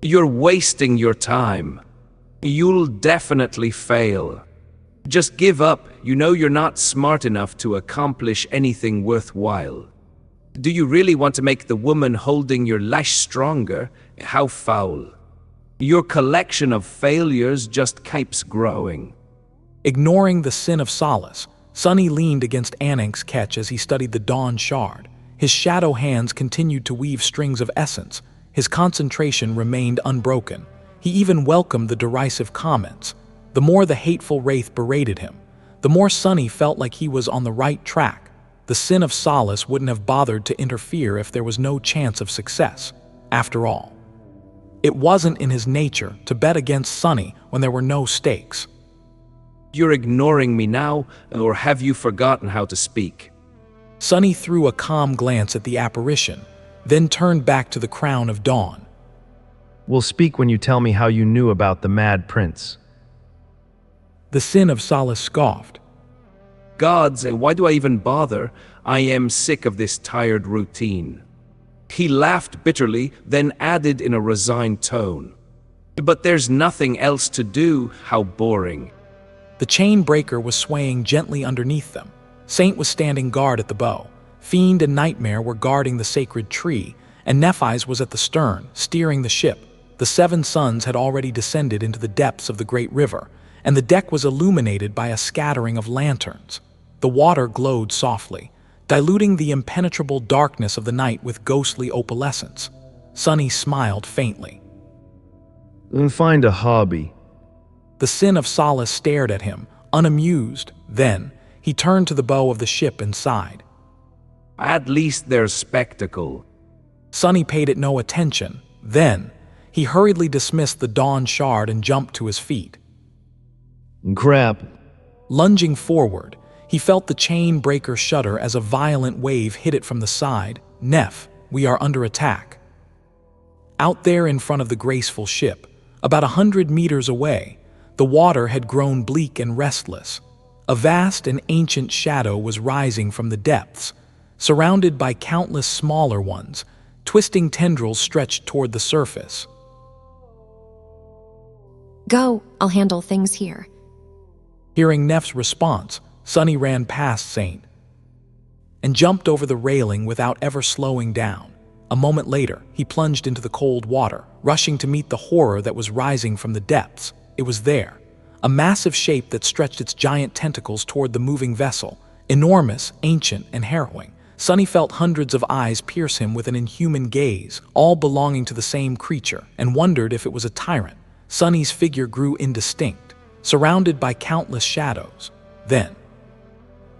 You're wasting your time. You'll definitely fail. Just give up. You know you're not smart enough to accomplish anything worthwhile. Do you really want to make the woman holding your lash stronger? How foul. Your collection of failures just keeps growing. Ignoring the Sin of Solace, Sunny leaned against Anank's catch as he studied the Dawn Shard. His shadow hands continued to weave strings of essence. His concentration remained unbroken. He even welcomed the derisive comments. The more the hateful wraith berated him, the more Sunny felt like he was on the right track. The Sin of Solace wouldn't have bothered to interfere if there was no chance of success. After all, it wasn't in his nature to bet against Sunny when there were no stakes. You're ignoring me now, or have you forgotten how to speak? Sunny threw a calm glance at the apparition, then turned back to the crown of dawn. We'll speak when you tell me how you knew about the Mad Prince. The Sin of Solace scoffed. Gods, why do I even bother? I am sick of this tired routine. He laughed bitterly, then added in a resigned tone. But there's nothing else to do. How boring. The chain breaker was swaying gently underneath them. Saint was standing guard at the bow. Fiend and Nightmare were guarding the sacred tree, and Nephi's was at the stern, steering the ship. The 7 suns had already descended into the depths of the great river, and the deck was illuminated by a scattering of lanterns. The water glowed softly, diluting the impenetrable darkness of the night with ghostly opalescence. Sunny smiled faintly. Find a hobby. The Sin of Solace stared at him, unamused. Then, he turned to the bow of the ship and sighed. At least there's spectacle. Sunny paid it no attention. Then, he hurriedly dismissed the Dawn Shard and jumped to his feet. Crap. Lunging forward, he felt the chain breaker shudder as a violent wave hit it from the side. Neph, we are under attack. Out there in front of the graceful ship, about 100 meters away, the water had grown bleak and restless. A vast and ancient shadow was rising from the depths, surrounded by countless smaller ones. Twisting tendrils stretched toward the surface. Go, I'll handle things here. Hearing Neph's response, Sunny ran past Saint and jumped over the railing without ever slowing down. A moment later, he plunged into the cold water, rushing to meet the horror that was rising from the depths. It was there, a massive shape that stretched its giant tentacles toward the moving vessel, enormous, ancient, and harrowing. Sunny felt hundreds of eyes pierce him with an inhuman gaze, all belonging to the same creature, and wondered if it was a tyrant. Sunny's figure grew indistinct, surrounded by countless shadows. Then,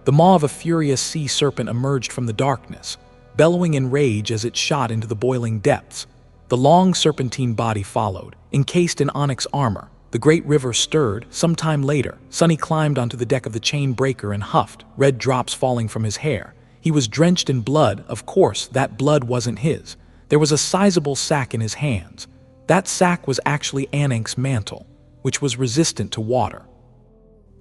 the maw of a furious sea serpent emerged from the darkness, bellowing in rage as it shot into the boiling depths. The long serpentine body followed, encased in onyx armor. The great river stirred. Sometime later, Sunny climbed onto the deck of the chain breaker and huffed, red drops falling from his hair. He was drenched in blood. Of course, that blood wasn't his. There was a sizable sack in his hands. That sack was actually Anank's mantle, which was resistant to water.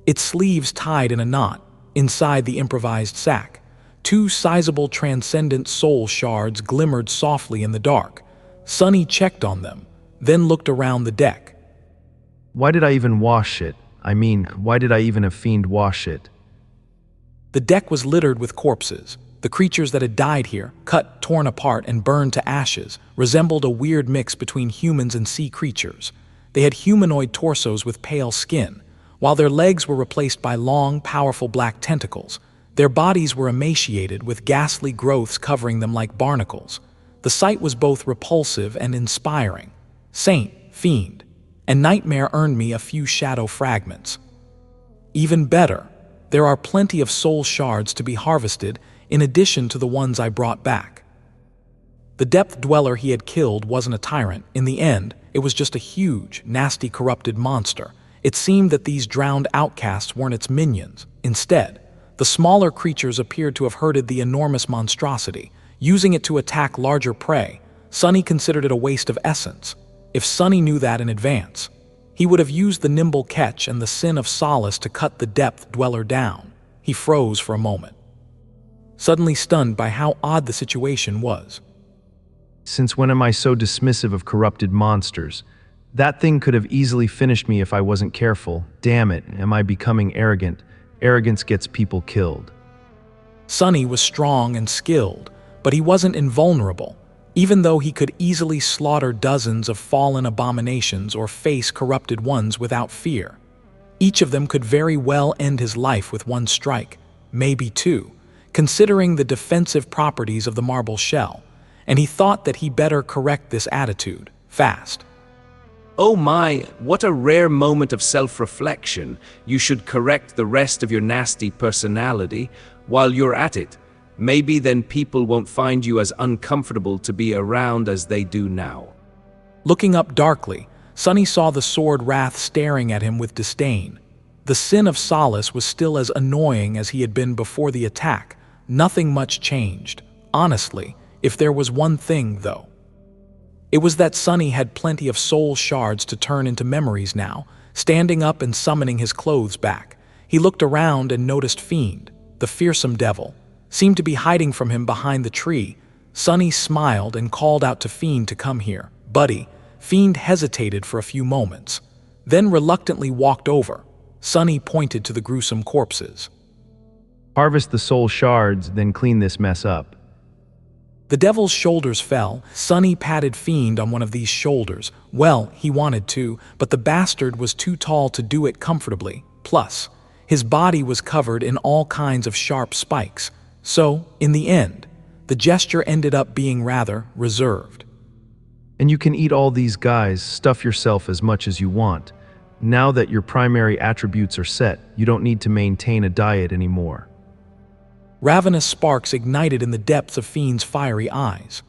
Its sleeves tied in a knot. Inside the improvised sack, 2 sizable transcendent soul shards glimmered softly in the dark. Sunny checked on them, then looked around the deck. Why did I even wash it? I mean, why did I even have Fiend wash it? The deck was littered with corpses. The creatures that had died here, cut, torn apart, and burned to ashes, resembled a weird mix between humans and sea creatures. They had humanoid torsos with pale skin, while their legs were replaced by long, powerful black tentacles. Their bodies were emaciated, with ghastly growths covering them like barnacles. The sight was both repulsive and inspiring. Saint, Fiend, and Nightmare earned me a few shadow fragments. Even better, there are plenty of soul shards to be harvested in addition to the ones I brought back. The depth dweller he had killed wasn't a tyrant. In the end, it was just a huge, nasty, corrupted monster. It seemed that these drowned outcasts weren't its minions. Instead, the smaller creatures appeared to have herded the enormous monstrosity, using it to attack larger prey. Sunny considered it a waste of essence. If Sunny knew that in advance, he would have used the nimble catch and the Sin of Solace to cut the depth dweller down. He froze for a moment, suddenly stunned by how odd the situation was. Since when am I so dismissive of corrupted monsters? That thing could have easily finished me if I wasn't careful. Damn it, am I becoming arrogant? Arrogance gets people killed. Sunny was strong and skilled, but he wasn't invulnerable, even though he could easily slaughter dozens of fallen abominations or face corrupted ones without fear. Each of them could very well end his life with one strike, maybe two, considering the defensive properties of the marble shell, and he thought that he better correct this attitude fast. Oh my, what a rare moment of self-reflection. You should correct the rest of your nasty personality while you're at it. Maybe then people won't find you as uncomfortable to be around as they do now. Looking up darkly, Sunny saw the sword Wrath staring at him with disdain. The Sin of Solace was still as annoying as he had been before the attack. Nothing much changed. Honestly, if there was one thing, though, it was that Sunny had plenty of soul shards to turn into memories now. Standing up and summoning his clothes back, he looked around and noticed Fiend, the fearsome devil, seemed to be hiding from him behind the tree. Sunny smiled and called out to Fiend to come here. Buddy. Fiend hesitated for a few moments, then reluctantly walked over. Sunny pointed to the gruesome corpses. Harvest the soul shards, then clean this mess up. The devil's shoulders fell. Sunny patted Fiend on one of these shoulders. Well, he wanted to, but the bastard was too tall to do it comfortably. Plus, his body was covered in all kinds of sharp spikes. So, in the end, the gesture ended up being rather reserved. And you can eat all these guys, stuff yourself as much as you want. Now that your primary attributes are set, you don't need to maintain a diet anymore. Ravenous sparks ignited in the depths of Fiend's fiery eyes.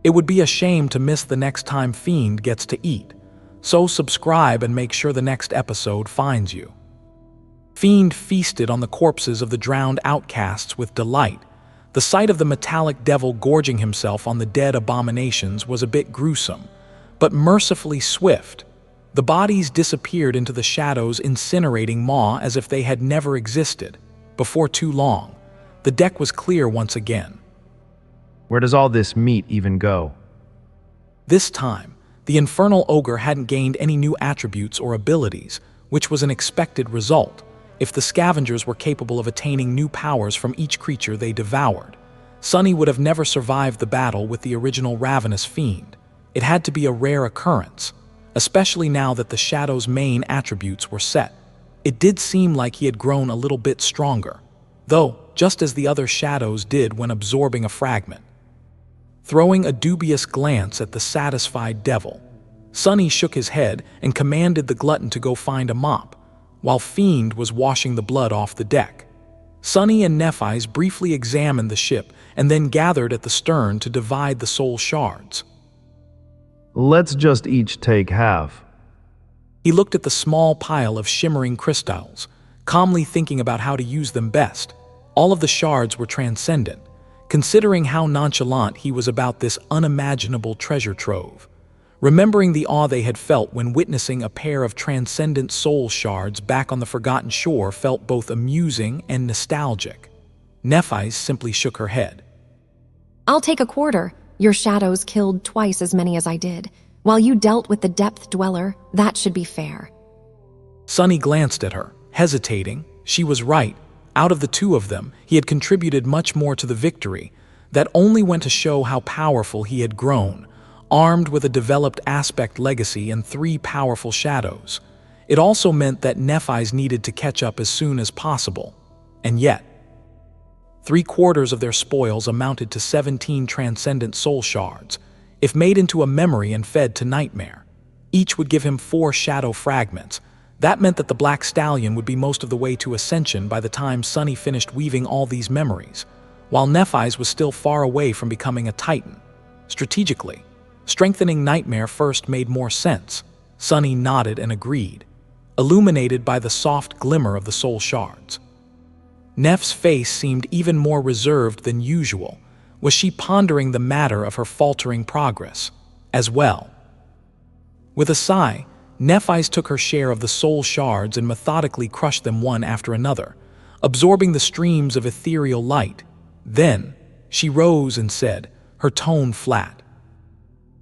It would be a shame to miss the next time Fiend gets to eat, so subscribe and make sure the next episode finds you. Fiend feasted on the corpses of the drowned outcasts with delight. The sight of the metallic devil gorging himself on the dead abominations was a bit gruesome, but mercifully swift. The bodies disappeared into the shadows, incinerating Maw as if they had never existed. Before too long, the deck was clear once again. Where does all this meat even go? This time, the infernal ogre hadn't gained any new attributes or abilities, which was an expected result if the scavengers were capable of attaining new powers from each creature they devoured. Sunny would have never survived the battle with the original ravenous fiend. It had to be a rare occurrence, especially now that the Shadow's main attributes were set. It did seem like he had grown a little bit stronger, though just as the other Shadows did when absorbing a fragment. Throwing a dubious glance at the satisfied devil, Sunny shook his head and commanded the glutton to go find a mop, while Fiend was washing the blood off the deck. Sunny and Nephi's briefly examined the ship and then gathered at the stern to divide the soul shards. Let's just each take half. He looked at the small pile of shimmering crystals, calmly thinking about how to use them best. All of the shards were transcendent, considering how nonchalant he was about this unimaginable treasure trove. Remembering the awe they had felt when witnessing a pair of transcendent soul shards back on the forgotten shore felt both amusing and nostalgic. Nephi's simply shook her head. I'll take a quarter. Your shadows killed twice as many as I did. While you dealt with the depth dweller, that should be fair. Sunny glanced at her, hesitating. She was right. Out of the two of them, he had contributed much more to the victory. That only went to show how powerful he had grown, armed with a developed aspect legacy and 3 powerful shadows. It also meant that Nephi's needed to catch up as soon as possible. And yet, 3/4 of their spoils amounted to 17 transcendent soul shards. If made into a memory and fed to Nightmare, each would give him 4 shadow fragments. That meant that the Black Stallion would be most of the way to Ascension by the time Sunny finished weaving all these memories, while Nephi's was still far away from becoming a Titan. Strategically, strengthening Nightmare first made more sense. Sunny nodded and agreed, illuminated by the soft glimmer of the soul shards. Neph's face seemed even more reserved than usual. Was she pondering the matter of her faltering progress as well? With a sigh, Nephi's took her share of the soul shards and methodically crushed them one after another, absorbing the streams of ethereal light. Then, she rose and said, her tone flat,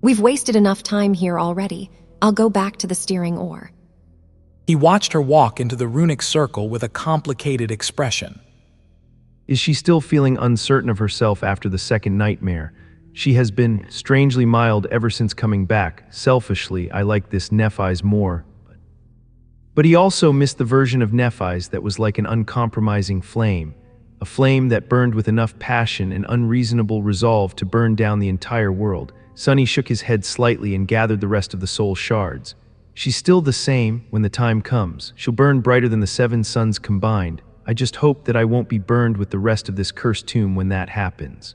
We've wasted enough time here already. I'll go back to the steering oar. He watched her walk into the runic circle with a complicated expression. Is she still feeling uncertain of herself after the second nightmare? She has been strangely mild ever since coming back. Selfishly, I like this Nephi's more. But he also missed the version of Nephi's that was like an uncompromising flame. A flame that burned with enough passion and unreasonable resolve to burn down the entire world. Sunny shook his head slightly and gathered the rest of the soul shards. She's still the same when the time comes. She'll burn brighter than the 7 suns combined. I just hope that I won't be burned with the rest of this cursed tomb when that happens.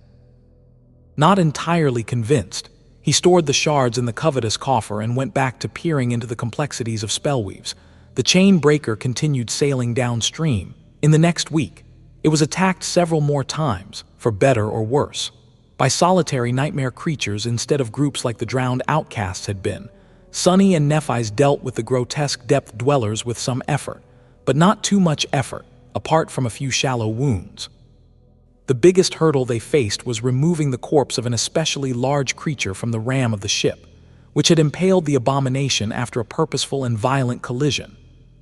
Not entirely convinced, he stored the shards in the covetous coffer and went back to peering into the complexities of spellweaves. The chain breaker continued sailing downstream. In the next week, it was attacked several more times, for better or worse, by solitary nightmare creatures instead of groups like the drowned outcasts had been. Sunny and Nephi's dealt with the grotesque depth dwellers with some effort, but not too much effort, apart from a few shallow wounds. The biggest hurdle they faced was removing the corpse of an especially large creature from the ram of the ship, which had impaled the abomination after a purposeful and violent collision.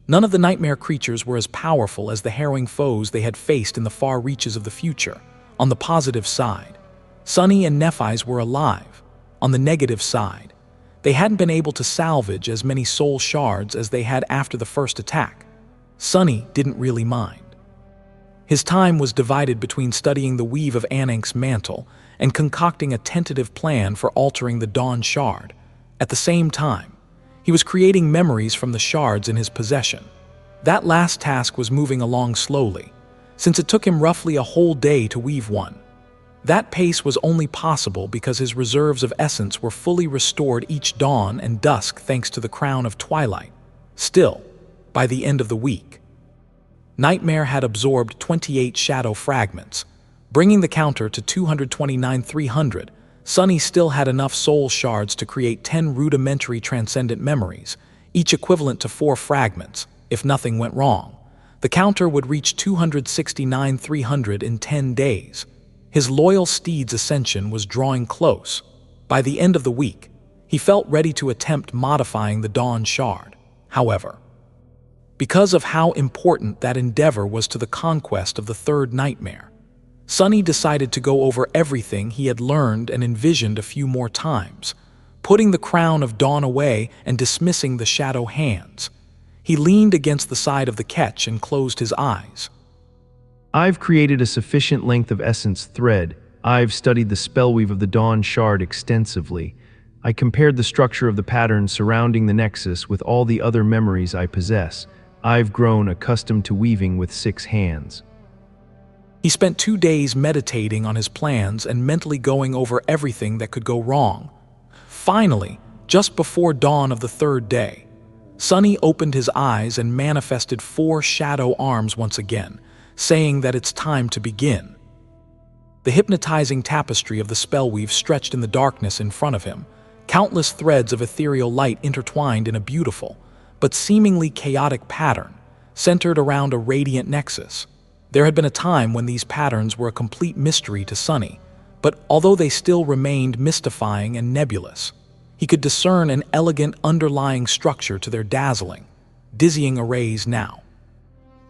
None of the nightmare creatures were as powerful as the harrowing foes they had faced in the far reaches of the future. On the positive side, Sunny and Nephi's were alive. On the negative side, they hadn't been able to salvage as many soul shards as they had after the first attack. Sunny didn't really mind. His time was divided between studying the weave of Anank's mantle and concocting a tentative plan for altering the Dawn Shard. At the same time, he was creating memories from the shards in his possession. That last task was moving along slowly, since it took him roughly a whole day to weave one. That pace was only possible because his reserves of essence were fully restored each dawn and dusk thanks to the Crown of Twilight. Still, by the end of the week, Nightmare had absorbed 28 shadow fragments, bringing the counter to 229,300. Sunny still had enough soul shards to create 10 rudimentary transcendent memories, each equivalent to 4 fragments. If nothing went wrong, the counter would reach 269,300 in 10 days. His loyal steed's ascension was drawing close. By the end of the week, he felt ready to attempt modifying the Dawn Shard. However, because of how important that endeavor was to the conquest of the third nightmare, Sunny decided to go over everything he had learned and envisioned a few more times, putting the crown of dawn away and dismissing the shadow hands. He leaned against the side of the ketch and closed his eyes. I've created a sufficient length of essence thread. I've studied the spellweave of the Dawn Shard extensively. I compared the structure of the pattern surrounding the nexus with all the other memories I possess. I've grown accustomed to weaving with 6 hands. He spent 2 days meditating on his plans and mentally going over everything that could go wrong. Finally, just before dawn of the third day, Sunny opened his eyes and manifested 4 shadow arms once again, saying that it's time to begin. The hypnotizing tapestry of the spellweave stretched in the darkness in front of him, countless threads of ethereal light intertwined in a beautiful, but seemingly chaotic pattern, centered around a radiant nexus. There had been a time when these patterns were a complete mystery to Sunny, but although they still remained mystifying and nebulous, he could discern an elegant underlying structure to their dazzling, dizzying arrays now.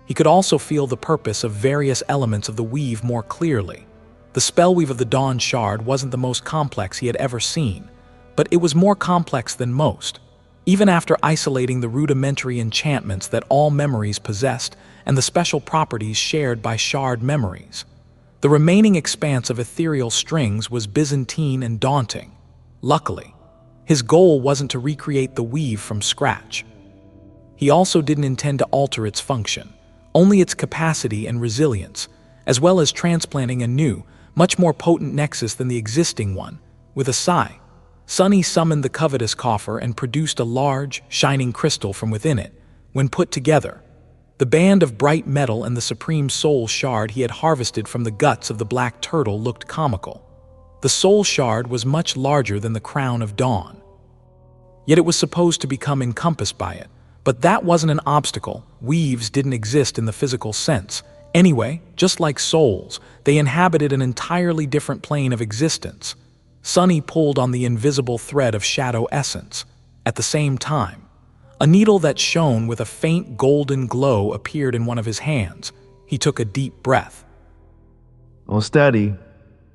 He could also feel the purpose of various elements of the weave more clearly. The spellweave of the Dawn Shard wasn't the most complex he had ever seen, but it was more complex than most, even after isolating the rudimentary enchantments that all memories possessed and the special properties shared by shard memories. The remaining expanse of ethereal strings was Byzantine and daunting. Luckily, his goal wasn't to recreate the weave from scratch. He also didn't intend to alter its function, only its capacity and resilience, as well as transplanting a new, much more potent nexus than the existing one. With a sigh, Sunny summoned the covetous coffer and produced a large, shining crystal from within it. When put together, the band of bright metal and the supreme soul shard he had harvested from the guts of the black turtle looked comical. The soul shard was much larger than the crown of dawn, yet it was supposed to become encompassed by it. But that wasn't an obstacle. Weaves didn't exist in the physical sense. Anyway, just like souls, they inhabited an entirely different plane of existence. Sunny pulled on the invisible thread of shadow essence. At the same time, a needle that shone with a faint golden glow appeared in one of his hands. He took a deep breath. Oh, steady.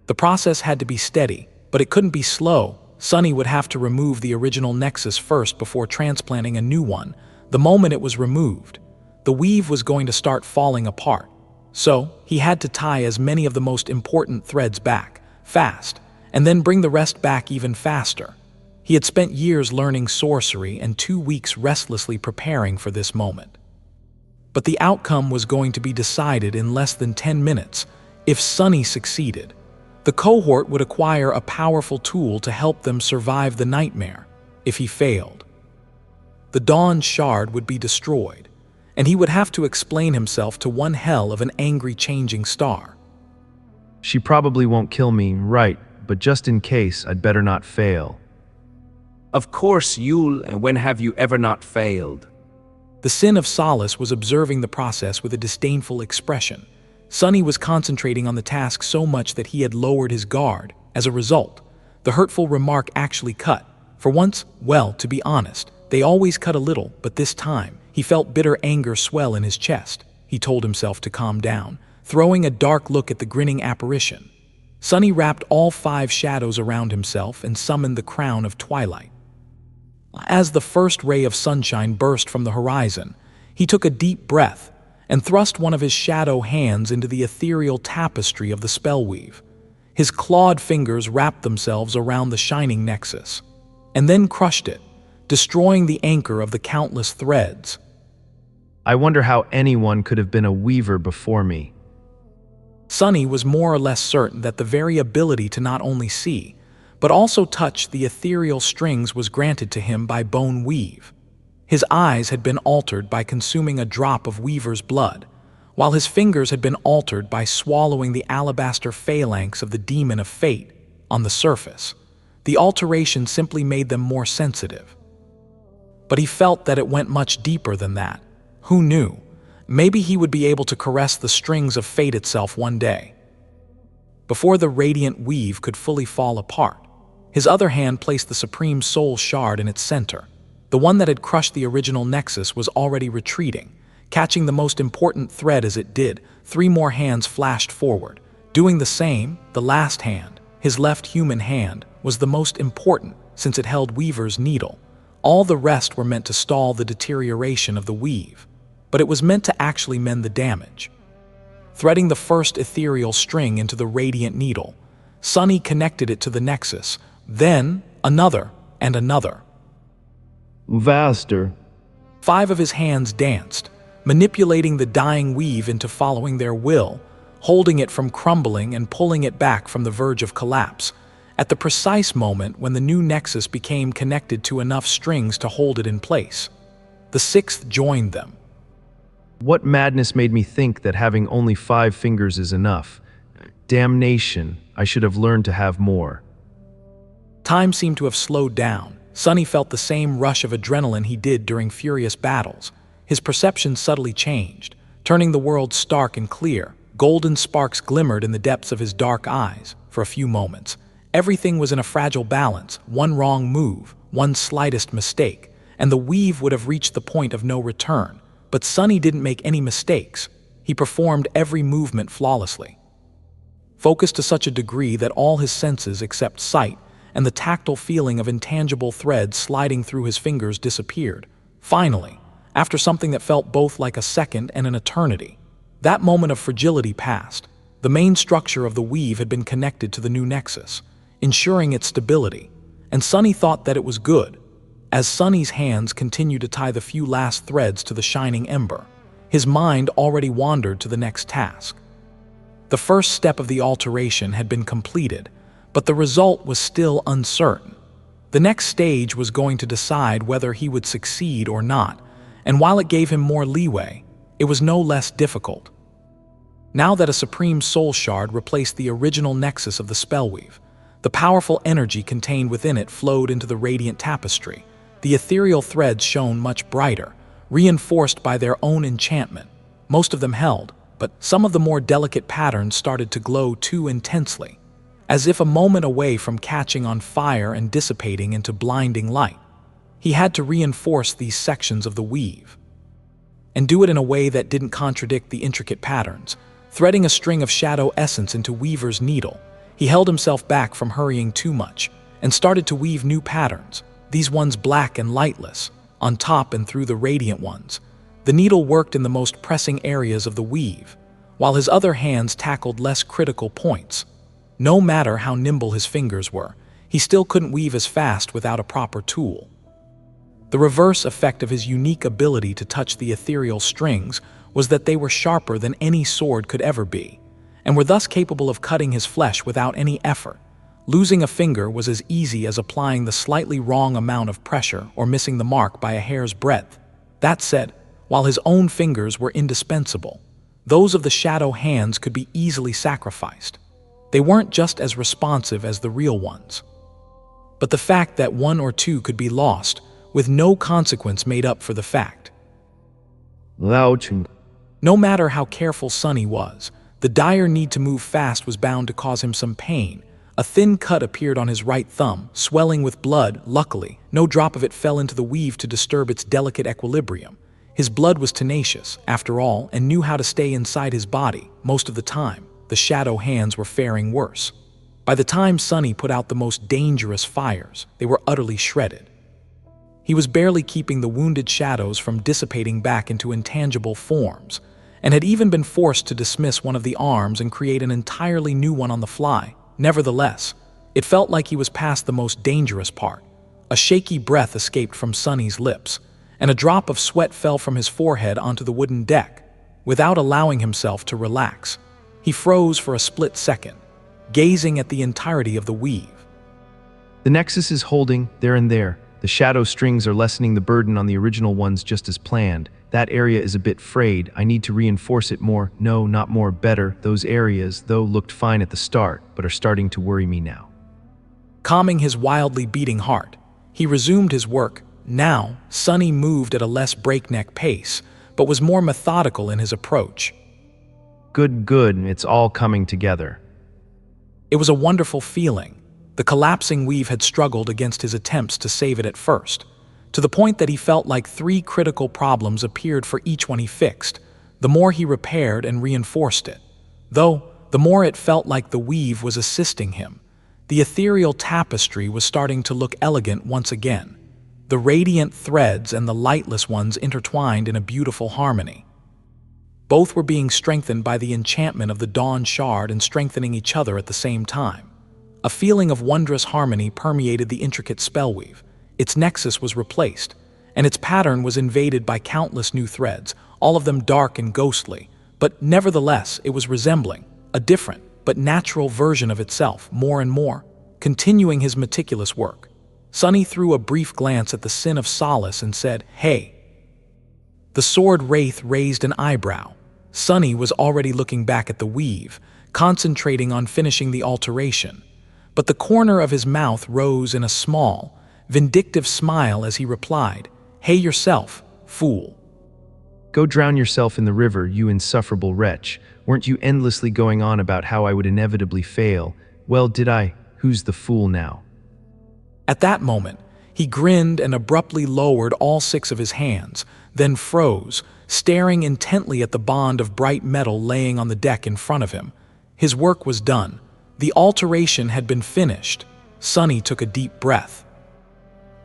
The process had to be steady, but it couldn't be slow. Sunny would have to remove the original nexus first before transplanting a new one. The moment it was removed, the weave was going to start falling apart. So, he had to tie as many of the most important threads back, fast, and then bring the rest back even faster. He had spent years learning sorcery and 2 weeks restlessly preparing for this moment. But the outcome was going to be decided in less than 10 minutes. If Sunny succeeded, the cohort would acquire a powerful tool to help them survive the nightmare. If he failed, the Dawn Shard would be destroyed, and he would have to explain himself to one hell of an angry changing star. She probably won't kill me, right, but just in case, I'd better not fail. Of course you'll, and when have you ever not failed? The Sin of Solace was observing the process with a disdainful expression. Sunny was concentrating on the task so much that he had lowered his guard. As a result, the hurtful remark actually cut. For once, well, to be honest, they always cut a little, but this time, he felt bitter anger swell in his chest. He told himself to calm down, throwing a dark look at the grinning apparition. Sunny wrapped all 5 shadows around himself and summoned the crown of twilight. As the first ray of sunshine burst from the horizon, he took a deep breath and thrust one of his shadow hands into the ethereal tapestry of the spellweave. His clawed fingers wrapped themselves around the shining nexus, and then crushed it, destroying the anchor of the countless threads. I wonder how anyone could have been a weaver before me. Sunny was more or less certain that the very ability to not only see, but also touch the ethereal strings was granted to him by Bone Weave. His eyes had been altered by consuming a drop of Weaver's blood, while his fingers had been altered by swallowing the alabaster phalanx of the Demon of Fate. On the surface, the alteration simply made them more sensitive. But he felt that it went much deeper than that. Who knew? Maybe he would be able to caress the strings of fate itself one day. Before the radiant weave could fully fall apart, his other hand placed the Supreme Soul Shard in its center. The one that had crushed the original nexus was already retreating, catching the most important thread as it did. 3 more hands flashed forward. Doing the same, the last hand, his left human hand, was the most important since it held Weaver's needle. All the rest were meant to stall the deterioration of the weave, but it was meant to actually mend the damage. Threading the first ethereal string into the radiant needle, Sunny connected it to the nexus, then another and another. Vaster. 5 of his hands danced, manipulating the dying weave into following their will, holding it from crumbling and pulling it back from the verge of collapse. At the precise moment when the new nexus became connected to enough strings to hold it in place, the 6th joined them. What madness made me think that having only 5 fingers is enough? Damnation, I should have learned to have more. Time seemed to have slowed down. Sunny felt the same rush of adrenaline he did during furious battles. His perception subtly changed, turning the world stark and clear. Golden sparks glimmered in the depths of his dark eyes. For a few moments, everything was in a fragile balance. One wrong move, one slightest mistake, and the weave would have reached the point of no return. But Sunny didn't make any mistakes. He performed every movement flawlessly, focused to such a degree that all his senses except sight and the tactile feeling of intangible threads sliding through his fingers disappeared. Finally, after something that felt both like a second and an eternity, that moment of fragility passed. The main structure of the weave had been connected to the new nexus, ensuring its stability, and Sunny thought that it was good. As Sunny's hands continued to tie the few last threads to the shining ember, his mind already wandered to the next task. The first step of the alteration had been completed, but the result was still uncertain. The next stage was going to decide whether he would succeed or not, and while it gave him more leeway, it was no less difficult. Now that a Supreme Soul Shard replaced the original nexus of the spellweave, the powerful energy contained within it flowed into the radiant tapestry. The ethereal threads shone much brighter, reinforced by their own enchantment. Most of them held, but some of the more delicate patterns started to glow too intensely. as if a moment away from catching on fire and dissipating into blinding light. He had to reinforce these sections of the weave, and do it in a way that didn't contradict the intricate patterns. Threading a string of shadow essence into Weaver's needle, he held himself back from hurrying too much, and started to weave new patterns, these ones black and lightless, on top and through the radiant ones. The needle worked in the most pressing areas of the weave, while his other hands tackled less critical points. No matter how nimble his fingers were, he still couldn't weave as fast without a proper tool. The reverse effect of his unique ability to touch the ethereal strings was that they were sharper than any sword could ever be, and were thus capable of cutting his flesh without any effort. Losing a finger was as easy as applying the slightly wrong amount of pressure or missing the mark by a hair's breadth. That said, while his own fingers were indispensable, those of the shadow hands could be easily sacrificed. They weren't just as responsive as the real ones. But the fact that one or two could be lost, with no consequence, made up for the fact. No matter how careful Sonny was, the dire need to move fast was bound to cause him some pain. A thin cut appeared on his right thumb, swelling with blood. Luckily, no drop of it fell into the weave to disturb its delicate equilibrium. His blood was tenacious, after all, and knew how to stay inside his body. Most of the time, the shadow hands were faring worse. By the time Sonny put out the most dangerous fires, they were utterly shredded. He was barely keeping the wounded shadows from dissipating back into intangible forms, and had even been forced to dismiss one of the arms and create an entirely new one on the fly. Nevertheless, it felt like he was past the most dangerous part. A shaky breath escaped from Sonny's lips, and a drop of sweat fell from his forehead onto the wooden deck. Without allowing himself to relax, he froze for a split second, gazing at the entirety of the weave. The nexus is holding there and there. The shadow strings are lessening the burden on the original ones just as planned. That area is a bit frayed. I need to reinforce it more. No, not more, better. Those areas, though, looked fine at the start, but are starting to worry me now. Calming his wildly beating heart, he resumed his work. Now, Sonny moved at a less breakneck pace, but was more methodical in his approach. Good, it's all coming together. It was a wonderful feeling. The collapsing weave had struggled against his attempts to save it at first, to the point that he felt like 3 critical problems appeared for each one he fixed, the more he repaired and reinforced it. Though, the more it felt like the weave was assisting him. The ethereal tapestry was starting to look elegant once again, the radiant threads and the lightless ones intertwined in a beautiful harmony. Both were being strengthened by the enchantment of the Dawn Shard and strengthening each other at the same time. A feeling of wondrous harmony permeated the intricate spellweave. Its nexus was replaced, and its pattern was invaded by countless new threads, all of them dark and ghostly, but nevertheless it was resembling a different but natural version of itself more and more. Continuing his meticulous work, Sonny threw a brief glance at the Sin of Solace and said, "Hey." The sword wraith raised an eyebrow. Sonny was already looking back at the weave, concentrating on finishing the alteration, but the corner of his mouth rose in a small, vindictive smile as he replied, "Hey yourself, fool." Go drown yourself in the river, you insufferable wretch. Weren't you endlessly going on about how I would inevitably fail? Well, did I? Who's the fool now? At that moment, he grinned and abruptly lowered all 6 of his hands, then froze, staring intently at the bond of bright metal laying on the deck in front of him. His work was done. The alteration had been finished. Sonny took a deep breath.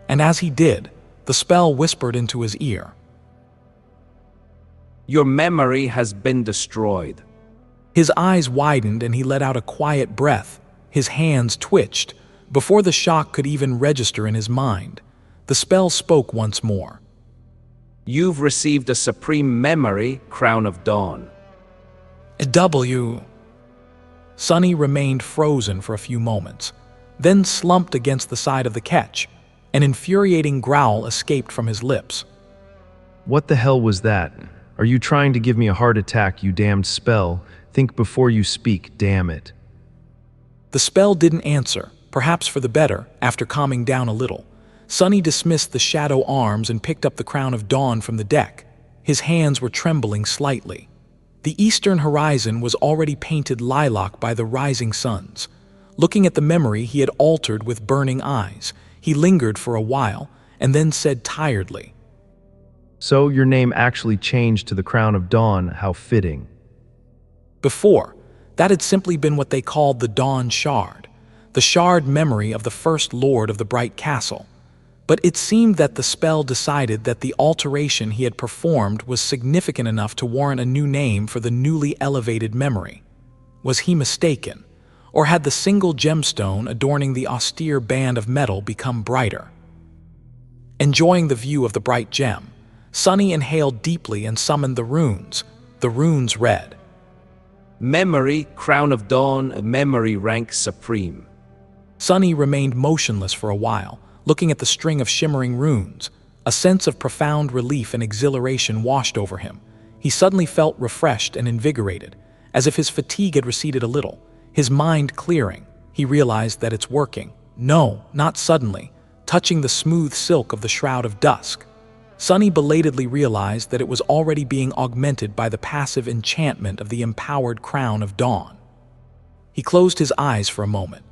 And as he did, the spell whispered into his ear. Your memory has been destroyed. His eyes widened and he let out a quiet breath. His hands twitched. Before the shock could even register in his mind, the spell spoke once more. You've received a supreme memory, Crown of Dawn. W. Sonny remained frozen for a few moments, then slumped against the side of the ketch. An infuriating growl escaped from his lips. What the hell was that? Are you trying to give me a heart attack, you damned spell? Think before you speak, damn it. The spell didn't answer, perhaps for the better. After calming down a little, Sonny dismissed the shadow arms and picked up the Crown of Dawn from the deck. His hands were trembling slightly. The eastern horizon was already painted lilac by the rising suns. Looking at the memory he had altered with burning eyes, he lingered for a while and then said tiredly, So your name actually changed to the Crown of Dawn, how fitting. Before, that had simply been what they called the Dawn Shard, the shard memory of the first lord of the Bright Castle. But it seemed that the spell decided that the alteration he had performed was significant enough to warrant a new name for the newly elevated memory. Was he mistaken? Or had the single gemstone adorning the austere band of metal become brighter? Enjoying the view of the bright gem, Sunny inhaled deeply and summoned the runes. The runes read, Memory, Crown of Dawn, memory rank supreme. Sunny remained motionless for a while, looking at the string of shimmering runes. A sense of profound relief and exhilaration washed over him. He suddenly felt refreshed and invigorated, as if his fatigue had receded a little. His mind clearing, he realized that it's working. No, not suddenly, touching the smooth silk of the Shroud of Dusk. Sunny belatedly realized that it was already being augmented by the passive enchantment of the empowered Crown of Dawn. He closed his eyes for a moment,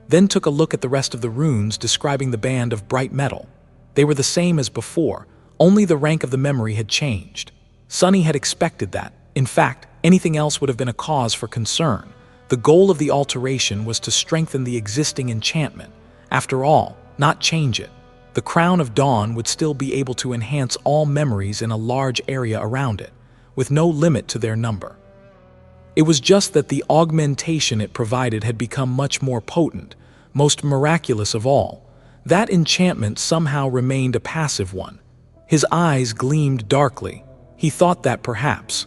then took a look at the rest of the runes describing the band of bright metal. They were the same as before, only the rank of the memory had changed. Sunny had expected that. In fact, anything else would have been a cause for concern. The goal of the alteration was to strengthen the existing enchantment. After all, not change it. The Crown of Dawn would still be able to enhance all memories in a large area around it, with no limit to their number. It was just that the augmentation it provided had become much more potent, most miraculous of all. That enchantment somehow remained a passive one. His eyes gleamed darkly. He thought that perhaps,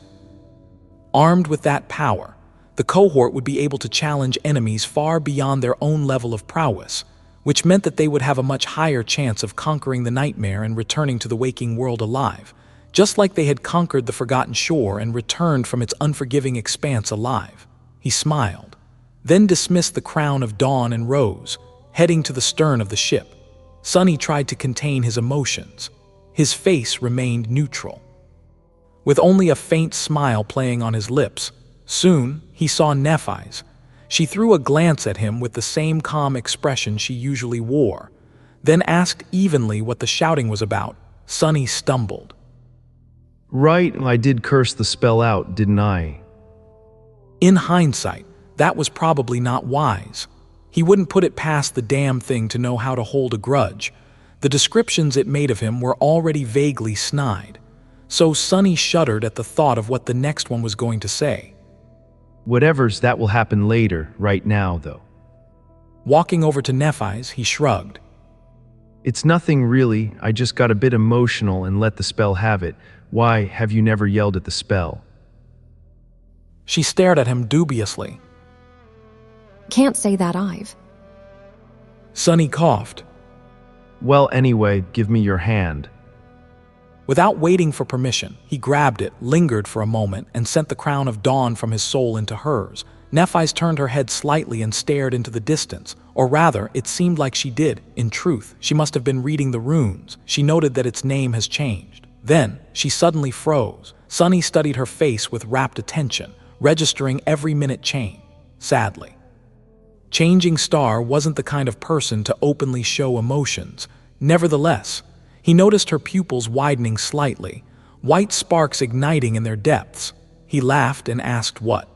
armed with that power, the cohort would be able to challenge enemies far beyond their own level of prowess, which meant that they would have a much higher chance of conquering the nightmare and returning to the waking world alive, just like they had conquered the Forgotten Shore and returned from its unforgiving expanse alive. He smiled, then dismissed the Crown of Dawn and rose, heading to the stern of the ship. Sunny tried to contain his emotions. His face remained neutral, with only a faint smile playing on his lips. Soon, he saw Nephise. She threw a glance at him with the same calm expression she usually wore, then asked evenly what the shouting was about. Sunny stumbled. Right, I did curse the spell out, didn't I? In hindsight, that was probably not wise. He wouldn't put it past the damn thing to know how to hold a grudge. The descriptions it made of him were already vaguely snide, so Sunny shuddered at the thought of what the next one was going to say. Whatever's, that will happen later, right now, though. Walking over to Nephise, he shrugged. It's nothing really, I just got a bit emotional and let the spell have it. Why, have you never yelled at the spell? She stared at him dubiously. Can't say that I've. Sunny coughed. Well, anyway, give me your hand. Without waiting for permission, he grabbed it, lingered for a moment, and sent the Crown of Dawn from his soul into hers. Nephise turned her head slightly and stared into the distance. Or rather, it seemed like she did. In truth, she must have been reading the runes. She noted that its name has changed. Then, she suddenly froze. Sunny studied her face with rapt attention, registering every minute change. Sadly, Changing Star wasn't the kind of person to openly show emotions. Nevertheless, he noticed her pupils widening slightly, white sparks igniting in their depths. He laughed and asked what.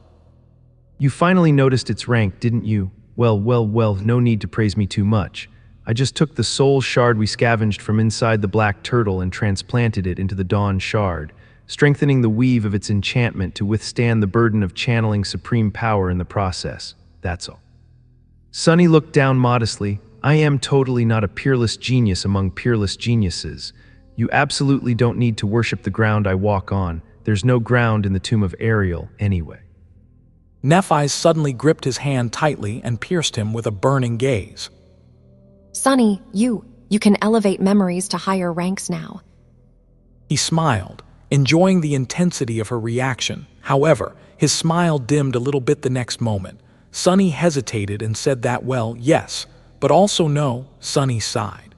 You finally noticed its rank, didn't you? Well, no need to praise me too much. I just took the soul shard we scavenged from inside the black turtle and transplanted it into the Dawn Shard, strengthening the weave of its enchantment to withstand the burden of channeling supreme power in the process. That's all. Sunny looked down modestly. I am totally not a peerless genius among peerless geniuses. You absolutely don't need to worship the ground I walk on. There's no ground in the tomb of Ariel, anyway. Nephise suddenly gripped his hand tightly and pierced him with a burning gaze. Sunny, you can elevate memories to higher ranks now. He smiled, enjoying the intensity of her reaction. However, his smile dimmed a little bit the next moment. Sunny hesitated and said that, well, yes, but also no. Sunny sighed.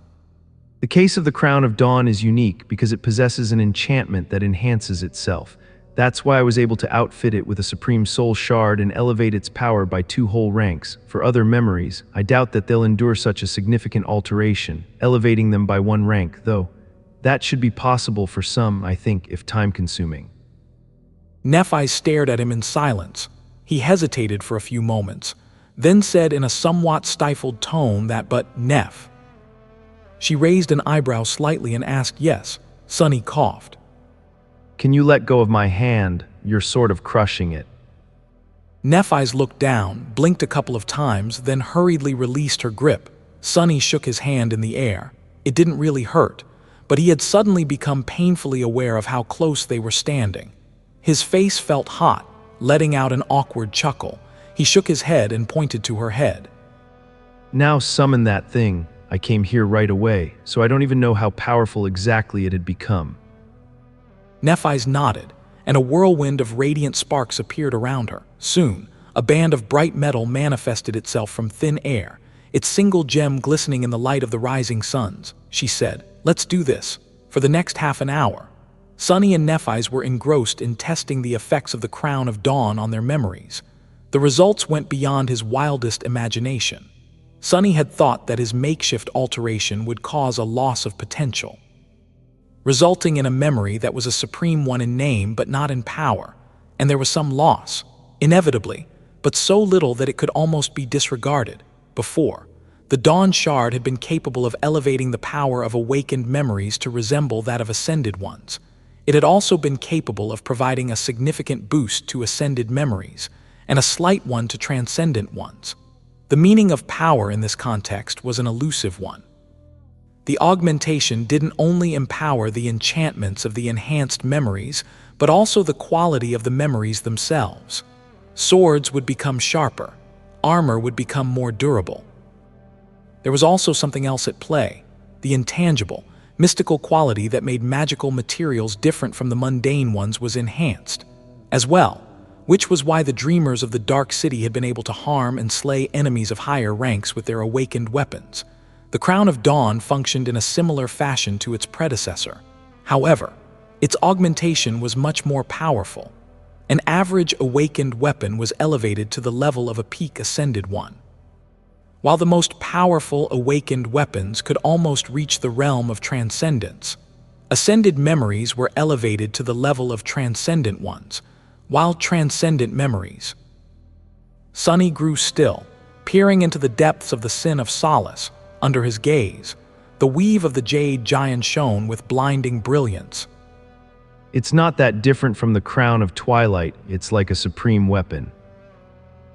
The case of the Crown of Dawn is unique because it possesses an enchantment that enhances itself. That's why I was able to outfit it with a supreme soul shard and elevate its power by 2 whole ranks. For other memories, I doubt that they'll endure such a significant alteration, elevating them by 1 rank, though. That should be possible for some, I think, if time-consuming. Nephi stared at him in silence. He hesitated for a few moments, then said in a somewhat stifled tone that, "But, Neph." She raised an eyebrow slightly and asked, "Yes." Sunny coughed. Can you let go of my hand? You're sort of crushing it. Nephi's looked down, blinked a couple of times, then hurriedly released her grip. Sunny shook his hand in the air. It didn't really hurt, but he had suddenly become painfully aware of how close they were standing. His face felt hot, letting out an awkward chuckle. He shook his head and pointed to her head. Now summon that thing. I came here right away, so I don't even know how powerful exactly it had become. Nephi's nodded, and a whirlwind of radiant sparks appeared around her. Soon, a band of bright metal manifested itself from thin air, its single gem glistening in the light of the rising suns. She said, "Let's do this." For the next half an hour, Sunny and Nephi's were engrossed in testing the effects of the Crown of Dawn on their memories. The results went beyond his wildest imagination. Sunny had thought that his makeshift alteration would cause a loss of potential, resulting in a memory that was a supreme one in name but not in power, and there was some loss, inevitably, but so little that it could almost be disregarded. Before, the Dawn Shard had been capable of elevating the power of awakened memories to resemble that of ascended ones. It had also been capable of providing a significant boost to ascended memories, and a slight one to transcendent ones. The meaning of power in this context was an elusive one. The augmentation didn't only empower the enchantments of the enhanced memories, but also the quality of the memories themselves. Swords would become sharper, armor would become more durable. There was also something else at play, the intangible, mystical quality that made magical materials different from the mundane ones was enhanced, as well, which was why the dreamers of the Dark City had been able to harm and slay enemies of higher ranks with their awakened weapons. The Crown of Dawn functioned in a similar fashion to its predecessor. However, its augmentation was much more powerful. An average awakened weapon was elevated to the level of a peak ascended one, while the most powerful awakened weapons could almost reach the realm of transcendence. Ascended memories were elevated to the level of transcendent ones, while transcendent memories. Sunny grew still, peering into the depths of the Sin of Solace. Under his gaze, the weave of the jade giant shone with blinding brilliance. It's not that different from the Crown of Twilight, it's like a supreme weapon.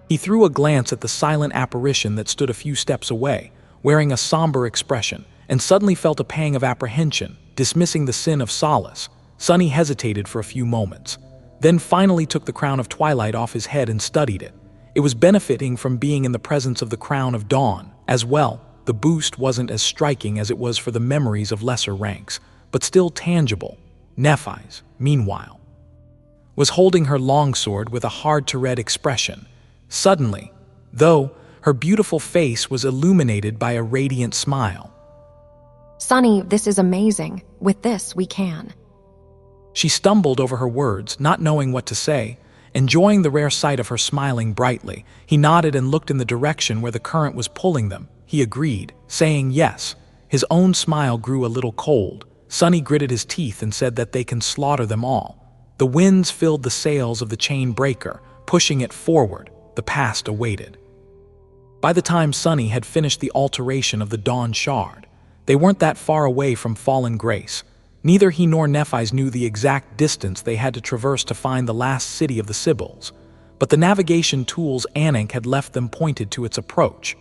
He threw a glance at the silent apparition that stood a few steps away, wearing a somber expression, and suddenly felt a pang of apprehension, dismissing the Sin of Solace. Sunny hesitated for a few moments, then finally took the Crown of Twilight off his head and studied it. It was benefiting from being in the presence of the Crown of Dawn. As well, the boost wasn't as striking as it was for the memories of lesser ranks, but still tangible. Nephi's, meanwhile, was holding her longsword with a hard-to-read expression. Suddenly, though, her beautiful face was illuminated by a radiant smile. "Sunny, this is amazing. With this, we can." She stumbled over her words, not knowing what to say. Enjoying the rare sight of her smiling brightly, he nodded and looked in the direction where the current was pulling them. He agreed, saying yes. His own smile grew a little cold. Sunny gritted his teeth and said that they can slaughter them all. The winds filled the sails of the chain breaker, pushing it forward. The past awaited. By the time Sunny had finished the alteration of the Dawn Shard, they weren't that far away from Fallen Grace. Neither he nor Nephi's knew the exact distance they had to traverse to find the last city of the Sybils, but the navigation tools Anik had left them pointed to its approach.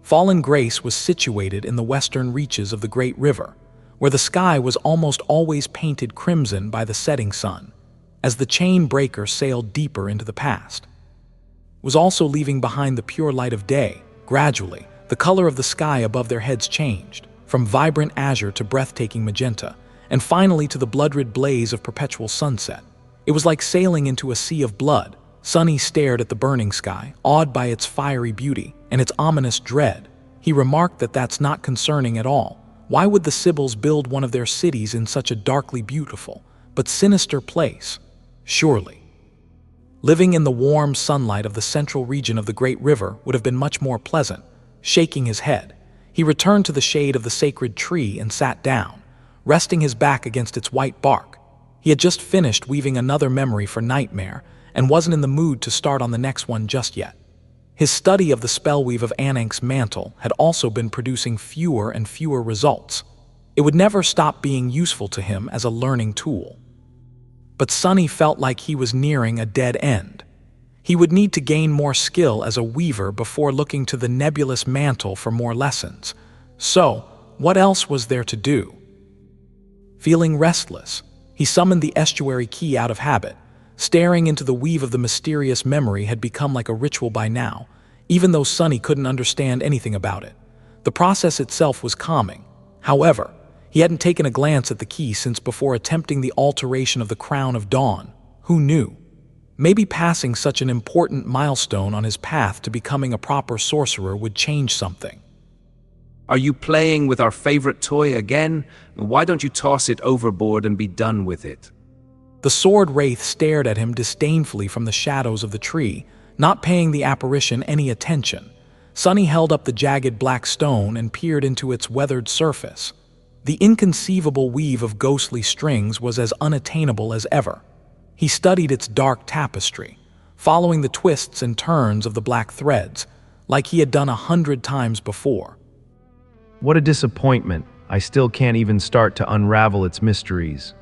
Fallen Grace was situated in the western reaches of the Great River, where the sky was almost always painted crimson by the setting sun, as the chain breaker sailed deeper into the past. It was also leaving behind the pure light of day. Gradually, the color of the sky above their heads changed, from vibrant azure to breathtaking magenta, and finally to the blood-red blaze of perpetual sunset. It was like sailing into a sea of blood. Sunny stared at the burning sky, awed by its fiery beauty and its ominous dread. He remarked that that's not concerning at all. Why would the Sybils build one of their cities in such a darkly beautiful, but sinister place? Surely. Living in the warm sunlight of the central region of the great river would have been much more pleasant. Shaking his head, he returned to the shade of the sacred tree and sat down, resting his back against its white bark. He had just finished weaving another memory for Nightmare and wasn't in the mood to start on the next one just yet. His study of the spellweave of Anank's mantle had also been producing fewer and fewer results. It would never stop being useful to him as a learning tool. But Sunny felt like he was nearing a dead end. He would need to gain more skill as a weaver before looking to the nebulous mantle for more lessons. So, what else was there to do? Feeling restless, he summoned the Estuary Key out of habit. Staring into the weave of the mysterious memory had become like a ritual by now, even though Sunny couldn't understand anything about it. The process itself was calming. However, he hadn't taken a glance at the key since before attempting the alteration of the Crown of Dawn. Who knew? Maybe passing such an important milestone on his path to becoming a proper sorcerer would change something. Are you playing with our favorite toy again? Why don't you toss it overboard and be done with it? The sword wraith stared at him disdainfully from the shadows of the tree, not paying the apparition any attention. Sunny held up the jagged black stone and peered into its weathered surface. The inconceivable weave of ghostly strings was as unattainable as ever. He studied its dark tapestry, following the twists and turns of the black threads, like he had done 100 times before. What a disappointment. I still can't even start to unravel its mysteries.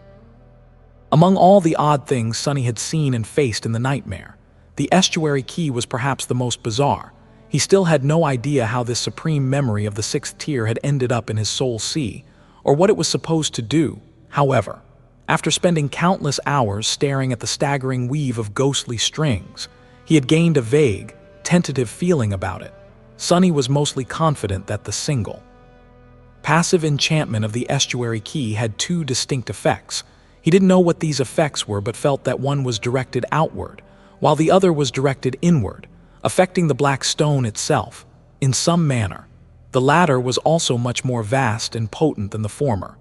Among all the odd things Sunny had seen and faced in the nightmare, the Estuary Key was perhaps the most bizarre. He still had no idea how this supreme memory of the 6th tier had ended up in his soul sea, or what it was supposed to do. However, after spending countless hours staring at the staggering weave of ghostly strings, he had gained a vague, tentative feeling about it. Sunny was mostly confident that the single passive enchantment of the Estuary Key had 2 distinct effects. He didn't know what these effects were, but felt that one was directed outward, while the other was directed inward, affecting the black stone itself, in some manner. The latter was also much more vast and potent than the former.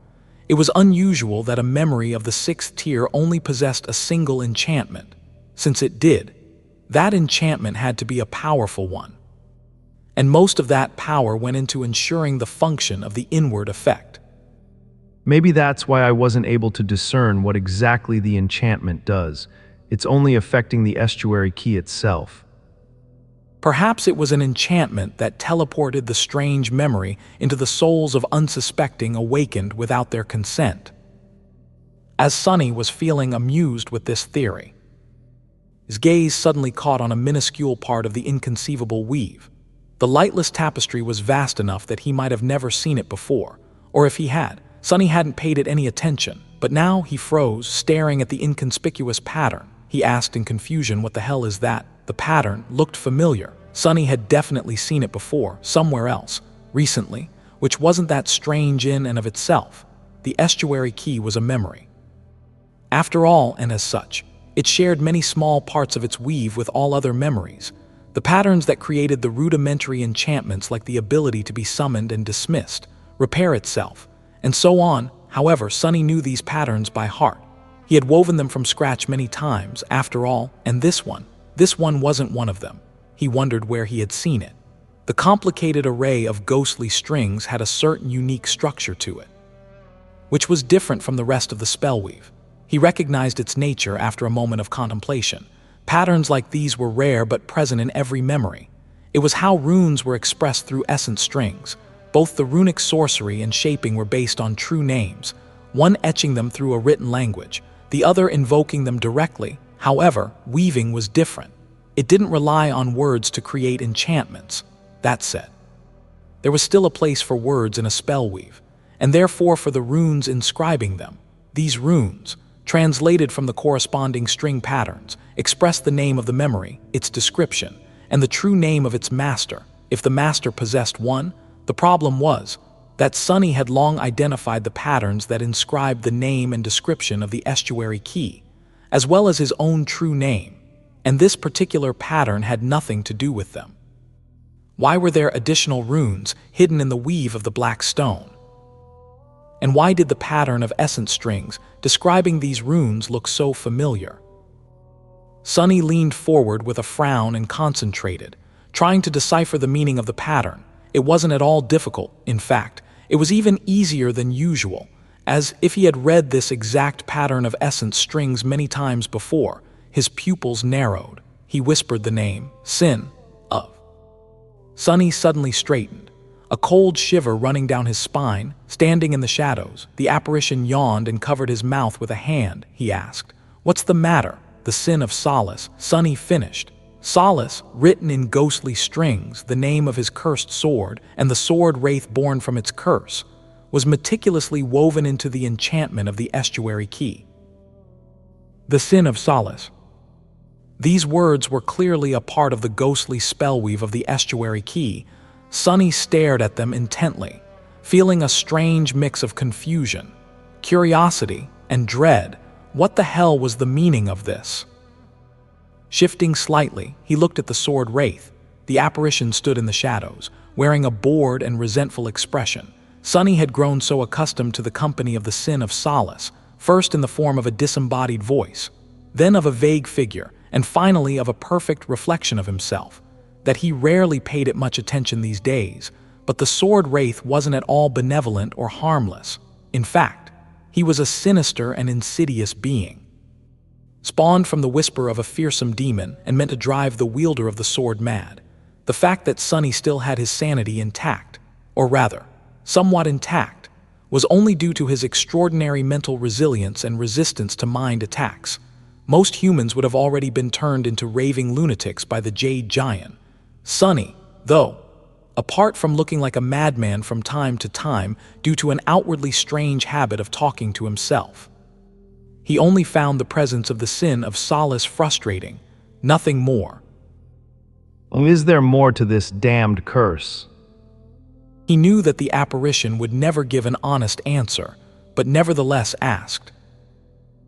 It was unusual that a memory of the 6th tier only possessed a single enchantment. Since it did, that enchantment had to be a powerful one. And most of that power went into ensuring the function of the inward effect. Maybe that's why I wasn't able to discern what exactly the enchantment does. It's only affecting the Estuary Key itself. Perhaps it was an enchantment that teleported the strange memory into the souls of unsuspecting awakened without their consent. As Sunny was feeling amused with this theory, his gaze suddenly caught on a minuscule part of the inconceivable weave. The lightless tapestry was vast enough that he might have never seen it before, or if he had, Sunny hadn't paid it any attention, but now he froze, staring at the inconspicuous pattern. He asked in confusion, "What the hell is that?" The pattern looked familiar. Sunny had definitely seen it before, somewhere else, recently, which wasn't that strange in and of itself. The Estuary Key was a memory. After all, and as such, it shared many small parts of its weave with all other memories. The patterns that created the rudimentary enchantments, like the ability to be summoned and dismissed, repair itself, and so on. However, Sunny knew these patterns by heart. He had woven them from scratch many times, after all, and this one wasn't one of them. He wondered where he had seen it. The complicated array of ghostly strings had a certain unique structure to it, which was different from the rest of the spellweave. He recognized its nature after a moment of contemplation. Patterns like these were rare but present in every memory. It was how runes were expressed through essence strings. Both the runic sorcery and shaping were based on true names, one etching them through a written language, the other invoking them directly. However, weaving was different. It didn't rely on words to create enchantments. That said, there was still a place for words in a spellweave, and therefore for the runes inscribing them. These runes, translated from the corresponding string patterns, expressed the name of the memory, its description, and the true name of its master. If the master possessed one, the problem was that Sunny had long identified the patterns that inscribed the name and description of the Estuary Key, as well as his own true name, and this particular pattern had nothing to do with them. Why were there additional runes hidden in the weave of the black stone? And why did the pattern of essence strings describing these runes look so familiar? Sunny leaned forward with a frown and concentrated, trying to decipher the meaning of the pattern. It wasn't at all difficult, in fact. It was even easier than usual, as if he had read this exact pattern of essence strings many times before. His pupils narrowed. He whispered the name, Sin of. Sunny suddenly straightened, a cold shiver running down his spine. Standing in the shadows, the apparition yawned and covered his mouth with a hand. He asked, "What's the matter?" "The Sin of Solace," Sunny finished. Solace, written in ghostly strings, the name of his cursed sword, and the sword wraith born from its curse, was meticulously woven into the enchantment of the Estuary Key. The Sin of Solace. These words were clearly a part of the ghostly spellweave of the Estuary Key. Sunny stared at them intently, feeling a strange mix of confusion, curiosity, and dread. What the hell was the meaning of this? Shifting slightly, he looked at the sword wraith. The apparition stood in the shadows, wearing a bored and resentful expression. Sunny had grown so accustomed to the company of the Sin of Solace, first in the form of a disembodied voice, then of a vague figure, and finally of a perfect reflection of himself, that he rarely paid it much attention these days. But the sword wraith wasn't at all benevolent or harmless. In fact, he was a sinister and insidious being, spawned from the whisper of a fearsome demon and meant to drive the wielder of the sword mad. The fact that Sunny still had his sanity intact, or rather, somewhat intact, was only due to his extraordinary mental resilience and resistance to mind attacks. Most humans would have already been turned into raving lunatics by the Jade Giant. Sunny, though, apart from looking like a madman from time to time due to an outwardly strange habit of talking to himself, he only found the presence of the Sin of Solace frustrating, nothing more. Is there more to this damned curse? He knew that the apparition would never give an honest answer, but nevertheless asked.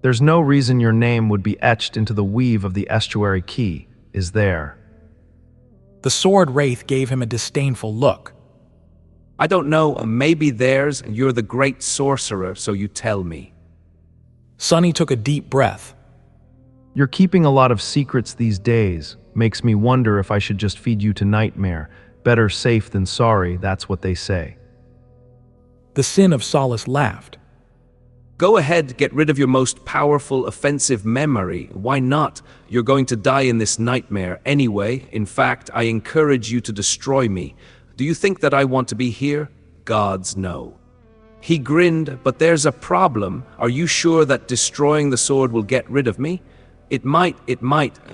There's no reason your name would be etched into the weave of the Estuary Key, is there? The sword wraith gave him a disdainful look. I don't know, maybe there's, and you're the great sorcerer, so you tell me. Sunny took a deep breath. You're keeping a lot of secrets these days. Makes me wonder if I should just feed you to Nightmare. Better safe than sorry, that's what they say. The Sin of Solace laughed. Go ahead, get rid of your most powerful offensive memory. Why not? You're going to die in this nightmare anyway. In fact, I encourage you to destroy me. Do you think that I want to be here? Gods, no. He grinned, but there's a problem. Are you sure that destroying the sword will get rid of me? It might,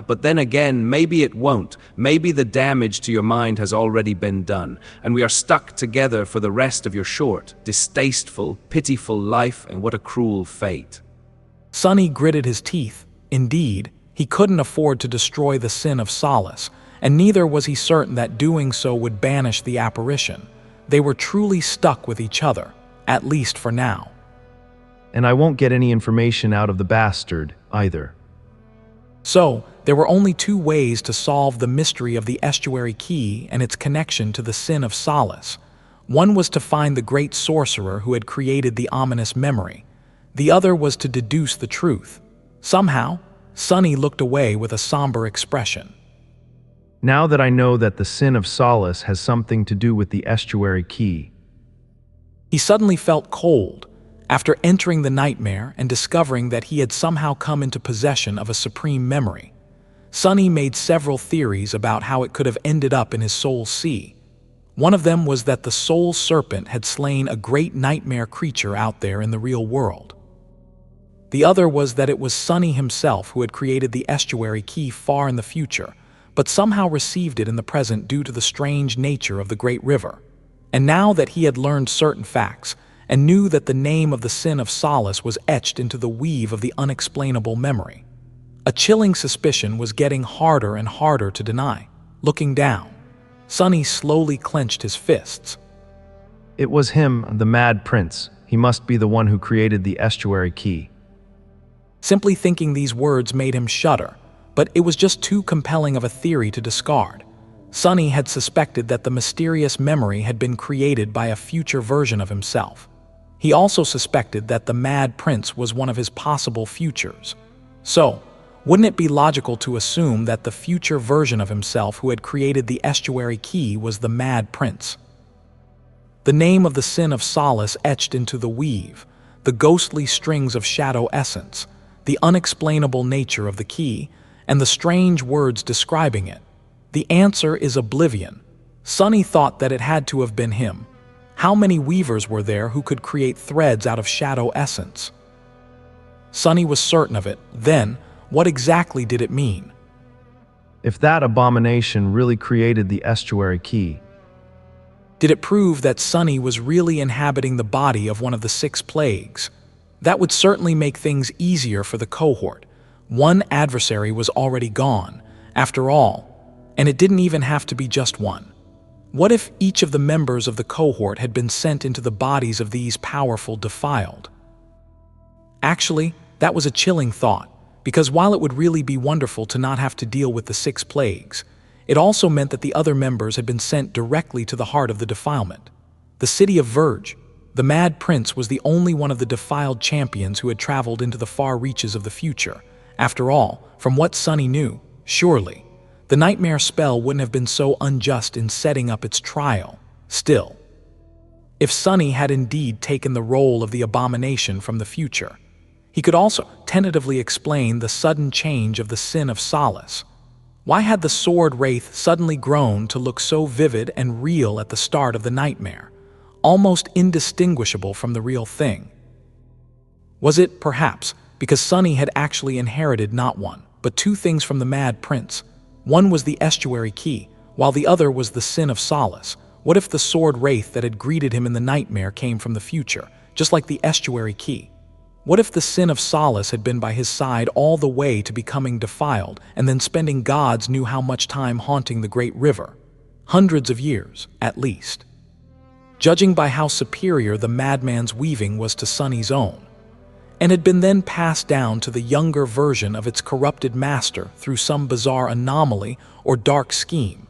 but then again, maybe it won't. Maybe the damage to your mind has already been done, and we are stuck together for the rest of your short, distasteful, pitiful life, and what a cruel fate. Sunny gritted his teeth. Indeed, he couldn't afford to destroy the Sin of Solace, and neither was he certain that doing so would banish the apparition. They were truly stuck with each other, at least for now. And I won't get any information out of the bastard, either. So, there were only two ways to solve the mystery of the Estuary Key and its connection to the Sin of Solace. One was to find the great sorcerer who had created the ominous memory. The other was to deduce the truth. Somehow, Sunny looked away with a somber expression. Now that I know that the Sin of Solace has something to do with the Estuary Key. He suddenly felt cold, after entering the nightmare and discovering that he had somehow come into possession of a supreme memory. Sunny made several theories about how it could have ended up in his soul sea. One of them was that the soul serpent had slain a great nightmare creature out there in the real world. The other was that it was Sunny himself who had created the Estuary Key far in the future, but somehow received it in the present due to the strange nature of the great river. And now that he had learned certain facts, and knew that the name of the Sin of Solace was etched into the weave of the unexplainable memory, a chilling suspicion was getting harder and harder to deny. Looking down, Sunny slowly clenched his fists. It was him, the Mad Prince. He must be the one who created the Estuary Key. Simply thinking these words made him shudder, but it was just too compelling of a theory to discard. Sunny had suspected that the mysterious memory had been created by a future version of himself. He also suspected that the Mad Prince was one of his possible futures. So, Wouldn't it be logical to assume that the future version of himself who had created the Estuary Key was the Mad Prince? The name of the Sin of Solace etched into the weave, the ghostly strings of shadow essence, the unexplainable nature of the key, and the strange words describing it. The answer is oblivion. Sunny thought that it had to have been him. How many weavers were there who could create threads out of shadow essence? Sunny was certain of it. Then, what exactly did it mean? If that abomination really created the Estuary Key, did it prove that Sunny was really inhabiting the body of one of the 6 plagues? That would certainly make things easier for the cohort. One adversary was already gone, after all, and it didn't even have to be just one. What if each of the members of the cohort had been sent into the bodies of these powerful Defiled? Actually, that was a chilling thought, because while it would really be wonderful to not have to deal with the 6 plagues, it also meant that the other members had been sent directly to the heart of the defilement. The city of Verge, the Mad Prince was the only one of the Defiled champions who had traveled into the far reaches of the future. After all, from what Sunny knew, surely, the nightmare spell wouldn't have been so unjust in setting up its trial. Still, if Sunny had indeed taken the role of the abomination from the future, he could also tentatively explain the sudden change of the Sin of Solace. Why had the sword wraith suddenly grown to look so vivid and real at the start of the nightmare, almost indistinguishable from the real thing? Was it, perhaps, because Sunny had actually inherited not one, but 2 things from the Mad Prince? One was the Estuary Key, while the other was the Sin of Solace. What if the sword wraith that had greeted him in the nightmare came from the future, just like the Estuary Key? What if the Sin of Solace had been by his side all the way to becoming Defiled, and then spending gods knew how much time haunting the great river? Hundreds of years, at least. Judging by how superior the madman's weaving was to Sunny's own, and had been then passed down to the younger version of its corrupted master through some bizarre anomaly or dark scheme,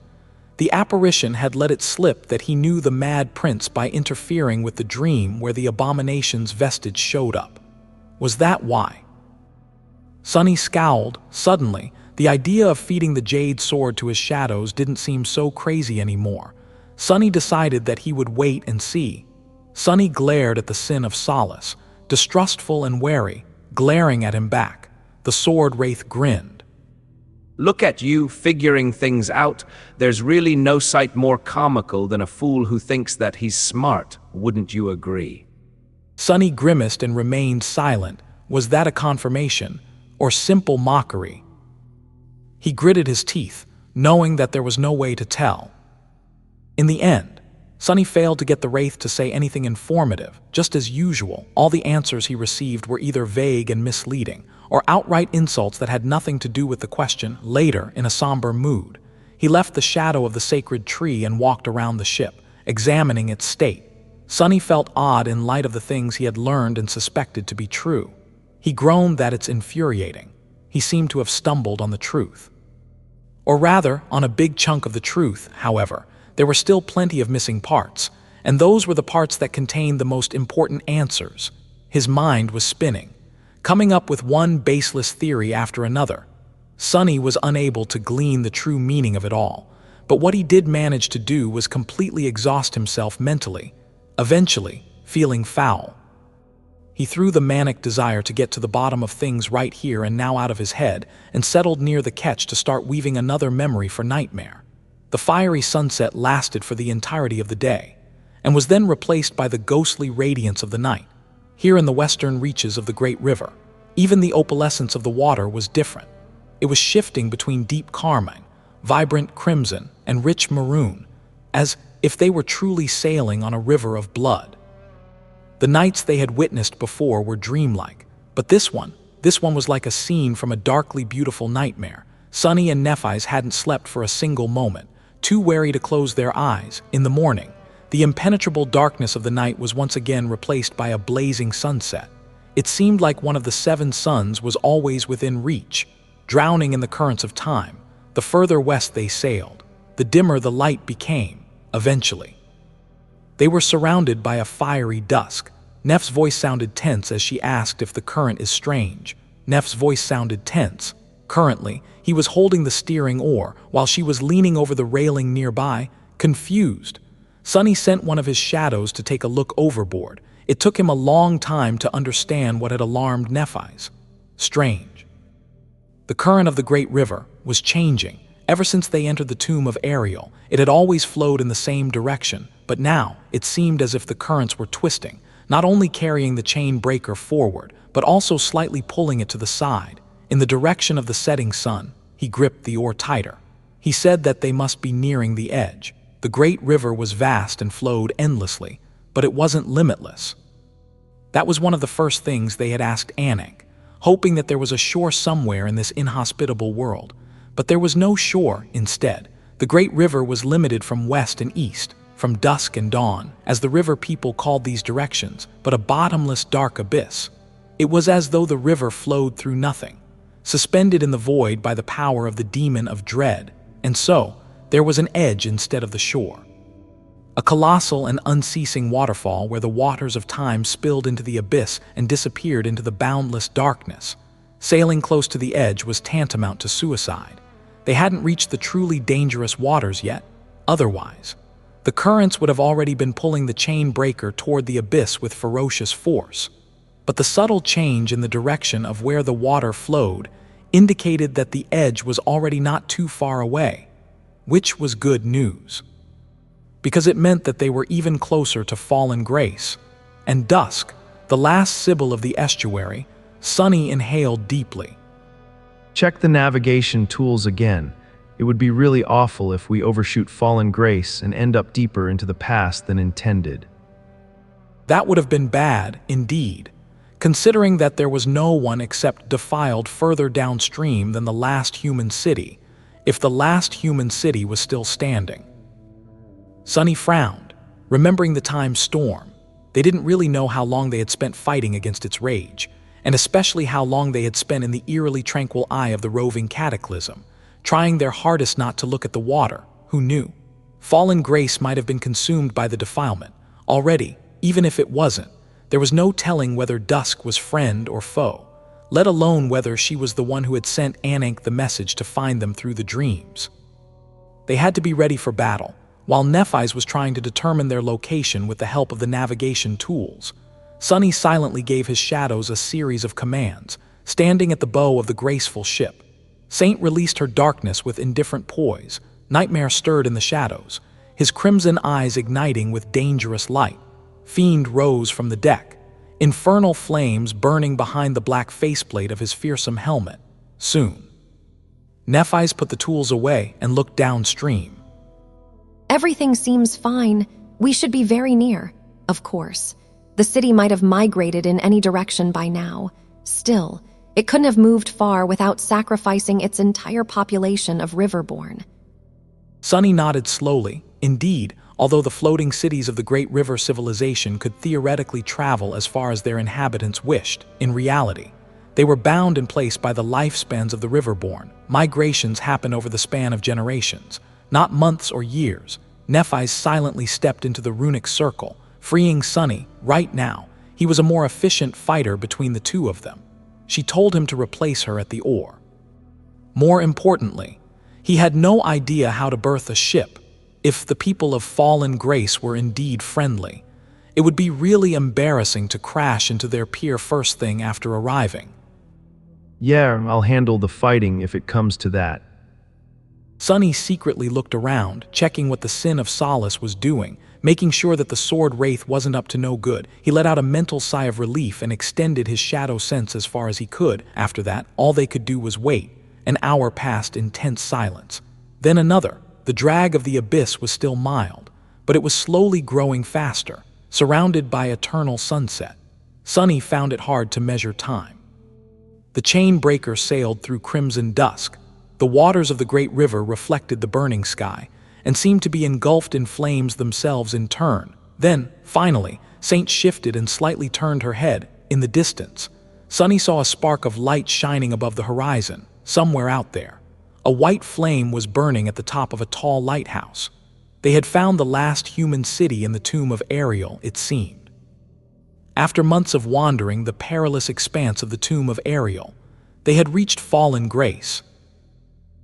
the apparition had let it slip that he knew the Mad Prince by interfering with the dream where the abomination's vestige showed up. Was that why? Sunny scowled. Suddenly, the idea of feeding the jade sword to his shadows didn't seem so crazy anymore. Sunny decided that he would wait and see. Sunny glared at the Sin of Solace, distrustful and wary, glaring at him back. The sword wraith grinned. Look at you, figuring things out. There's really no sight more comical than a fool who thinks that he's smart, wouldn't you agree? Sunny grimaced and remained silent. Was that a confirmation, or simple mockery? He gritted his teeth, knowing that there was no way to tell. In the end, Sunny failed to get the wraith to say anything informative. Just as usual, all the answers he received were either vague and misleading, or outright insults that had nothing to do with the question. Later, in a somber mood, he left the shadow of the sacred tree and walked around the ship, examining its state. Sunny felt odd in light of the things he had learned and suspected to be true. He groaned that it's infuriating. He seemed to have stumbled on the truth. Or rather, on a big chunk of the truth, however. There were still plenty of missing parts, and those were the parts that contained the most important answers. His mind was spinning, coming up with one baseless theory after another. Sunny was unable to glean the true meaning of it all, but what he did manage to do was completely exhaust himself mentally, eventually feeling foul. He threw the manic desire to get to the bottom of things right here and now out of his head and settled near the catch to start weaving another memory for nightmare. The fiery sunset lasted for the entirety of the day, and was then replaced by the ghostly radiance of the night. Here in the western reaches of the great river, even the opalescence of the water was different. It was shifting between deep carmine, vibrant crimson, and rich maroon, as if they were truly sailing on a river of blood. The nights they had witnessed before were dreamlike, but this one was like a scene from a darkly beautiful nightmare. Sunny and Nephis hadn't slept for a single moment, too wary to close their eyes. In the morning, the impenetrable darkness of the night was once again replaced by a blazing sunset. It seemed like one of the 7 suns was always within reach, drowning in the currents of time. The further west they sailed, the dimmer the light became, eventually. They were surrounded by a fiery dusk. Neff's voice sounded tense as she asked if the current is strange. Neff's voice sounded tense. Currently, he was holding the steering oar while she was leaning over the railing nearby, confused. Sunny sent one of his shadows to take a look overboard. It took him a long time to understand what had alarmed Nephi's. Strange. The current of the great river was changing. Ever since they entered the tomb of Ariel, it had always flowed in the same direction, but now it seemed as if the currents were twisting, not only carrying the chain breaker forward, but also slightly pulling it to the side. In the direction of the setting sun, he gripped the oar tighter. He said that they must be nearing the edge. The great river was vast and flowed endlessly, but it wasn't limitless. That was one of the first things they had asked Anak, hoping that there was a shore somewhere in this inhospitable world. But there was no shore instead. The great river was limited from west and east, from dusk and dawn, as the river people called these directions, but a bottomless dark abyss. It was as though the river flowed through nothing, suspended in the void by the power of the demon of dread, and so there was an edge instead of the shore. A colossal and unceasing waterfall where the waters of time spilled into the abyss and disappeared into the boundless darkness. Sailing close to the edge was tantamount to suicide. They hadn't reached the truly dangerous waters yet. Otherwise, the currents would have already been pulling the chain breaker toward the abyss with ferocious force. But the subtle change in the direction of where the water flowed indicated that the edge was already not too far away, which was good news, because it meant that they were even closer to fallen grace. And Dusk, the last Sybil of the estuary, Sunny inhaled deeply. Check the navigation tools again. It would be really awful if we overshoot fallen grace and end up deeper into the past than intended. That would have been bad, indeed, considering that there was no one except Defiled further downstream than the last human city, if the last human city was still standing. Sunny frowned, remembering the time's storm. They didn't really know how long they had spent fighting against its rage, and especially how long they had spent in the eerily tranquil eye of the roving cataclysm, trying their hardest not to look at the water. Who knew? Fallen grace might have been consumed by the defilement. Already, even if it wasn't, there was no telling whether Dusk was friend or foe, let alone whether she was the one who had sent Anak the message to find them through the dreams. They had to be ready for battle, while Nephi's was trying to determine their location with the help of the navigation tools. Sunny silently gave his shadows a series of commands, standing at the bow of the graceful ship. Saint released her darkness with indifferent poise. Nightmare stirred in the shadows, his crimson eyes igniting with dangerous light. Fiend rose from the deck, infernal flames burning behind the black faceplate of his fearsome helmet. Soon, Nephi's put the tools away and looked downstream. Everything seems fine. We should be very near. Of course. The city might have migrated in any direction by now. Still, it couldn't have moved far without sacrificing its entire population of Riverborn. Sunny nodded slowly. Indeed, although the floating cities of the Great River civilization could theoretically travel as far as their inhabitants wished, in reality, they were bound in place by the lifespans of the Riverborn. Migrations happen over the span of generations, not months or years. Nephi's silently stepped into the runic circle, freeing Sunny. Right now, he was a more efficient fighter between the two of them. She told him to replace her at the oar. More importantly, he had no idea how to berth a ship. If the people of fallen grace were indeed friendly, it would be really embarrassing to crash into their pier first thing after arriving. Yeah, I'll handle the fighting if it comes to that. Sunny secretly looked around, checking what the Sin of Solace was doing, making sure that the sword wraith wasn't up to no good. He let out a mental sigh of relief and extended his shadow sense as far as he could. After that, all they could do was wait. An hour passed in tense silence. Then another. The drag of the abyss was still mild, but it was slowly growing faster, surrounded by eternal sunset. Sunny found it hard to measure time. The chain breaker sailed through crimson dusk. The waters of the great river reflected the burning sky and seemed to be engulfed in flames themselves in turn. Then, finally, Saint shifted and slightly turned her head. In the distance, Sunny saw a spark of light shining above the horizon, somewhere out there. A white flame was burning at the top of a tall lighthouse. They had found the last human city in the tomb of Ariel, it seemed. After months of wandering the perilous expanse of the tomb of Ariel, They had reached fallen grace.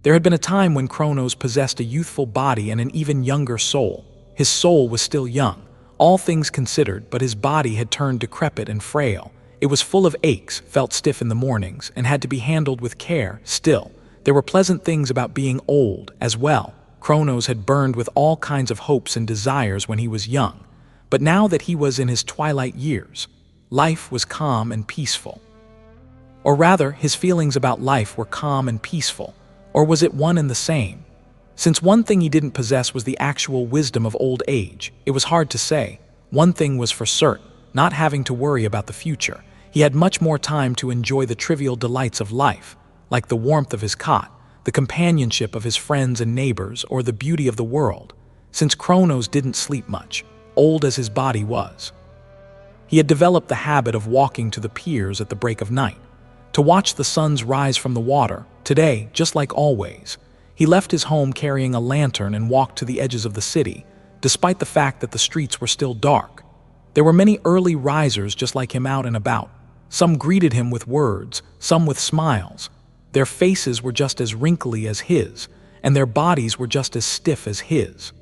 There had been a time when Kronos possessed a youthful body and an even younger soul. His soul was still young, all things considered, but his body had turned decrepit and frail. It was full of aches, felt stiff in the mornings, and had to be handled with care. Still, there were pleasant things about being old as well. Kronos had burned with all kinds of hopes and desires when he was young, but now that he was in his twilight years, life was calm and peaceful. Or rather, his feelings about life were calm and peaceful, or was it one and the same? Since one thing he didn't possess was the actual wisdom of old age, it was hard to say. One thing was for certain, not having to worry about the future. He had much more time to enjoy the trivial delights of life, like the warmth of his cot, the companionship of his friends and neighbors, or the beauty of the world. Since Kronos didn't sleep much, old as his body was, he had developed the habit of walking to the piers at the break of night, to watch the suns rise from the water. Today, just like always, he left his home carrying a lantern and walked to the edges of the city, despite the fact that the streets were still dark. There were many early risers just like him out and about. Some greeted him with words, some with smiles. Their faces were just as wrinkly as his, and their bodies were just as stiff as his.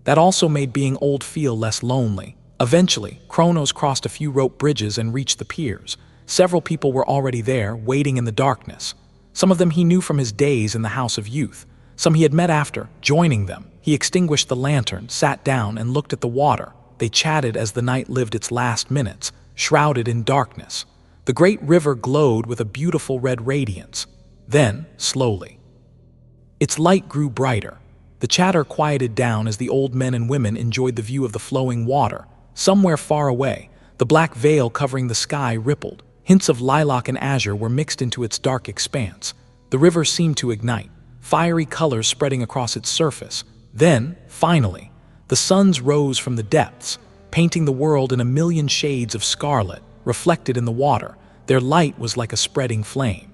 That also made being old feel less lonely. Eventually, Kronos crossed a few rope bridges and reached the piers. Several people were already there, waiting in the darkness. Some of them he knew from his days in the House of Youth. Some he had met after, joining them. He extinguished the lantern, sat down, and looked at the water. They chatted as the night lived its last minutes, shrouded in darkness. The great river glowed with a beautiful red radiance. Then, slowly, its light grew brighter. The chatter quieted down as the old men and women enjoyed the view of the flowing water. Somewhere far away, the black veil covering the sky rippled. Hints of lilac and azure were mixed into its dark expanse. The river seemed to ignite, fiery colors spreading across its surface. Then, finally, the suns rose from the depths, painting the world in a million shades of scarlet, reflected in the water. Their light was like a spreading flame.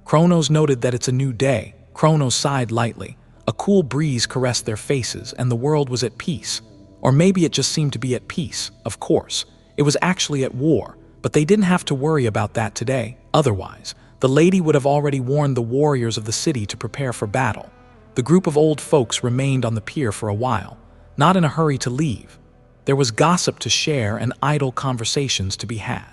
Kronos noted that it's a new day. Kronos sighed lightly. A cool breeze caressed their faces, and the world was at peace. Or maybe it just seemed to be at peace, of course. It was actually at war, but they didn't have to worry about that today. Otherwise, the lady would have already warned the warriors of the city to prepare for battle. The group of old folks remained on the pier for a while, not in a hurry to leave. There was gossip to share and idle conversations to be had.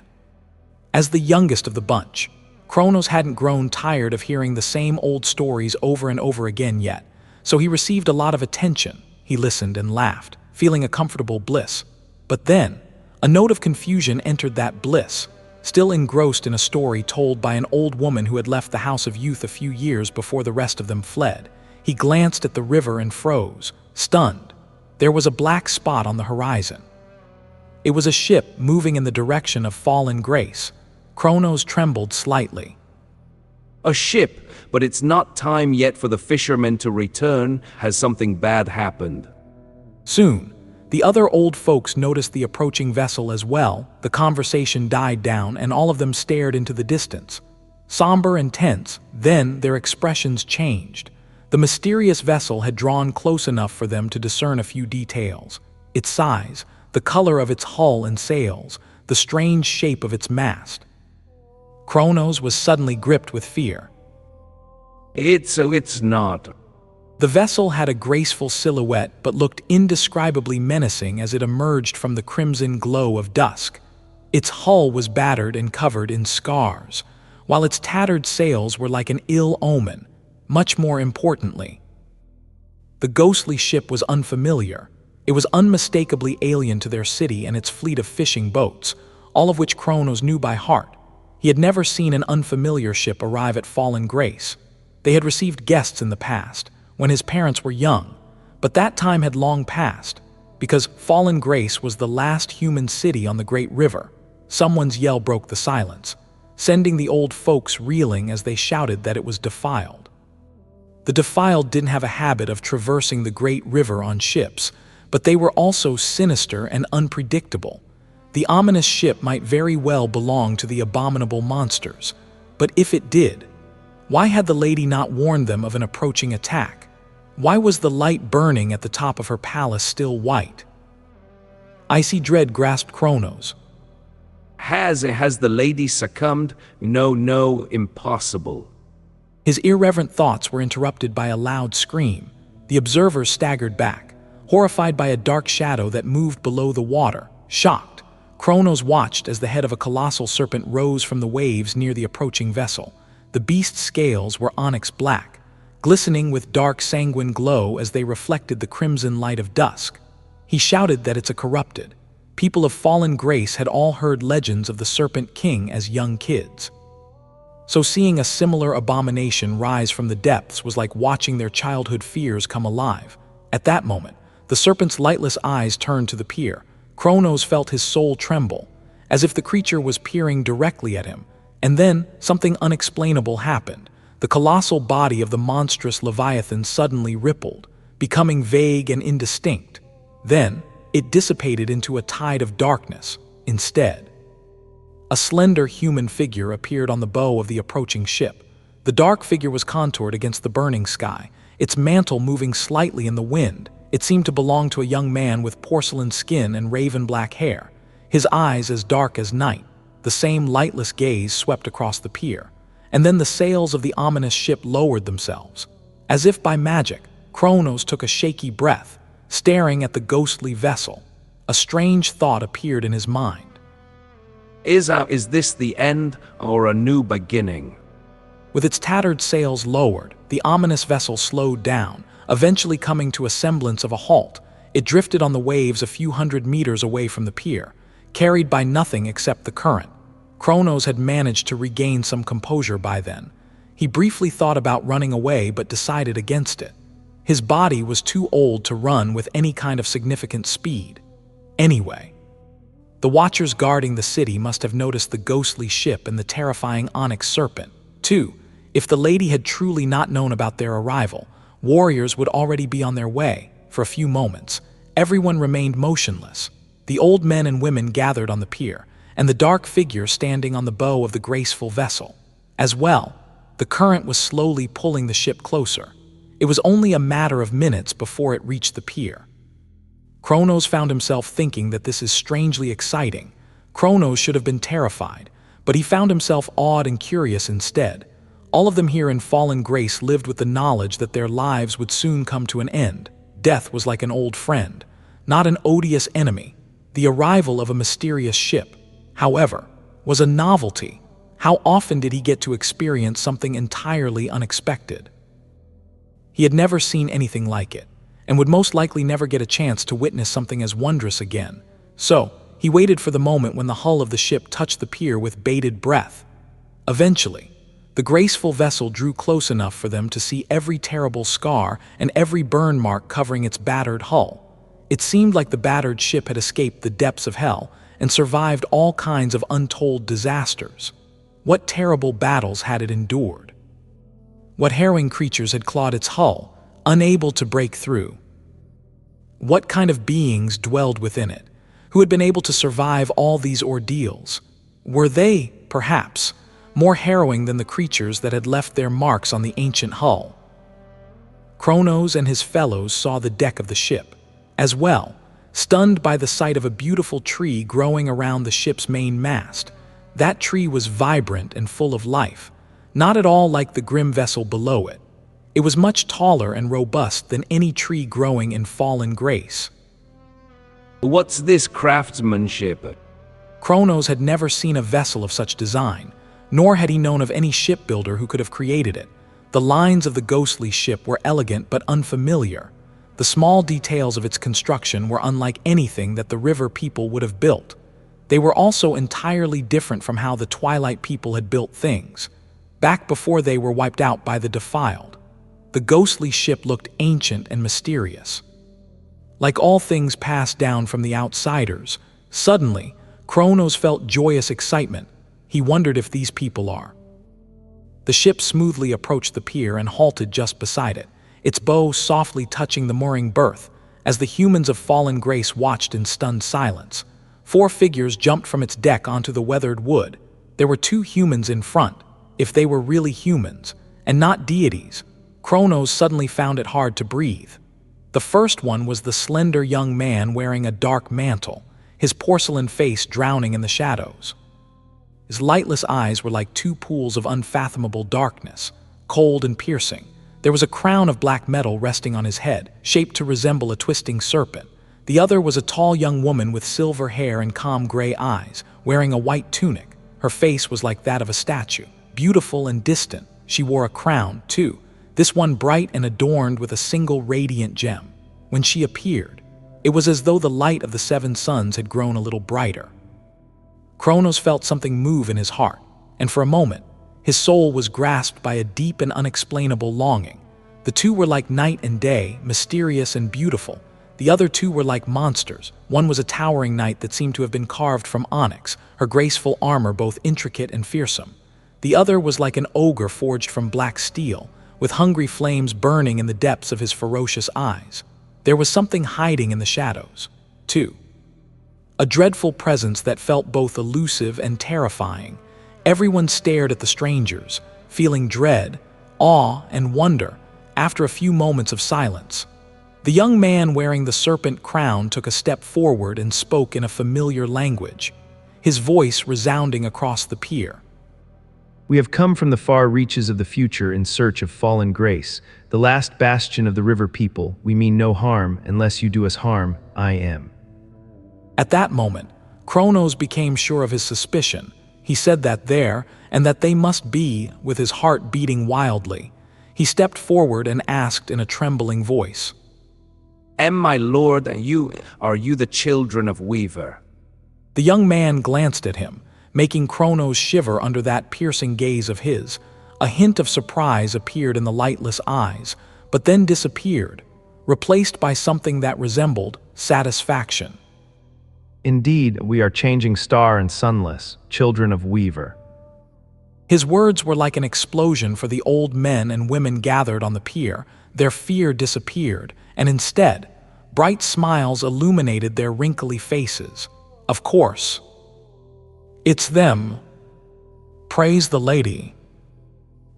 As the youngest of the bunch, Kronos hadn't grown tired of hearing the same old stories over and over again yet, so he received a lot of attention. He listened and laughed, feeling a comfortable bliss. But then, a note of confusion entered that bliss, still engrossed in a story told by an old woman who had left the House of Youth a few years before the rest of them fled. He glanced at the river and froze, stunned. There was a black spot on the horizon. It was a ship moving in the direction of fallen grace. Kronos trembled slightly. A ship, but it's not time yet for the fishermen to return. Has something bad happened? Soon, the other old folks noticed the approaching vessel as well. The conversation died down and all of them stared into the distance. Somber and tense, then their expressions changed. The mysterious vessel had drawn close enough for them to discern a few details. Its size, the color of its hull and sails, the strange shape of its mast. Kronos was suddenly gripped with fear. It's not. The vessel had a graceful silhouette but looked indescribably menacing as it emerged from the crimson glow of dusk. Its hull was battered and covered in scars, while its tattered sails were like an ill omen. Much more importantly, the ghostly ship was unfamiliar. It was unmistakably alien to their city and its fleet of fishing boats, all of which Kronos knew by heart. He had never seen an unfamiliar ship arrive at Fallen Grace. They had received guests in the past, when his parents were young, but that time had long passed, because Fallen Grace was the last human city on the great river. Someone's yell broke the silence, sending the old folks reeling as they shouted that it was Defiled. The Defiled didn't have a habit of traversing the great river on ships, but they were also sinister and unpredictable. The ominous ship might very well belong to the abominable monsters, but if it did, why had the lady not warned them of an approaching attack? Why was the light burning at the top of her palace still white? Icy dread grasped Kronos. Has the lady succumbed? No, impossible. His irreverent thoughts were interrupted by a loud scream. The observers staggered back, horrified by a dark shadow that moved below the water. Shocked, Kronos watched as the head of a colossal serpent rose from the waves near the approaching vessel. The beast's scales were onyx black, glistening with dark sanguine glow as they reflected the crimson light of dusk. He shouted that it's a corrupted. People of fallen grace had all heard legends of the Serpent King as young kids. So seeing a similar abomination rise from the depths was like watching their childhood fears come alive. At that moment, the serpent's lightless eyes turned to the pier. Kronos felt his soul tremble, as if the creature was peering directly at him. And then, something unexplainable happened. The colossal body of the monstrous Leviathan suddenly rippled, becoming vague and indistinct. Then, it dissipated into a tide of darkness. Instead, a slender human figure appeared on the bow of the approaching ship. The dark figure was contoured against the burning sky, its mantle moving slightly in the wind. It seemed to belong to a young man with porcelain skin and raven-black hair, his eyes as dark as night. The same lightless gaze swept across the pier, and then the sails of the ominous ship lowered themselves. As if by magic, Kronos took a shaky breath, staring at the ghostly vessel. A strange thought appeared in his mind. Is this the end or a new beginning? With its tattered sails lowered, the ominous vessel slowed down, eventually coming to a semblance of a halt. It drifted on the waves a few hundred meters away from the pier, carried by nothing except the current. Kronos had managed to regain some composure by then. He briefly thought about running away but decided against it. His body was too old to run with any kind of significant speed. Anyway, the watchers guarding the city must have noticed the ghostly ship and the terrifying onyx serpent. Too, if the lady had truly not known about their arrival, warriors would already be on their way. For a few moments, everyone remained motionless. The old men and women gathered on the pier, and the dark figure standing on the bow of the graceful vessel. As well, the current was slowly pulling the ship closer. It was only a matter of minutes before it reached the pier. Kronos found himself thinking that this is strangely exciting. Kronos should have been terrified, but he found himself awed and curious instead. All of them here in Fallen Grace lived with the knowledge that their lives would soon come to an end. Death was like an old friend, not an odious enemy. The arrival of a mysterious ship, however, was a novelty. How often did he get to experience something entirely unexpected? He had never seen anything like it, and would most likely never get a chance to witness something as wondrous again. So, he waited for the moment when the hull of the ship touched the pier with bated breath. Eventually, the graceful vessel drew close enough for them to see every terrible scar and every burn mark covering its battered hull. It seemed like the battered ship had escaped the depths of hell and survived all kinds of untold disasters. What terrible battles had it endured? What harrowing creatures had clawed its hull, unable to break through? What kind of beings dwelled within it, who had been able to survive all these ordeals? Were they, perhaps, more harrowing than the creatures that had left their marks on the ancient hull? Kronos and his fellows saw the deck of the ship. As well, stunned by the sight of a beautiful tree growing around the ship's main mast. That tree was vibrant and full of life, not at all like the grim vessel below it. It was much taller and robust than any tree growing in Fallen Grace. What's this craftsmanship? Kronos had never seen a vessel of such design, nor had he known of any shipbuilder who could have created it. The lines of the ghostly ship were elegant but unfamiliar. The small details of its construction were unlike anything that the river people would have built. They were also entirely different from how the Twilight people had built things, back before they were wiped out by the Defiled. The ghostly ship looked ancient and mysterious. Like all things passed down from the outsiders, suddenly, Kronos felt joyous excitement. He wondered if these people are. The ship smoothly approached the pier and halted just beside it, its bow softly touching the mooring berth, as the humans of Fallen Grace watched in stunned silence. 4 figures jumped from its deck onto the weathered wood. There were 2 humans in front, if they were really humans, and not deities. Kronos suddenly found it hard to breathe. The first one was the slender young man wearing a dark mantle, his porcelain face drowning in the shadows. His lightless eyes were like two pools of unfathomable darkness, cold and piercing. There was a crown of black metal resting on his head, shaped to resemble a twisting serpent. The other was a tall young woman with silver hair and calm gray eyes, wearing a white tunic. Her face was like that of a statue, beautiful and distant. She wore a crown, too, this one bright and adorned with a single radiant gem. When she appeared, it was as though the light of the seven suns had grown a little brighter. Kronos felt something move in his heart, and for a moment, his soul was grasped by a deep and unexplainable longing. The two were like night and day, mysterious and beautiful. The other two were like monsters. One was a towering knight that seemed to have been carved from onyx, her graceful armor both intricate and fearsome. The other was like an ogre forged from black steel, with hungry flames burning in the depths of his ferocious eyes. There was something hiding in the shadows, too. A dreadful presence that felt both elusive and terrifying. Everyone stared at the strangers, feeling dread, awe, and wonder. After a few moments of silence, the young man wearing the serpent crown took a step forward and spoke in a familiar language, his voice resounding across the pier. We have come from the far reaches of the future in search of fallen grace, the last bastion of the river people. We mean no harm, unless you do us harm. I am. At that moment, Kronos became sure of his suspicion. He said that there, and that they must be, with his heart beating wildly. He stepped forward and asked in a trembling voice, Am my lord and you, are you the children of Weaver? The young man glanced at him, making Kronos shiver under that piercing gaze of his. A hint of surprise appeared in the lightless eyes, but then disappeared, replaced by something that resembled satisfaction. Indeed, we are changing star and sunless, children of Weaver. His words were like an explosion for the old men and women gathered on the pier. Their fear disappeared, and instead, bright smiles illuminated their wrinkly faces. Of course, it's them. Praise the lady.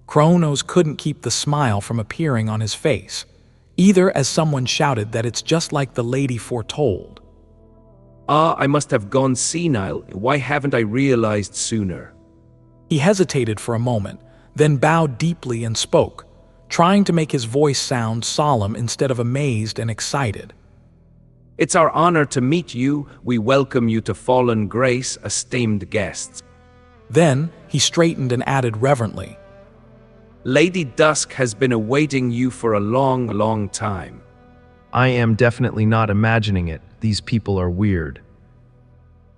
Kronos couldn't keep the smile from appearing on his face, either as someone shouted that it's just like the lady foretold. Ah, I must have gone senile. Why haven't I realized sooner? He hesitated for a moment, then bowed deeply and spoke, trying to make his voice sound solemn instead of amazed and excited. It's our honor to meet you. We welcome you to Fallen Grace, esteemed guests. Then he straightened and added reverently, Lady Dusk has been awaiting you for a long, long time. I am definitely not imagining it. These people are weird.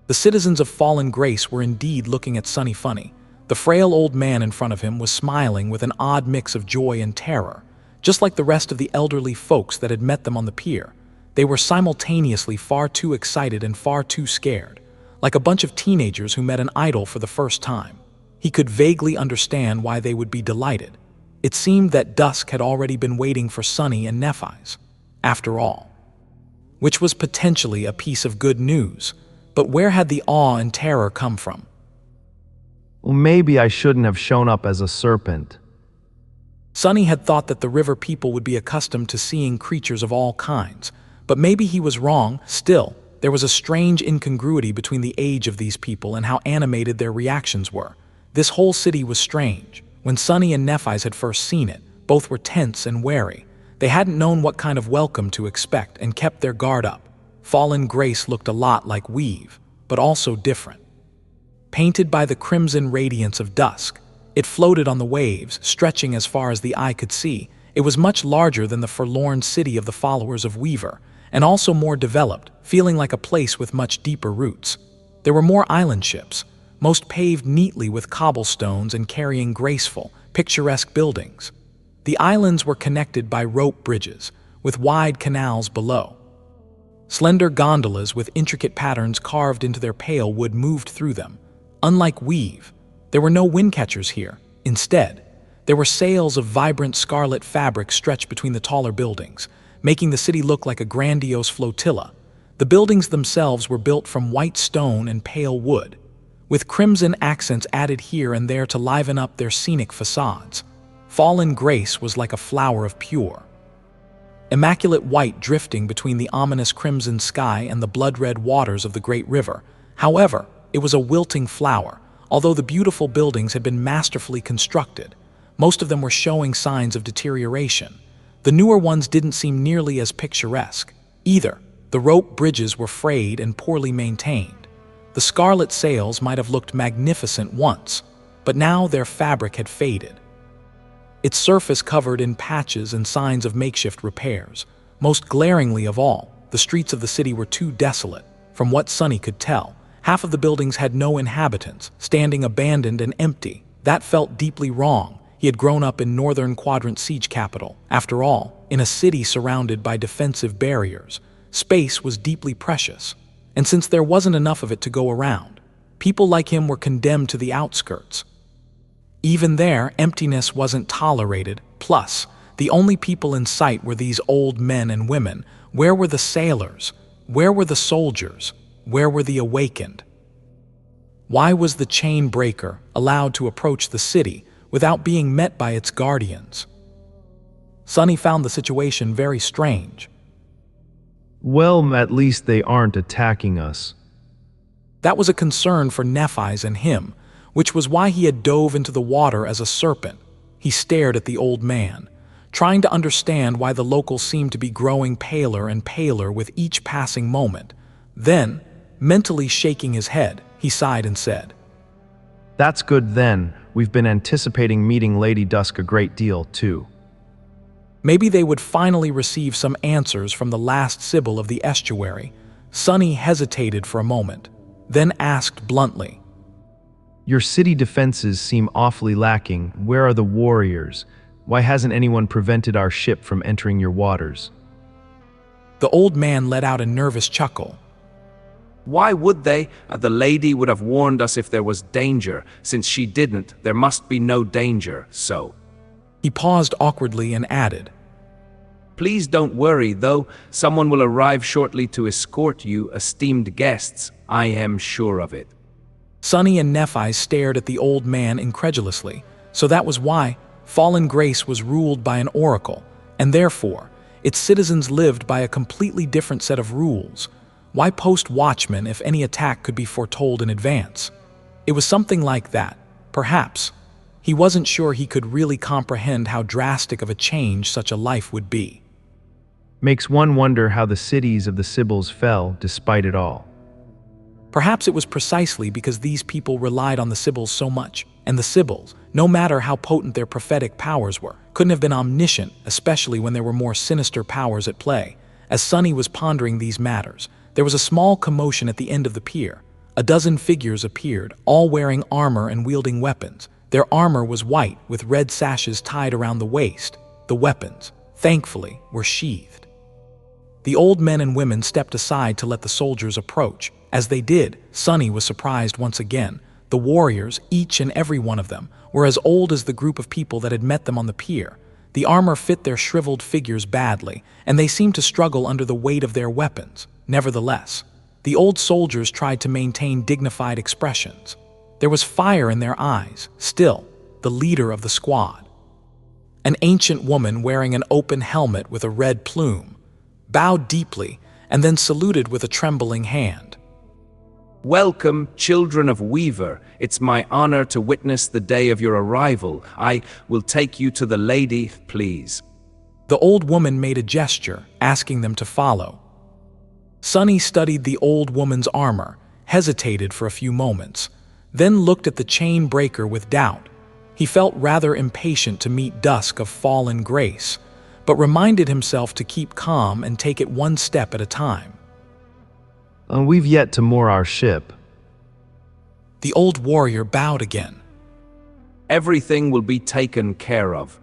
The citizens of Fallen Grace were indeed looking at Sunny funny. The frail old man in front of him was smiling with an odd mix of joy and terror, just like the rest of the elderly folks that had met them on the pier. They were simultaneously far too excited and far too scared, like a bunch of teenagers who met an idol for the first time. He could vaguely understand why they would be delighted. It seemed that Dusk had already been waiting for Sunny and Nephi's, after all, which was potentially a piece of good news. But where had the awe and terror come from? Well, maybe I shouldn't have shown up as a serpent. Sunny had thought that the river people would be accustomed to seeing creatures of all kinds, but maybe he was wrong. Still, there was a strange incongruity between the age of these people and how animated their reactions were. This whole city was strange. When Sunny and Nephi's had first seen it, both were tense and wary. They hadn't known what kind of welcome to expect and kept their guard up. Fallen Grace looked a lot like Weave, but also different. Painted by the crimson radiance of Dusk, it floated on the waves, stretching as far as the eye could see. It was much larger than the forlorn city of the followers of Weaver, and also more developed, feeling like a place with much deeper roots. There were more island ships, most paved neatly with cobblestones and carrying graceful, picturesque buildings. The islands were connected by rope bridges, with wide canals below. Slender gondolas with intricate patterns carved into their pale wood moved through them. Unlike Weave, there were no wind catchers here. Instead, there were sails of vibrant scarlet fabric stretched between the taller buildings, making the city look like a grandiose flotilla. The buildings themselves were built from white stone and pale wood, with crimson accents added here and there to liven up their scenic facades. Fallen Grace was like a flower of pure, immaculate white drifting between the ominous crimson sky and the blood-red waters of the great river. However, it was a wilting flower, Although the beautiful buildings had been masterfully constructed, most of them were showing signs of deterioration. The newer ones didn't seem nearly as picturesque. Either, the rope bridges were frayed and poorly maintained. The scarlet sails might have looked magnificent once, but now their fabric had faded. Its surface covered in patches and signs of makeshift repairs. Most glaringly of all, the streets of the city were too desolate. From what Sonny could tell, half of the buildings had no inhabitants, standing abandoned and empty. That felt deeply wrong. He had grown up in Northern Quadrant siege capital. After all, in a city surrounded by defensive barriers, space was deeply precious. And since there wasn't enough of it to go around, people like him were condemned to the outskirts. Even there, emptiness wasn't tolerated. Plus, the only people in sight were these old men and women. Where were the sailors? Where were the soldiers? Where were the awakened? Why was the chain breaker allowed to approach the city without being met by its guardians? Sonny found the situation very strange. Well, at least they aren't attacking us. That was a concern for Nephi's and him, which was why he had dove into the water as a serpent. He stared at the old man, trying to understand why the locals seemed to be growing paler and paler with each passing moment. Then, mentally shaking his head, he sighed and said, That's good then. We've been anticipating meeting Lady Dusk a great deal, too. Maybe they would finally receive some answers from the Last Sybil of the Estuary. Sonny hesitated for a moment, then asked bluntly, Your city defenses seem awfully lacking. Where are the warriors? Why hasn't anyone prevented our ship from entering your waters? The old man let out a nervous chuckle. Why would they? The lady would have warned us if there was danger. Since she didn't, there must be no danger, so. He paused awkwardly and added, Please don't worry, though. Someone will arrive shortly to escort you, esteemed guests. I am sure of it. Sonny and Nephi stared at the old man incredulously. So that was why Fallen Grace was ruled by an oracle, and therefore, its citizens lived by a completely different set of rules. Why post watchmen if any attack could be foretold in advance? It was something like that, perhaps. He wasn't sure he could really comprehend how drastic of a change such a life would be. Makes one wonder how the cities of the Sybils fell despite it all. Perhaps it was precisely because these people relied on the Sybils so much, and the Sybils, no matter how potent their prophetic powers were, couldn't have been omniscient, especially when there were more sinister powers at play. As Sonny was pondering these matters, there was a small commotion at the end of the pier. A dozen figures appeared, all wearing armor and wielding weapons. Their armor was white, with red sashes tied around the waist. The weapons, thankfully, were sheathed. The old men and women stepped aside to let the soldiers approach. As they did, Sonny was surprised once again. The warriors, each and every one of them, were as old as the group of people that had met them on the pier. The armor fit their shriveled figures badly, and they seemed to struggle under the weight of their weapons. Nevertheless, the old soldiers tried to maintain dignified expressions. There was fire in their eyes. Still, the leader of the squad, an ancient woman wearing an open helmet with a red plume, bowed deeply and then saluted with a trembling hand. Welcome, children of Weaver. It's my honor to witness the day of your arrival. I will take you to the lady, please. The old woman made a gesture, asking them to follow. Sonny studied the old woman's armor, hesitated for a few moments, then looked at the chain breaker with doubt. He felt rather impatient to meet Dusk of Fallen Grace, but reminded himself to keep calm and take it one step at a time. We've yet to moor our ship. The old warrior bowed again. Everything will be taken care of.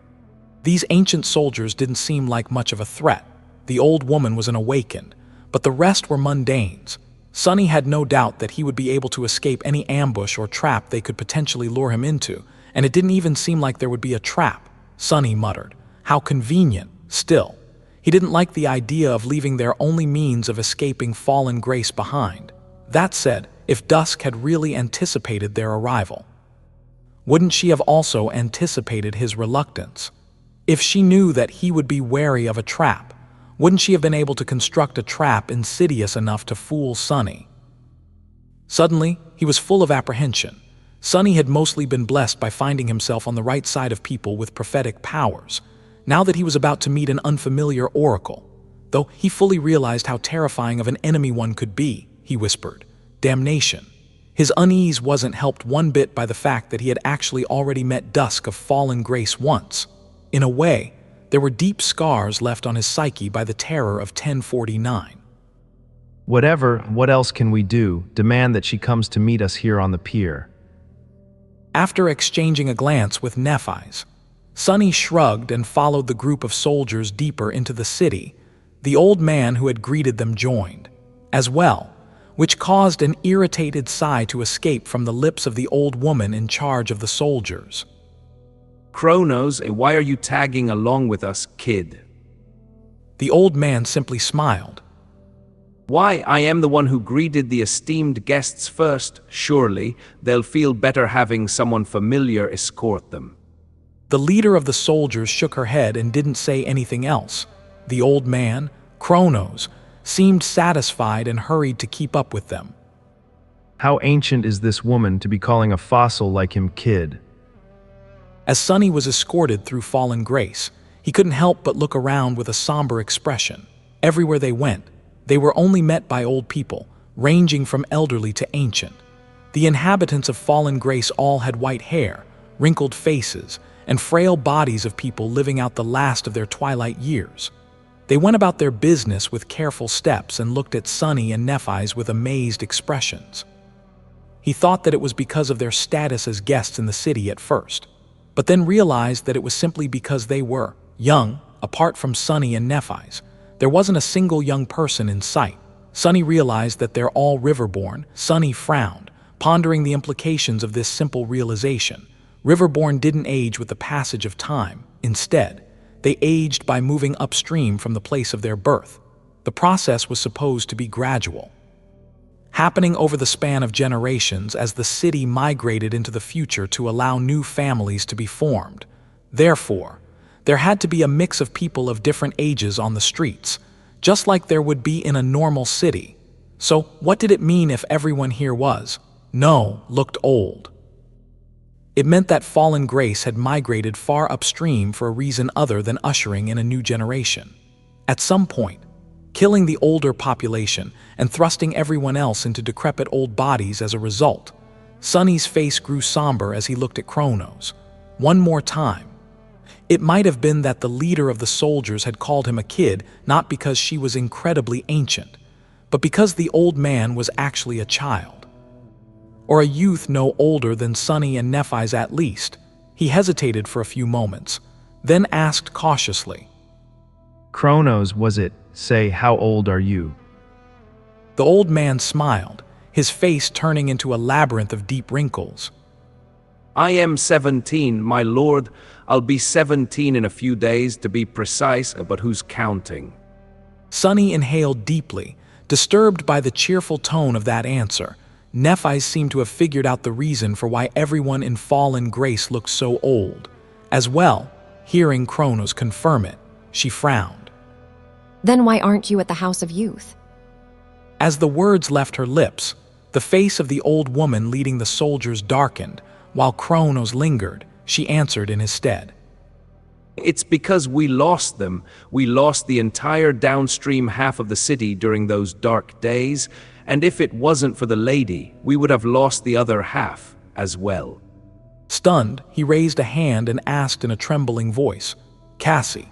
These ancient soldiers didn't seem like much of a threat. The old woman was an awakened, but the rest were mundanes. Sonny had no doubt that he would be able to escape any ambush or trap they could potentially lure him into, and it didn't even seem like there would be a trap. Sonny muttered, "How convenient." Still, he didn't like the idea of leaving their only means of escaping Fallen Grace behind. That said, if Dusk had really anticipated their arrival, wouldn't she have also anticipated his reluctance? If she knew that he would be wary of a trap, wouldn't she have been able to construct a trap insidious enough to fool Sonny? Suddenly, he was full of apprehension. Sunny had mostly been blessed by finding himself on the right side of people with prophetic powers. Now that he was about to meet an unfamiliar oracle, though he fully realized how terrifying of an enemy one could be, he whispered, "Damnation." His unease wasn't helped one bit by the fact that he had actually already met Dusk of fallen grace once. In a way, there were deep scars left on his psyche by the terror of 1049. Whatever, what else can we do? Demand that she comes to meet us here on the pier. After exchanging a glance with Nephi's, Sunny shrugged and followed the group of soldiers deeper into the city. The old man who had greeted them joined, as well, which caused an irritated sigh to escape from the lips of the old woman in charge of the soldiers. Kronos, why are you tagging along with us, kid? The old man simply smiled. Why, I am the one who greeted the esteemed guests first. Surely, they'll feel better having someone familiar escort them. The leader of the soldiers shook her head and didn't say anything else. The old man, Kronos, seemed satisfied and hurried to keep up with them. How ancient is this woman to be calling a fossil like him kid? As Sunny was escorted through fallen grace, he couldn't help but look around with a somber expression. Everywhere they went, they were only met by old people, ranging from elderly to ancient. The inhabitants of fallen grace all had white hair, wrinkled faces, and frail bodies of people living out the last of their twilight years. They went about their business with careful steps and looked at Sunny and Nephi's with amazed expressions. He thought that it was because of their status as guests in the city at first, but then realized that it was simply because they were young. Apart from Sunny and Nephi's, there wasn't a single young person in sight. Sunny realized that they're all riverborn. Sunny frowned, pondering the implications of this simple realization. Riverborn didn't age with the passage of time. Instead, they aged by moving upstream from the place of their birth. The process was supposed to be gradual, happening over the span of generations as the city migrated into the future to allow new families to be formed. Therefore, there had to be a mix of people of different ages on the streets, just like there would be in a normal city. So, what did it mean if everyone here looked old? It meant that fallen grace had migrated far upstream for a reason other than ushering in a new generation. At some point, killing the older population and thrusting everyone else into decrepit old bodies as a result. Sunny's face grew somber as he looked at Kronos. One more time. It might have been that the leader of the soldiers had called him a kid, not because she was incredibly ancient, but because the old man was actually a child. Or a youth no older than Sunny and Nephi's at least. He hesitated for a few moments, then asked cautiously, Kronos, was it? Say, how old are you? The old man smiled, his face turning into a labyrinth of deep wrinkles. I am 17, my lord. I'll be 17 in a few days to be precise, but who's counting? Sunny inhaled deeply, disturbed by the cheerful tone of that answer. Nephi seemed to have figured out the reason for why everyone in fallen grace looked so old. As well, hearing Kronos confirm it, she frowned. Then why aren't you at the House of Youth? As the words left her lips, the face of the old woman leading the soldiers darkened. While Kronos lingered, she answered in his stead. It's because we lost them. We lost the entire downstream half of the city during those dark days, and if it wasn't for the lady, we would have lost the other half as well. Stunned, he raised a hand and asked in a trembling voice, Cassie.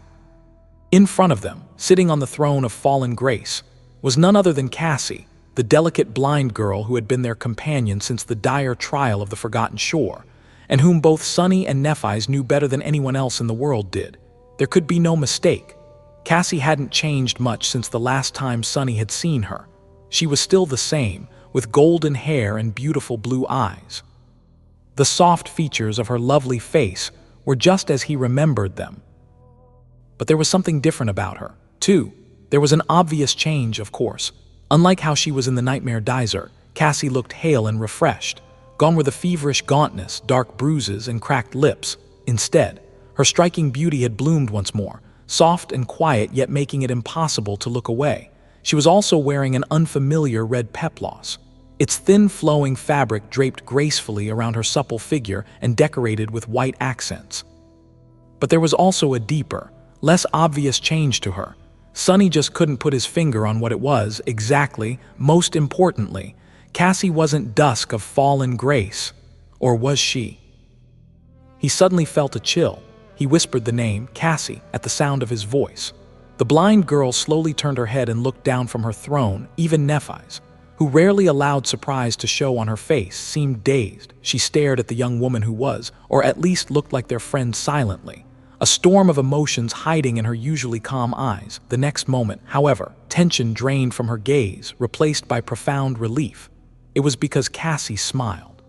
In front of them, sitting on the throne of fallen grace, was none other than Cassie, the delicate blind girl who had been their companion since the dire trial of the Forgotten Shore, and whom both Sunny and Nephi's knew better than anyone else in the world did. There could be no mistake. Cassie hadn't changed much since the last time Sunny had seen her. She was still the same, with golden hair and beautiful blue eyes. The soft features of her lovely face were just as he remembered them. But there was something different about her, too. There was an obvious change, of course. Unlike how she was in the Nightmare Desert, Cassie looked hale and refreshed. Gone were the feverish gauntness, dark bruises, and cracked lips. Instead, her striking beauty had bloomed once more, soft and quiet yet making it impossible to look away. She was also wearing an unfamiliar red peplos. its thin flowing fabric draped gracefully around her supple figure and decorated with white accents. But there was also a deeper, less obvious change to her. Sunny just couldn't put his finger on what it was exactly. Most importantly, Cassie wasn't Dusk of fallen grace. Or was she? He suddenly felt a chill. He whispered the name, Cassie, at the sound of his voice. The blind girl slowly turned her head and looked down from her throne. Even Nephi's, who rarely allowed surprise to show on her face, seemed dazed. She stared at the young woman who was, or at least looked like their friend, silently, a storm of emotions hiding in her usually calm eyes. The next moment, however, tension drained from her gaze, replaced by profound relief. It was because Cassie smiled.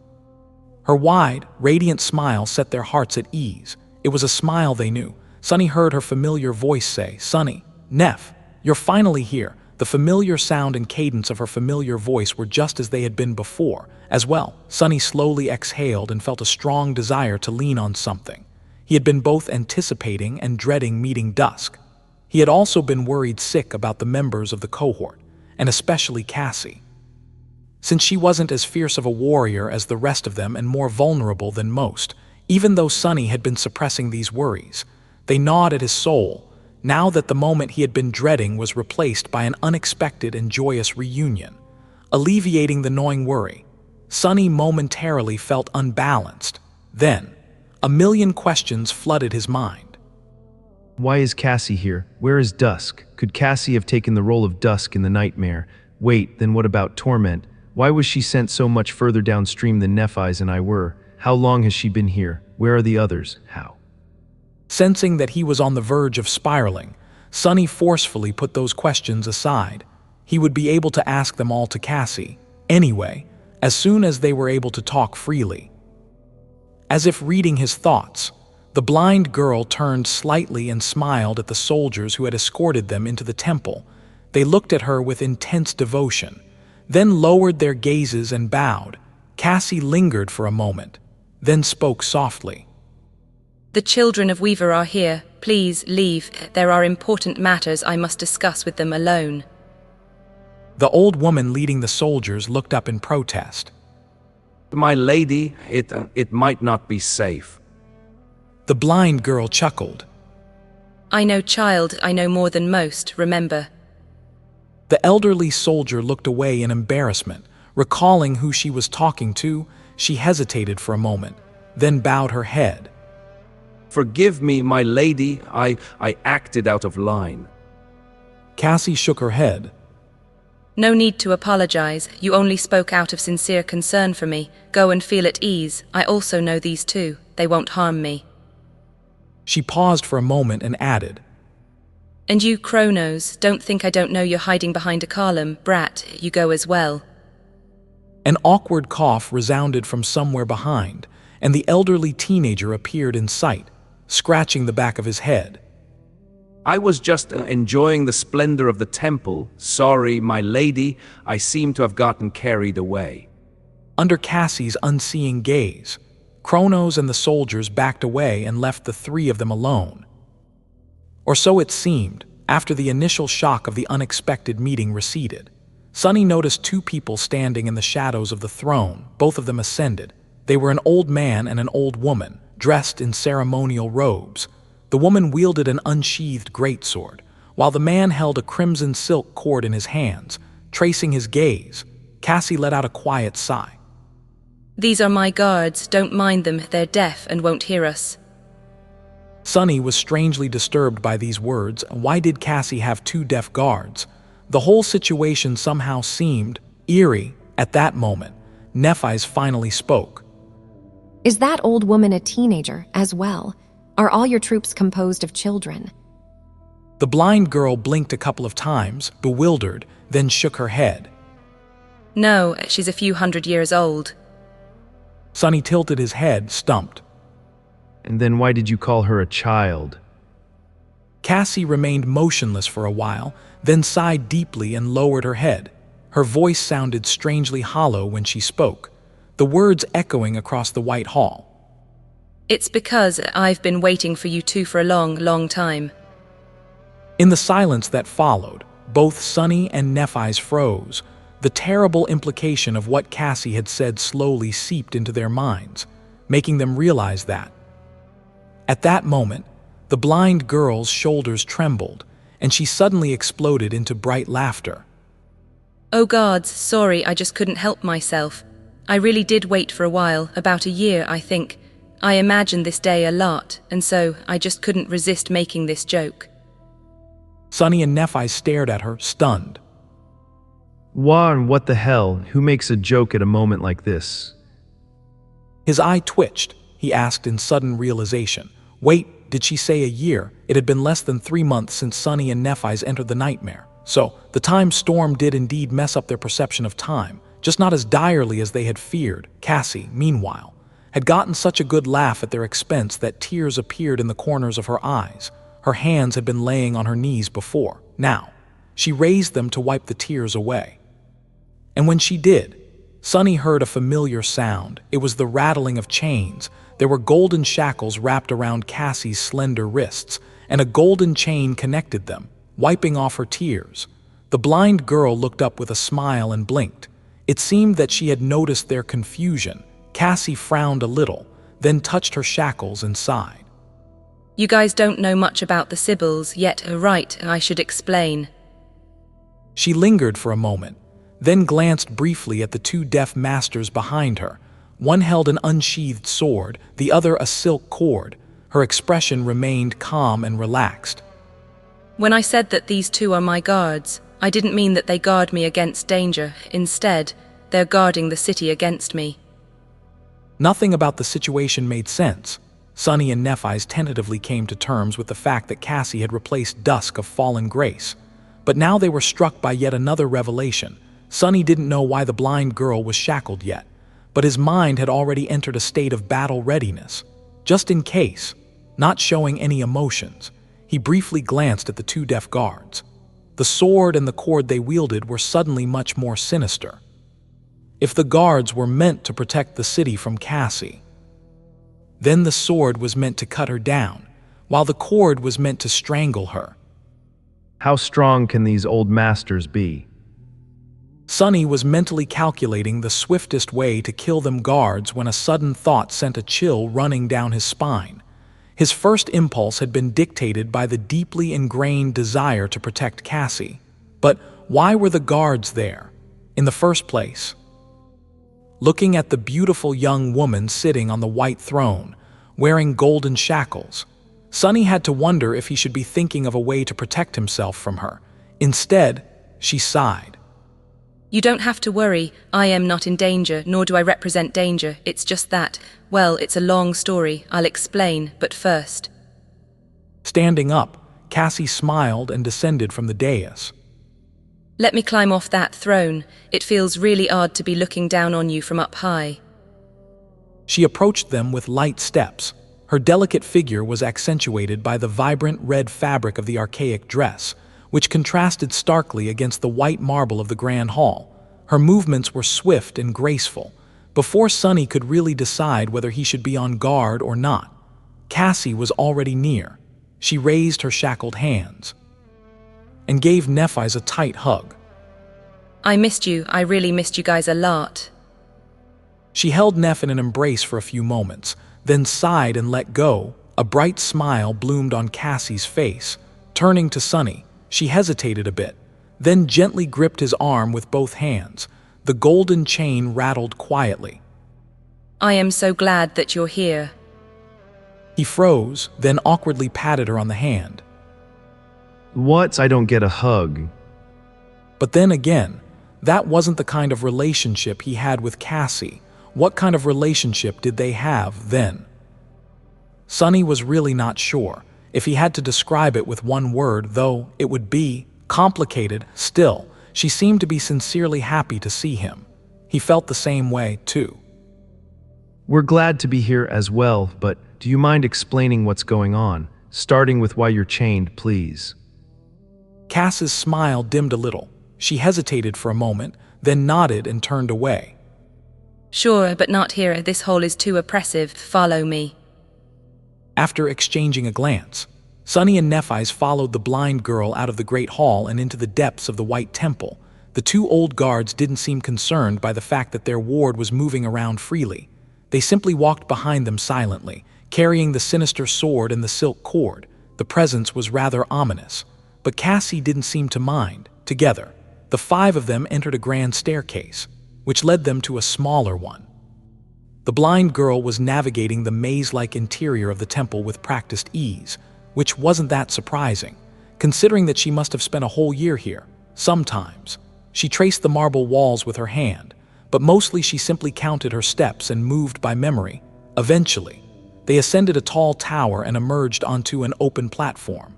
Her wide, radiant smile set their hearts at ease. It was a smile they knew. Sunny heard her familiar voice say, "Sunny, Neph, you're finally here." The familiar sound and cadence of her familiar voice were just as they had been before. As well, Sunny slowly exhaled and felt a strong desire to lean on something. He had been both anticipating and dreading meeting Dusk. He had also been worried sick about the members of the cohort, and especially Cassie. Since she wasn't as fierce of a warrior as the rest of them and more vulnerable than most, even though Sunny had been suppressing these worries, they gnawed at his soul, now that the moment he had been dreading was replaced by an unexpected and joyous reunion. Alleviating the gnawing worry, Sunny momentarily felt unbalanced. Then, a million questions flooded his mind. Why is Cassie here? Where is Dusk? Could Cassie have taken the role of Dusk in the nightmare? Wait, then what about Torment? Why was she sent so much further downstream than Nephi's and I were? How long has she been here? Where are the others? How? Sensing that he was on the verge of spiraling, Sunny forcefully put those questions aside. He would be able to ask them all to Cassie, anyway, as soon as they were able to talk freely. As if reading his thoughts, the blind girl turned slightly and smiled at the soldiers who had escorted them into the temple. They looked at her with intense devotion, then lowered their gazes and bowed. Cassie lingered for a moment, then spoke softly. "The children of Weaver are here. Please leave. There are important matters I must discuss with them alone." The old woman leading the soldiers looked up in protest. My lady, it might not be safe. The blind girl chuckled. "I know, child, I know more than most, remember." The elderly soldier looked away in embarrassment. Recalling who she was talking to, she hesitated for a moment, then bowed her head. Forgive me, my lady, I acted out of line. Cassie shook her head. "No need to apologize. You only spoke out of sincere concern for me. Go and feel at ease. I also know these two. They won't harm me." She paused for a moment and added, "And you, Kronos, don't think I don't know you're hiding behind a column. Brat, you go as well." An awkward cough resounded from somewhere behind, and the elderly teenager appeared in sight, scratching the back of his head. I was just enjoying the splendor of the temple. Sorry, my lady, I seem to have gotten carried away. Under Cassie's unseeing gaze, Kronos and the soldiers backed away and left the three of them alone. Or so it seemed, after the initial shock of the unexpected meeting receded. Sunny noticed two people standing in the shadows of the throne. Both of them ascended. They were an old man and an old woman, dressed in ceremonial robes. The woman wielded an unsheathed greatsword, while the man held a crimson silk cord in his hands. Tracing his gaze, Cassie let out a quiet sigh. "These are my guards. Don't mind them. They're deaf and won't hear us." Sunny was strangely disturbed by these words. Why did Cassie have two deaf guards? The whole situation somehow seemed eerie. At that moment, Nephi's finally spoke. Is that old woman a teenager as well? Are all your troops composed of children? The blind girl blinked a couple of times, bewildered, then shook her head. "No, she's a few hundred years old." Sunny tilted his head, stumped. And then why did you call her a child? Cassie remained motionless for a while, then sighed deeply and lowered her head. Her voice sounded strangely hollow when she spoke, the words echoing across the white hall. "It's because I've been waiting for you two for a long, long time." In the silence that followed, both Sunny and Nephi's froze. The terrible implication of what Cassie had said slowly seeped into their minds, making them realize that. At that moment, the blind girl's shoulders trembled, and she suddenly exploded into bright laughter. Oh gods, sorry, I just couldn't help myself. I really did wait for a while, about a year, I think. I imagined this day a lot, and so I just couldn't resist making this joke. Sunny and Nephi stared at her, stunned. Juan, what the hell? Who makes a joke at a moment like this? His eye twitched. He asked in sudden realization. Wait, did she say a year? It had been less than 3 months since Sunny and Nephi's entered the nightmare. So, the time storm did indeed mess up their perception of time, just not as direly as they had feared. Cassie, meanwhile, had gotten such a good laugh at their expense that tears appeared in the corners of her eyes. Her hands had been laying on her knees before. Now, she raised them to wipe the tears away. And when she did, Sunny heard a familiar sound. It was the rattling of chains. There were golden shackles wrapped around Cassie's slender wrists, and a golden chain connected them, wiping off her tears. The blind girl looked up with a smile and blinked. It seemed that she had noticed their confusion. Cassie frowned a little, then touched her shackles and sighed. You guys don't know much about the Sybils, yet right, I should explain. She lingered for a moment, then glanced briefly at the 2 deaf masters behind her. One held an unsheathed sword, the other a silk cord. Her expression remained calm and relaxed. When I said that these 2 are my guards, I didn't mean that they guard me against danger. Instead, they're guarding the city against me. Nothing about the situation made sense. Sunny and Nephi's tentatively came to terms with the fact that Cassie had replaced Dusk of fallen grace. But now they were struck by yet another revelation. Sunny didn't know why the blind girl was shackled yet, but his mind had already entered a state of battle readiness. Just in case, not showing any emotions, he briefly glanced at the 2 deaf guards. The sword and the cord they wielded were suddenly much more sinister. If the guards were meant to protect the city from Cassie, then the sword was meant to cut her down, while the cord was meant to strangle her. How strong can these old masters be? Sunny was mentally calculating the swiftest way to kill them guards when a sudden thought sent a chill running down his spine. His first impulse had been dictated by the deeply ingrained desire to protect Cassie. But why were the guards there, in the first place? Looking at the beautiful young woman sitting on the white throne, wearing golden shackles, Sunny had to wonder if he should be thinking of a way to protect himself from her. Instead, she sighed. You don't have to worry, I am not in danger, nor do I represent danger. It's just that, well, it's a long story, I'll explain, but first. Standing up, Cassie smiled and descended from the dais. Let me climb off that throne. It feels really odd to be looking down on you from up high. She approached them with light steps. Her delicate figure was accentuated by the vibrant red fabric of the archaic dress, which contrasted starkly against the white marble of the grand hall. Her movements were swift and graceful. Before Sunny could really decide whether he should be on guard or not, Cassie was already near. She raised her shackled hands and gave Nephi's a tight hug. I missed you. I really missed you guys a lot. She held Neph in an embrace for a few moments, then sighed and let go. A bright smile bloomed on Cassie's face. Turning to Sunny, she hesitated a bit, then gently gripped his arm with both hands. The golden chain rattled quietly. I am so glad that you're here. He froze, then awkwardly patted her on the hand. What? I don't get a hug. But then again, that wasn't the kind of relationship he had with Cassie. What kind of relationship did they have then? Sunny was really not sure. If he had to describe it with one word, though, it would be complicated. Still, she seemed to be sincerely happy to see him. He felt the same way, too. We're glad to be here as well, but do you mind explaining what's going on? Starting with why you're chained, please. Cass's smile dimmed a little. She hesitated for a moment, then nodded and turned away. Sure, but not here. This hole is too oppressive. Follow me. After exchanging a glance, Sunny and Nephi's followed the blind girl out of the great hall and into the depths of the White Temple. The two old guards didn't seem concerned by the fact that their ward was moving around freely. They simply walked behind them silently, carrying the sinister sword and the silk cord. The presence was rather ominous, but Cassie didn't seem to mind. Together, the five of them entered a grand staircase, which led them to a smaller one. The blind girl was navigating the maze-like interior of the temple with practiced ease, which wasn't that surprising, considering that she must have spent a whole year here. Sometimes, she traced the marble walls with her hand, but mostly she simply counted her steps and moved by memory. Eventually, they ascended a tall tower and emerged onto an open platform.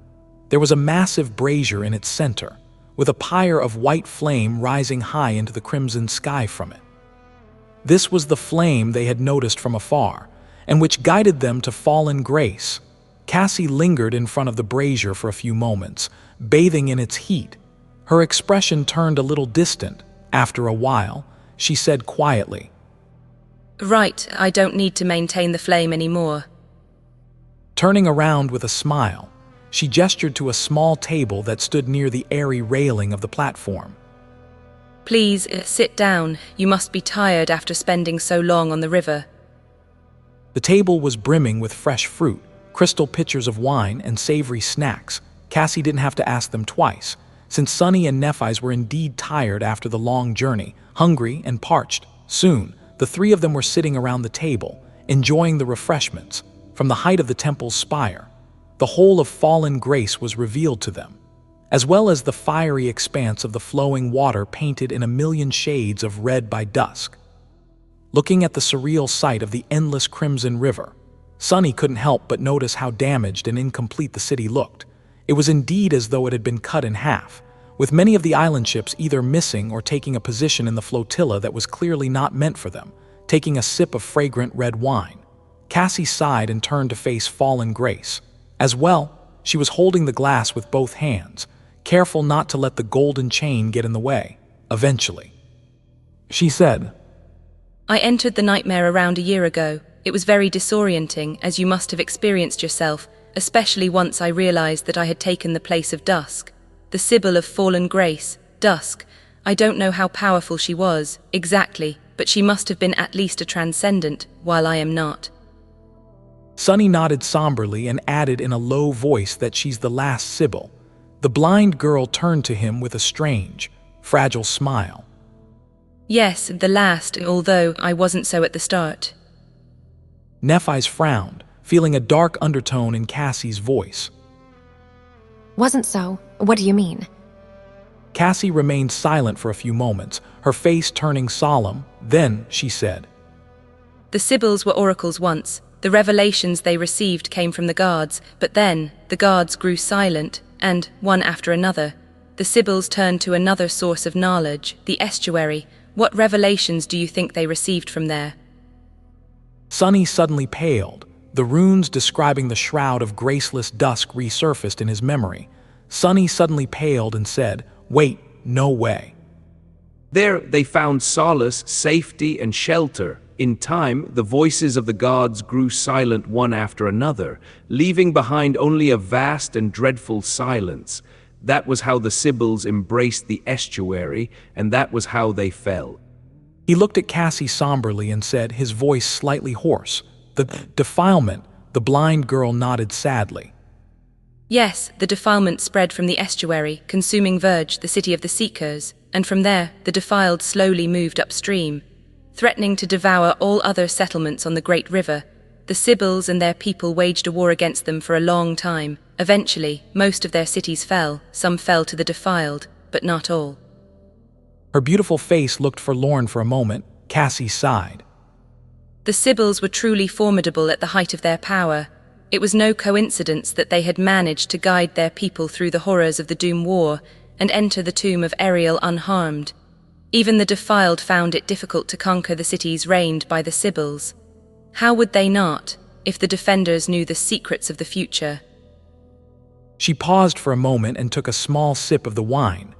There was a massive brazier in its center, with a pyre of white flame rising high into the crimson sky from it. This was the flame they had noticed from afar, and which guided them to fallen grace. Cassie lingered in front of the brazier for a few moments, bathing in its heat. Her expression turned a little distant. After a while, she said quietly, "Right, I don't need to maintain the flame anymore." Turning around with a smile, she gestured to a small table that stood near the airy railing of the platform. "Please, sit down. You must be tired after spending so long on the river." The table was brimming with fresh fruit, crystal pitchers of wine, and savory snacks. Cassie didn't have to ask them twice, since Sunny and Nephi's were indeed tired after the long journey, hungry and parched. Soon, the three of them were sitting around the table, enjoying the refreshments. From the height of the temple's spire, the whole of fallen grace was revealed to them, as well as the fiery expanse of the flowing water painted in a million shades of red by dusk. Looking at the surreal sight of the endless crimson river, Sunny couldn't help but notice how damaged and incomplete the city looked. It was indeed as though it had been cut in half, with many of the island ships either missing or taking a position in the flotilla that was clearly not meant for them. Taking a sip of fragrant red wine, Cassie sighed and turned to face fallen grace. As well, she was holding the glass with both hands, careful not to let the golden chain get in the way. Eventually, she said, "I entered the nightmare around a year ago. It was very disorienting, as you must have experienced yourself, especially once I realized that I had taken the place of Dusk, the Sybil of fallen grace. Dusk. I don't know how powerful she was, exactly, but she must have been at least a transcendent, while I am not." Sunny nodded somberly and added in a low voice that she's the Last Sybil. The blind girl turned to him with a strange, fragile smile. "Yes, the last, although I wasn't so at the start." Nephi's frowned, feeling a dark undertone in Cassie's voice. Wasn't so? What do you mean? Cassie remained silent for a few moments, her face turning solemn. Then she said, "The Sybils were oracles once. The revelations they received came from the guards, but then the guards grew silent, and, one after another, the Sybils turned to another source of knowledge, the estuary. What revelations do you think they received from there?" Sunny suddenly paled. The runes describing the shroud of graceless dusk resurfaced in his memory. Sunny suddenly paled and said, "Wait, no way." There they found solace, safety, and shelter. In time, the voices of the gods grew silent one after another, leaving behind only a vast and dreadful silence. That was how the Sybils embraced the estuary, and that was how they fell. He looked at Cassie somberly and said, his voice slightly hoarse, "The defilement." The blind girl nodded sadly. "Yes, the defilement spread from the estuary, consuming Verge, the city of the Seekers, and from there, the Defiled slowly moved upstream, threatening to devour all other settlements on the great river. The Sybils and their people waged a war against them for a long time. Eventually, most of their cities fell. Some fell to the Defiled, but not all." Her beautiful face looked forlorn for a moment. Cassie sighed. "The Sybils were truly formidable at the height of their power. It was no coincidence that they had managed to guide their people through the horrors of the Doom War and enter the tomb of Ariel unharmed. Even the Defiled found it difficult to conquer the cities reigned by the Sybils. How would they not, if the defenders knew the secrets of the future?" She paused for a moment and took a small sip of the wine.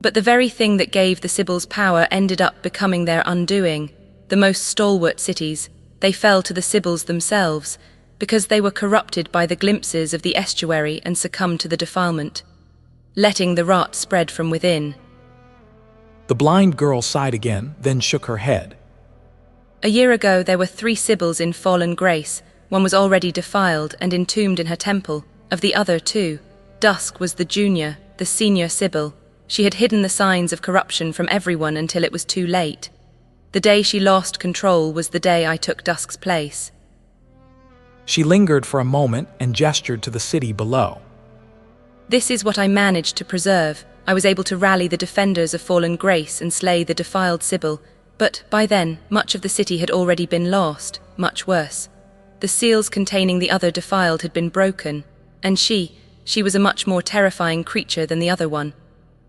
"But the very thing that gave the Sybils power ended up becoming their undoing. The most stalwart cities, they fell to the Sybils themselves, because they were corrupted by the glimpses of the estuary and succumbed to the defilement, letting the rot spread from within." The blind girl sighed again, then shook her head. A year ago there were 3 Sybils in fallen grace. One was already defiled and entombed in her temple. Of the other 2, Dusk was the junior, the senior Sybil. She had hidden the signs of corruption from everyone until it was too late. The day she lost control was the day I took Dusk's place. She lingered for a moment and gestured to the city below. This is what I managed to preserve. I was able to rally the defenders of fallen grace and slay the defiled Sybil, but by then, much of the city had already been lost, much worse. The seals containing the other defiled had been broken, and she was a much more terrifying creature than the other one.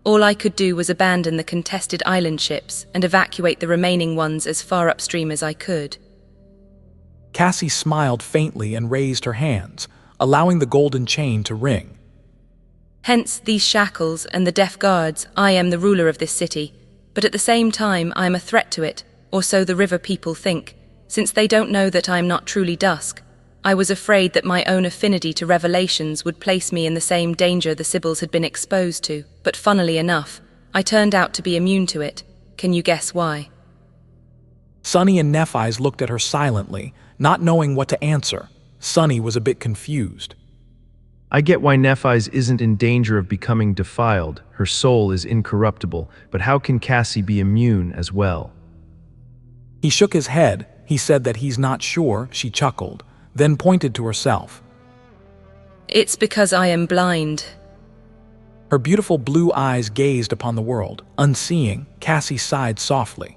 All I could do was abandon the contested island ships and evacuate the remaining ones as far upstream as I could. Cassie smiled faintly and raised her hands, allowing the golden chain to ring. Hence these shackles and the deaf guards. I am the ruler of this city, but at the same time I am a threat to it, or so the river people think, since they don't know that I am not truly Dusk. I was afraid that my own affinity to revelations would place me in the same danger the Sybils had been exposed to, but funnily enough, I turned out to be immune to it. Can you guess why? Sunny and Nephi's looked at her silently, not knowing what to answer. Sunny was a bit confused. I get why Nephi's isn't in danger of becoming defiled. Her soul is incorruptible, but how can Cassie be immune as well? He shook his head. He said that he's not sure. She chuckled, then pointed to herself. It's because I am blind. Her beautiful blue eyes gazed upon the world. Unseeing, Cassie sighed softly.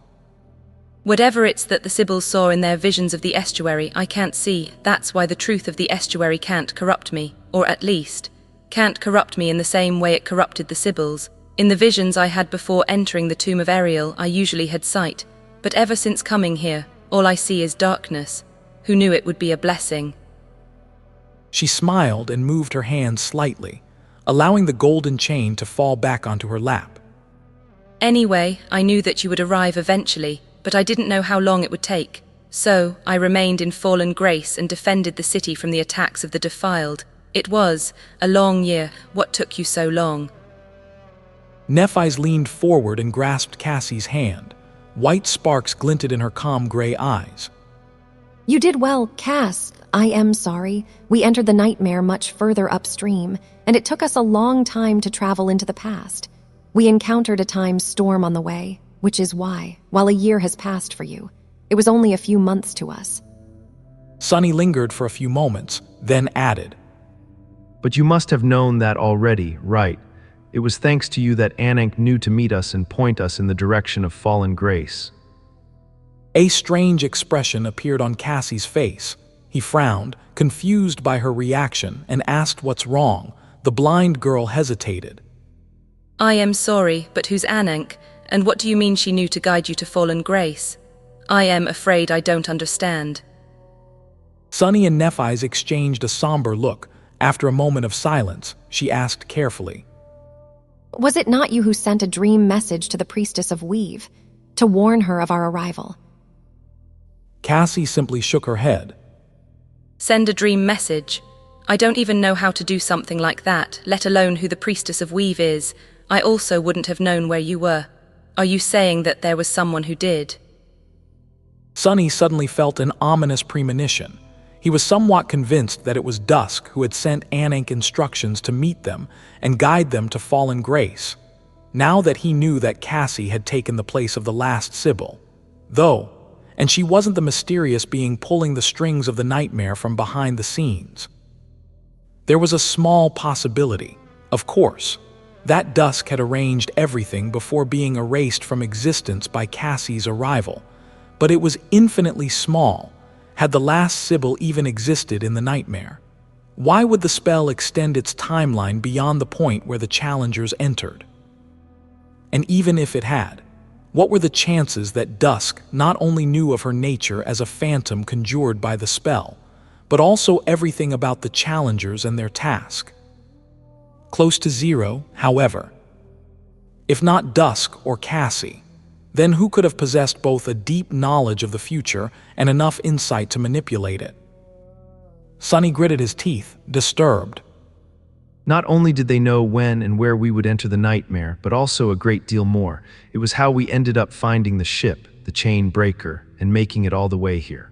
Whatever it's that the Sybils saw in their visions of the estuary, I can't see. That's why the truth of the estuary can't corrupt me, or at least, can't corrupt me in the same way it corrupted the Sybils. In the visions I had before entering the tomb of Ariel, I usually had sight, but ever since coming here, all I see is darkness. Who knew it would be a blessing? She smiled and moved her hand slightly, allowing the golden chain to fall back onto her lap. Anyway, I knew that you would arrive eventually, but I didn't know how long it would take. So, I remained in fallen grace and defended the city from the attacks of the Defiled. It was a long year. What took you so long? Nephi's leaned forward and grasped Cassie's hand. White sparks glinted in her calm gray eyes. You did well, Cass. I am sorry. We entered the nightmare much further upstream, and it took us a long time to travel into the past. We encountered a time storm on the way, which is why, while a year has passed for you, it was only a few months to us. Sunny lingered for a few moments, then added, But you must have known that already, right? It was thanks to you that Anak knew to meet us and point us in the direction of fallen grace. A strange expression appeared on Cassie's face. He frowned, confused by her reaction, and asked what's wrong. The blind girl hesitated. I am sorry, but who's Anak? And what do you mean she knew to guide you to fallen grace? I am afraid I don't understand. Sunny and Nephi's exchanged a somber look. After a moment of silence, she asked carefully, Was it not you who sent a dream message to the priestess of Weave, to warn her of our arrival? Cassie simply shook her head. Send a dream message? I don't even know how to do something like that, let alone who the priestess of Weave is. I also wouldn't have known where you were. Are you saying that there was someone who did? Sunny suddenly felt an ominous premonition. He was somewhat convinced that it was Dusk who had sent Anak instructions to meet them and guide them to fallen grace, now that he knew that Cassie had taken the place of the Last Sybil. And she wasn't the mysterious being pulling the strings of the nightmare from behind the scenes. There was a small possibility, of course, that Dusk had arranged everything before being erased from existence by Cassie's arrival, but it was infinitely small. Had the Last Sybil even existed in the nightmare? Why would the spell extend its timeline beyond the point where the challengers entered? And even if it had, what were the chances that Dusk not only knew of her nature as a phantom conjured by the spell, but also everything about the challengers and their task? Close to zero, however. If not Dusk or Cassie, then who could have possessed both a deep knowledge of the future and enough insight to manipulate it? Sunny gritted his teeth, disturbed. Not only did they know when and where we would enter the nightmare, but also a great deal more. It was how we ended up finding the ship, the chain breaker, and making it all the way here.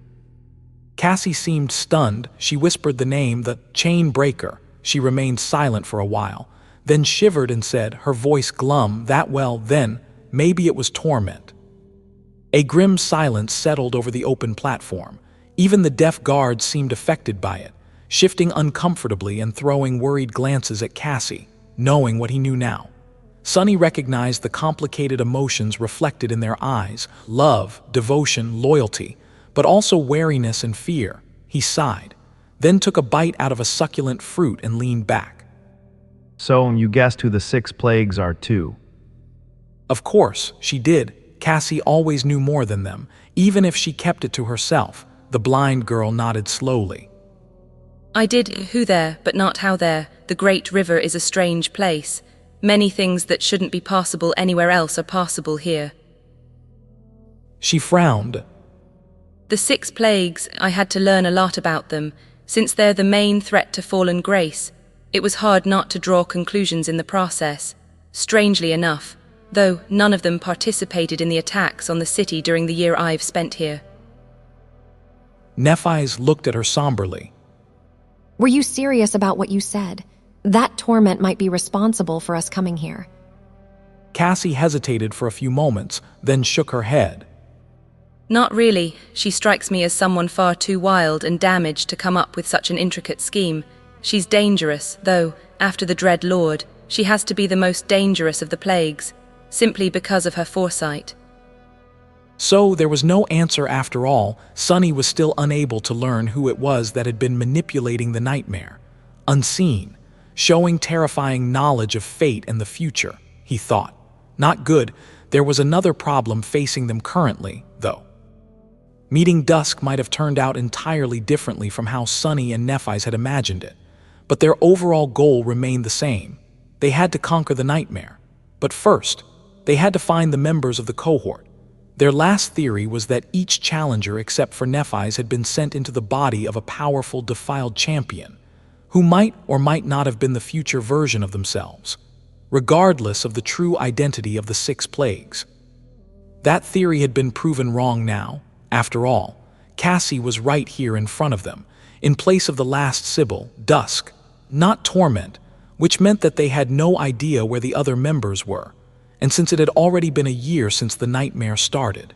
Cassie seemed stunned. She whispered the name, the chain breaker. She remained silent for a while, then shivered and said, her voice glum, then, maybe it was torment. A grim silence settled over the open platform. Even the deaf guards seemed affected by it, shifting uncomfortably and throwing worried glances at Cassie, knowing what he knew now. Sonny recognized the complicated emotions reflected in their eyes: love, devotion, loyalty, but also wariness and fear. He sighed, then took a bite out of a succulent fruit and leaned back. So, you guessed who the 6 plagues are too? Of course, she did. Cassie always knew more than them, even if she kept it to herself. The blind girl nodded slowly. I did who there, but not how there. The great river is a strange place. Many things that shouldn't be possible anywhere else are possible here. She frowned. The 6 plagues, I had to learn a lot about them. Since they're the main threat to fallen grace, it was hard not to draw conclusions in the process. Strangely enough, though none of them participated in the attacks on the city during the year I've spent here. Nephi's looked at her somberly. Were you serious about what you said? That torment might be responsible for us coming here. Cassie hesitated for a few moments, then shook her head. Not really. She strikes me as someone far too wild and damaged to come up with such an intricate scheme. She's dangerous, though, after the Dread Lord, she has to be the most dangerous of the plagues, simply because of her foresight. So there was no answer after all. Sonny was still unable to learn who it was that had been manipulating the nightmare. Unseen, showing terrifying knowledge of fate and the future, he thought. Not good. There was another problem facing them currently, though. Meeting Dusk might have turned out entirely differently from how Sonny and Nephi's had imagined it, but their overall goal remained the same. They had to conquer the nightmare. But first, they had to find the members of the cohort. Their last theory was that each challenger except for Nephi's had been sent into the body of a powerful defiled champion, who might or might not have been the future version of themselves, regardless of the true identity of the 6 plagues. That theory had been proven wrong now. After all, Cassie was right here in front of them, in place of the Last Sybil, Dusk, not torment, which meant that they had no idea where the other members were, and since it had already been a year since the nightmare started.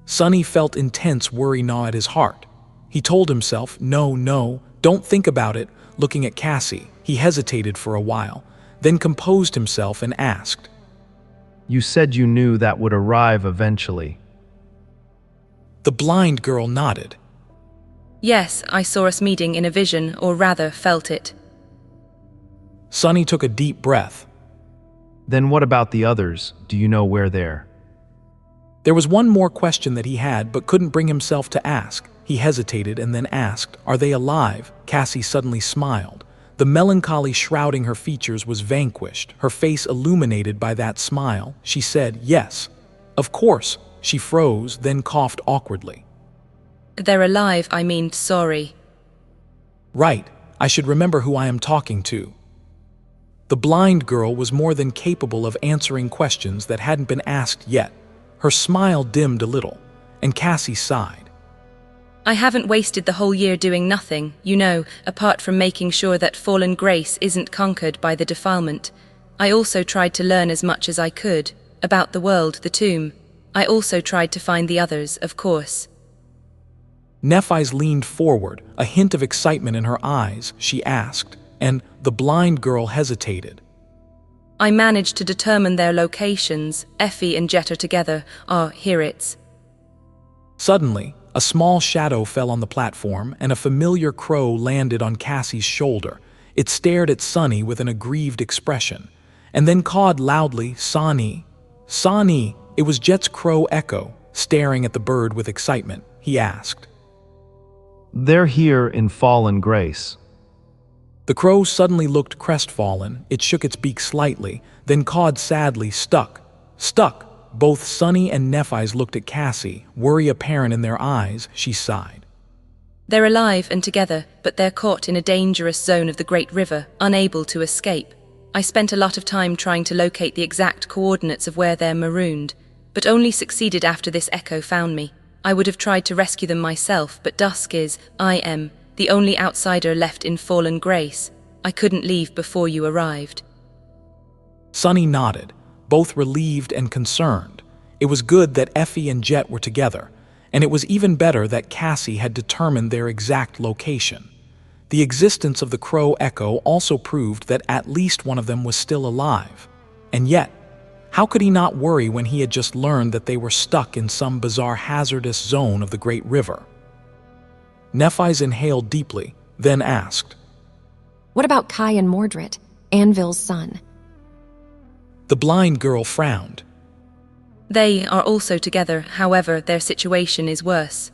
Sonny felt intense worry gnaw at his heart. He told himself, no, don't think about it. Looking at Cassie, he hesitated for a while, then composed himself and asked, You said you knew that would arrive eventually. The blind girl nodded. Yes, I saw us meeting in a vision, or rather felt it. Sonny took a deep breath. Then what about the others? Do you know where they're? There was one more question that he had but couldn't bring himself to ask. He hesitated and then asked, Are they alive? Cassie suddenly smiled. The melancholy shrouding her features was vanquished, her face illuminated by that smile. She said, Yes, of course. She froze, then coughed awkwardly. They're alive, sorry. Right, I should remember who I am talking to. The blind girl was more than capable of answering questions that hadn't been asked yet. Her smile dimmed a little, and Cassie sighed. I haven't wasted the whole year doing nothing, apart from making sure that fallen grace isn't conquered by the defilement. I also tried to learn as much as I could, about the world, the tomb. I also tried to find the others, of course. Nephi's leaned forward, a hint of excitement in her eyes. She asked, and the blind girl hesitated. I managed to determine their locations. Effie and Jet are together. Here it's. Suddenly, a small shadow fell on the platform, and a familiar crow landed on Cassie's shoulder. It stared at Sonny with an aggrieved expression, and then cawed loudly, Sonny. Sonny! It was Jet's crow echo, staring at the bird with excitement. He asked. They're here in fallen grace. The crow suddenly looked crestfallen. It shook its beak slightly, then cawed sadly, Stuck. Both Sonny and Nephi's looked at Cassie, worry apparent in their eyes. She sighed. They're alive and together, but they're caught in a dangerous zone of the Great River, unable to escape. I spent a lot of time trying to locate the exact coordinates of where they're marooned, but only succeeded after this echo found me. I would have tried to rescue them myself, but Dusk is, I am, the only outsider left in fallen grace. I couldn't leave before you arrived. Sunny nodded, both relieved and concerned. It was good that Effie and Jet were together, and it was even better that Cassie had determined their exact location. The existence of the Crow Echo also proved that at least one of them was still alive. And yet, how could he not worry when he had just learned that they were stuck in some bizarre hazardous zone of the Great River? Nephis inhaled deeply, then asked, What about Kai and Mordred, Anvil's son? The blind girl frowned. They are also together, however, their situation is worse.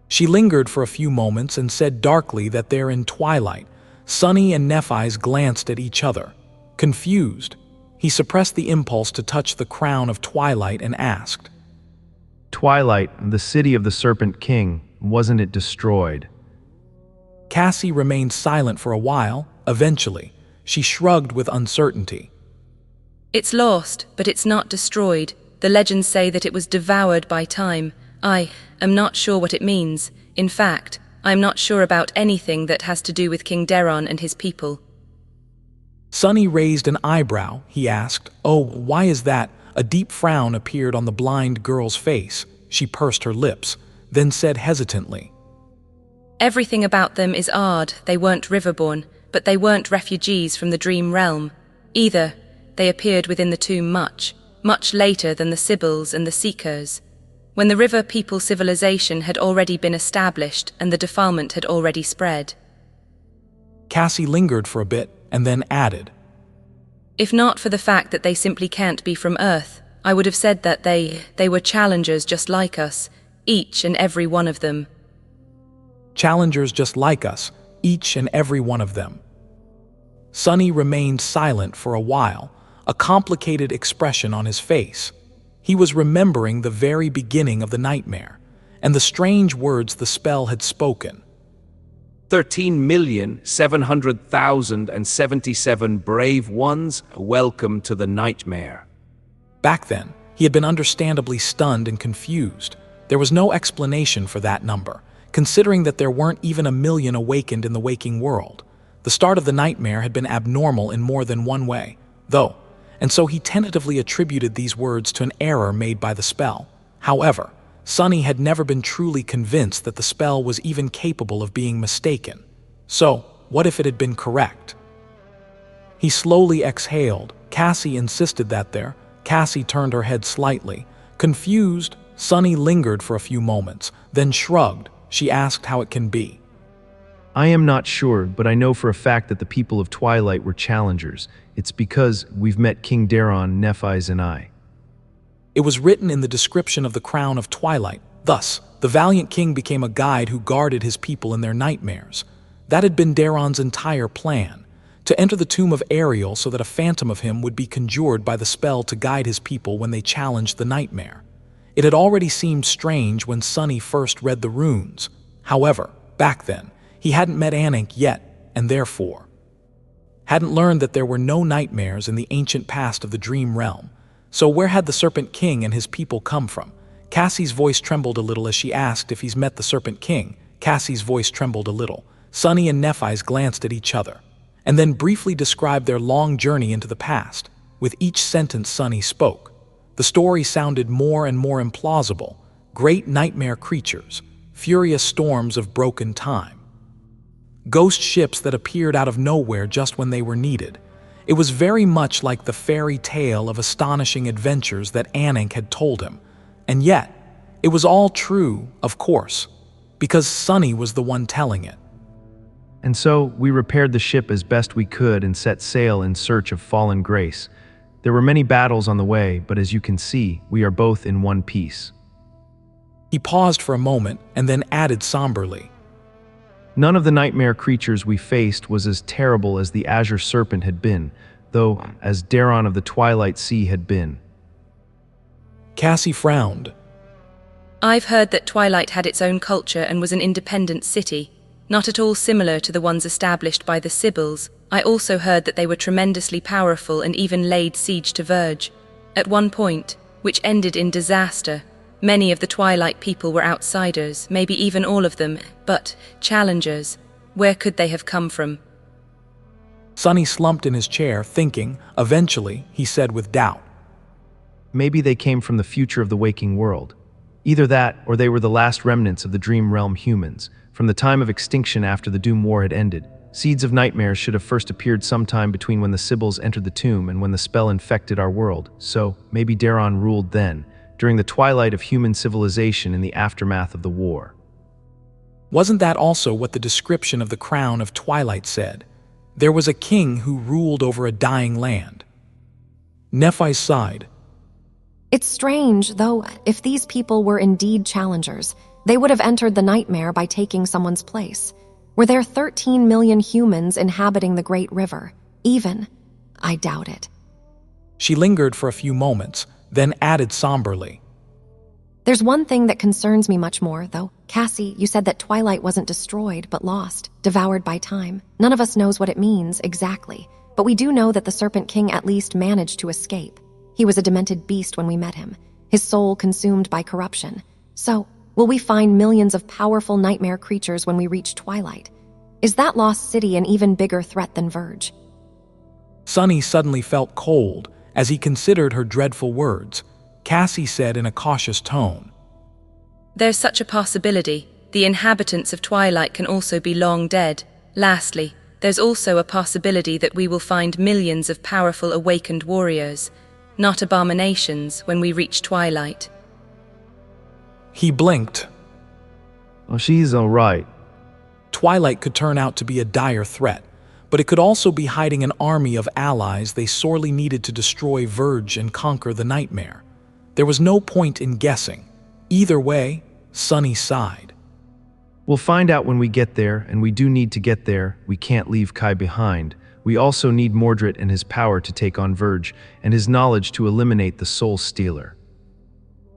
She lingered for a few moments and said darkly that they're in twilight. Sunny and Nephis glanced at each other. Confused, he suppressed the impulse to touch the crown of twilight and asked, Twilight, the city of the Serpent King, wasn't it destroyed? Cassie remained silent for a while. Eventually, she shrugged with uncertainty. It's lost, but it's not destroyed. The legends say that it was devoured by time. I am not sure what it means. In fact, I'm not sure about anything that has to do with King Deron and his people. Sunny raised an eyebrow. He asked, Oh, why is that? A deep frown appeared on the blind girl's face. She pursed her lips, then said hesitantly, Everything about them is odd. They weren't riverborn, but they weren't refugees from the dream realm. Either, they appeared within the tomb much later than the Sybils and the Seekers, when the river people civilization had already been established and the defilement had already spread. Cassie lingered for a bit and then added, If not for the fact that they simply can't be from Earth, I would have said that they were challengers just like us, each and every one of them. Challengers just like us, each and every one of them. Sunny remained silent for a while, a complicated expression on his face. He was remembering the very beginning of the nightmare, and the strange words the spell had spoken. 13,700,077 brave ones, welcome to the nightmare. Back then, he had been understandably stunned and confused. There was no explanation for that number, considering that there weren't even 1 million awakened in the waking world. The start of the nightmare had been abnormal in more than one way, though, and so he tentatively attributed these words to an error made by the spell. However, Sunny had never been truly convinced that the spell was even capable of being mistaken. So, what if it had been correct? He slowly exhaled. Cassie insisted that there. Cassie turned her head slightly. Confused, Sunny lingered for a few moments, then shrugged. She asked how it can be. I am not sure, but I know for a fact that the people of Twilight were challengers. It's because we've met King Deron, Nephis, and I. It was written in the description of the Crown of Twilight. Thus, the valiant king became a guide who guarded his people in their nightmares. That had been Deron's entire plan, to enter the tomb of Ariel so that a phantom of him would be conjured by the spell to guide his people when they challenged the nightmare. It had already seemed strange when Sunny first read the runes. However, back then, he hadn't met Anink yet, and therefore hadn't learned that there were no nightmares in the ancient past of the dream realm. So where had the Serpent King and his people come from? Cassie's voice trembled a little as she asked if he's met the Serpent King. Cassie's voice trembled a little. Sunny and Nephis glanced at each other, and then briefly described their long journey into the past. With each sentence Sunny spoke, the story sounded more and more implausible. Great nightmare creatures, furious storms of broken time, ghost ships that appeared out of nowhere just when they were needed. It was very much like the fairy tale of astonishing adventures that Anink had told him. And yet, it was all true, of course, because Sunny was the one telling it. And so, we repaired the ship as best we could and set sail in search of fallen grace. There were many battles on the way, but as you can see, we are both in one piece. He paused for a moment and then added somberly, None of the nightmare creatures we faced was as terrible as the Azure Serpent had been, though as Deron of the Twilight Sea had been. Cassie frowned. I've heard that Twilight had its own culture and was an independent city, not at all similar to the ones established by the Sybils. I also heard that they were tremendously powerful and even laid siege to Verge. At one point, which ended in disaster, many of the Twilight people were outsiders, maybe even all of them, but challengers. Where could they have come from? Sonny slumped in his chair, thinking. Eventually, he said with doubt, Maybe they came from the future of the waking world. Either that, or they were the last remnants of the Dream Realm humans, from the time of extinction after the Doom War had ended. Seeds of nightmares should have first appeared sometime between when the Sybils entered the tomb and when the spell infected our world, so maybe Daron ruled then, during the twilight of human civilization in the aftermath of the war. Wasn't that also what the description of the crown of Twilight said? There was a king who ruled over a dying land. Nephi sighed. It's strange, though, if these people were indeed challengers, they would have entered the nightmare by taking someone's place. Were there 13 million humans inhabiting the Great River? Even? I doubt it. She lingered for a few moments, then added somberly. There's one thing that concerns me much more, though. Cassie, you said that Twilight wasn't destroyed, but lost, devoured by time. None of us knows what it means exactly, but we do know that the Serpent King at least managed to escape. He was a demented beast when we met him, his soul consumed by corruption. So, will we find millions of powerful nightmare creatures when we reach Twilight? Is that lost city an even bigger threat than Verge? Sonny suddenly felt cold as he considered her dreadful words. Cassie said in a cautious tone, There's such a possibility. The inhabitants of Twilight can also be long dead. Lastly, there's also a possibility that we will find millions of powerful awakened warriors, not abominations, when we reach Twilight. He blinked. Oh, she's all right. Twilight could turn out to be a dire threat, but it could also be hiding an army of allies they sorely needed to destroy Verge and conquer the nightmare. There was no point in guessing. Either way, Sonny sighed. We'll find out when we get there, and we do need to get there. We can't leave Kai behind. We also need Mordred and his power to take on Verge, and his knowledge to eliminate the Soul Stealer.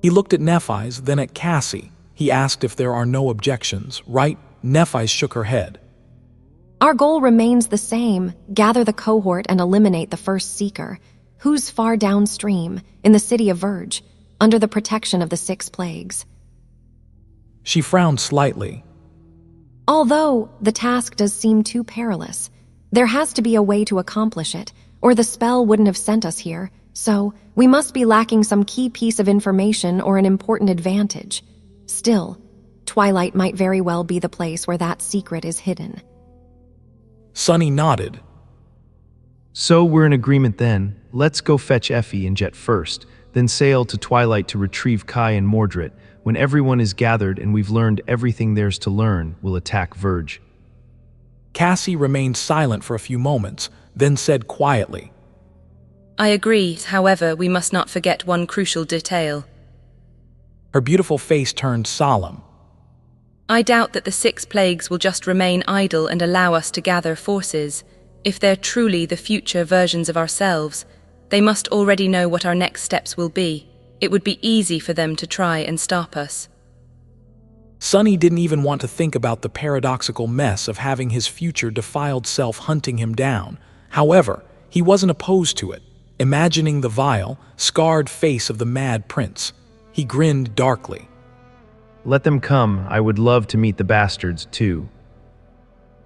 He looked at Nephi's, then at Cassie. He asked if there are no objections, right? Nephi shook her head. Our goal remains the same: gather the cohort and eliminate the first seeker. Who's far downstream, in the city of Verge, under the protection of the 6 plagues? She frowned slightly. Although the task does seem too perilous, there has to be a way to accomplish it, or the spell wouldn't have sent us here, so we must be lacking some key piece of information or an important advantage. Still, Twilight might very well be the place where that secret is hidden. Sonny nodded. So we're in agreement then. Let's go fetch Effie and Jet first, then sail to Twilight to retrieve Kai and Mordred. When everyone is gathered and we've learned everything there's to learn, we'll attack Verge. Cassie remained silent for a few moments, then said quietly, I agree, however, we must not forget one crucial detail. Her beautiful face turned solemn. I doubt that the 6 plagues will just remain idle and allow us to gather forces. If they're truly the future versions of ourselves, they must already know what our next steps will be. It would be easy for them to try and stop us. Sonny didn't even want to think about the paradoxical mess of having his future defiled self hunting him down. However, he wasn't opposed to it, imagining the vile, scarred face of the Mad Prince. He grinned darkly. Let them come. I would love to meet the bastards, too.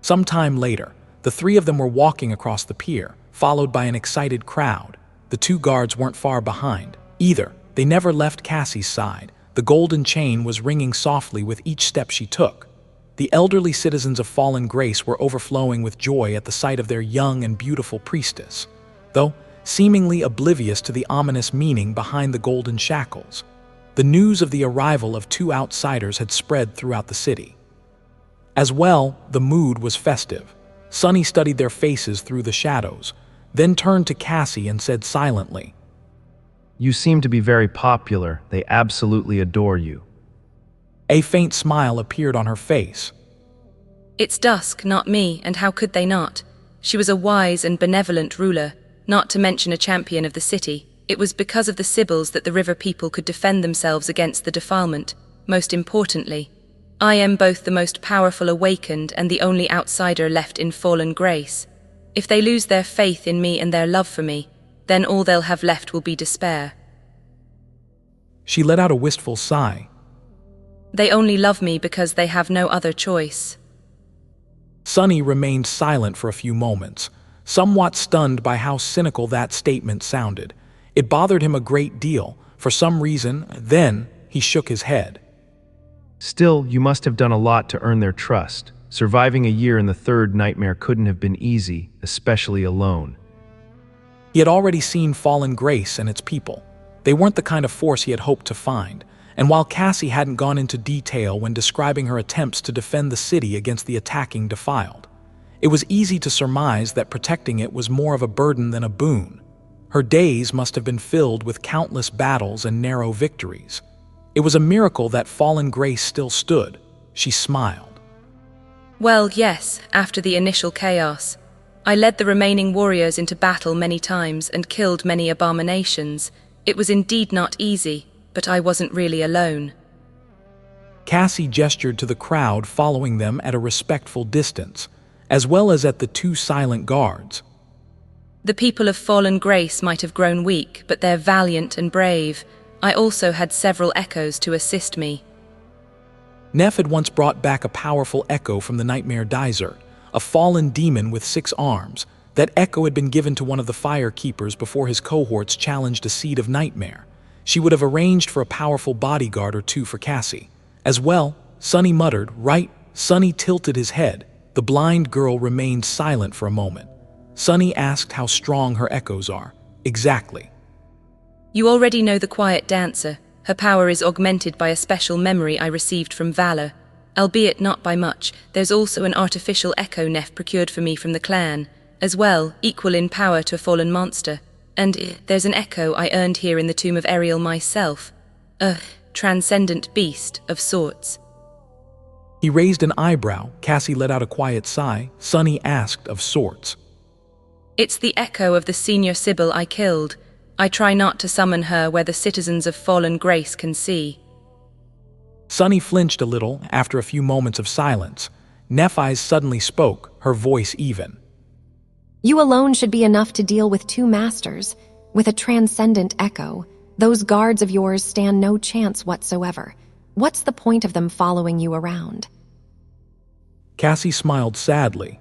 Sometime later, the 3 of them were walking across the pier, followed by an excited crowd. The 2 guards weren't far behind, either. They never left Cassie's side. The golden chain was ringing softly with each step she took. The elderly citizens of Fallen Grace were overflowing with joy at the sight of their young and beautiful priestess, though seemingly oblivious to the ominous meaning behind the golden shackles. The news of the arrival of 2 outsiders had spread throughout the city. As well, the mood was festive. Sonny studied their faces through the shadows, then turned to Cassie and said silently, You seem to be very popular. They absolutely adore you. A faint smile appeared on her face. It's Dusk, not me, and how could they not? She was a wise and benevolent ruler, not to mention a champion of the city. It was because of the Sybils that the river people could defend themselves against the defilement. most importantly, I am both the most powerful awakened and the only outsider left in fallen grace. If they lose their faith in me and their love for me, then all they'll have left will be despair. She let out a wistful sigh. They only love me because they have no other choice. Sunny remained silent for a few moments, somewhat stunned by how cynical that statement sounded. It bothered him a great deal. For some reason, then he shook his head. Still, you must have done a lot to earn their trust. Surviving a year in the third nightmare couldn't have been easy, especially alone. He had already seen Fallen Grace and its people. They weren't the kind of force he had hoped to find, and while Cassie hadn't gone into detail when describing her attempts to defend the city against the attacking Defiled, it was easy to surmise that protecting it was more of a burden than a boon. Her days must have been filled with countless battles and narrow victories. It was a miracle that Fallen Grace still stood. She smiled. Well, yes, after the initial chaos. I led the remaining warriors into battle many times and killed many abominations. It was indeed not easy, but I wasn't really alone. Cassie gestured to the crowd following them at a respectful distance, as well as at the two silent guards. The people of Fallen Grace might have grown weak, but they're valiant and brave. I also had several echoes to assist me. Neff had once brought back a powerful echo from the Nightmare Dysert, a fallen demon with 6 arms. That echo had been given to one of the Fire Keepers before his cohorts challenged a seed of nightmare. She would have arranged for a powerful bodyguard or two for Cassie. As well, Sunny muttered, "Right." Sunny tilted his head. The blind girl remained silent for a moment. Sunny asked how strong her echoes are. Exactly. You already know the Quiet Dancer. Her power is augmented by a special memory I received from Valor. Albeit not by much, there's also an artificial echo Neff procured for me from the clan. As well, equal in power to a fallen monster. And there's an echo I earned here in the tomb of Ariel myself. A transcendent beast of sorts. He raised an eyebrow. Cassie let out a quiet sigh. Sunny asked of sorts. It's the echo of the senior Sybil I killed. I try not to summon her where the citizens of Fallen Grace can see. Sunny flinched a little after a few moments of silence. Nephi suddenly spoke, her voice even. You alone should be enough to deal with 2 masters. With a transcendent echo, those guards of yours stand no chance whatsoever. What's the point of them following you around? Cassie smiled sadly.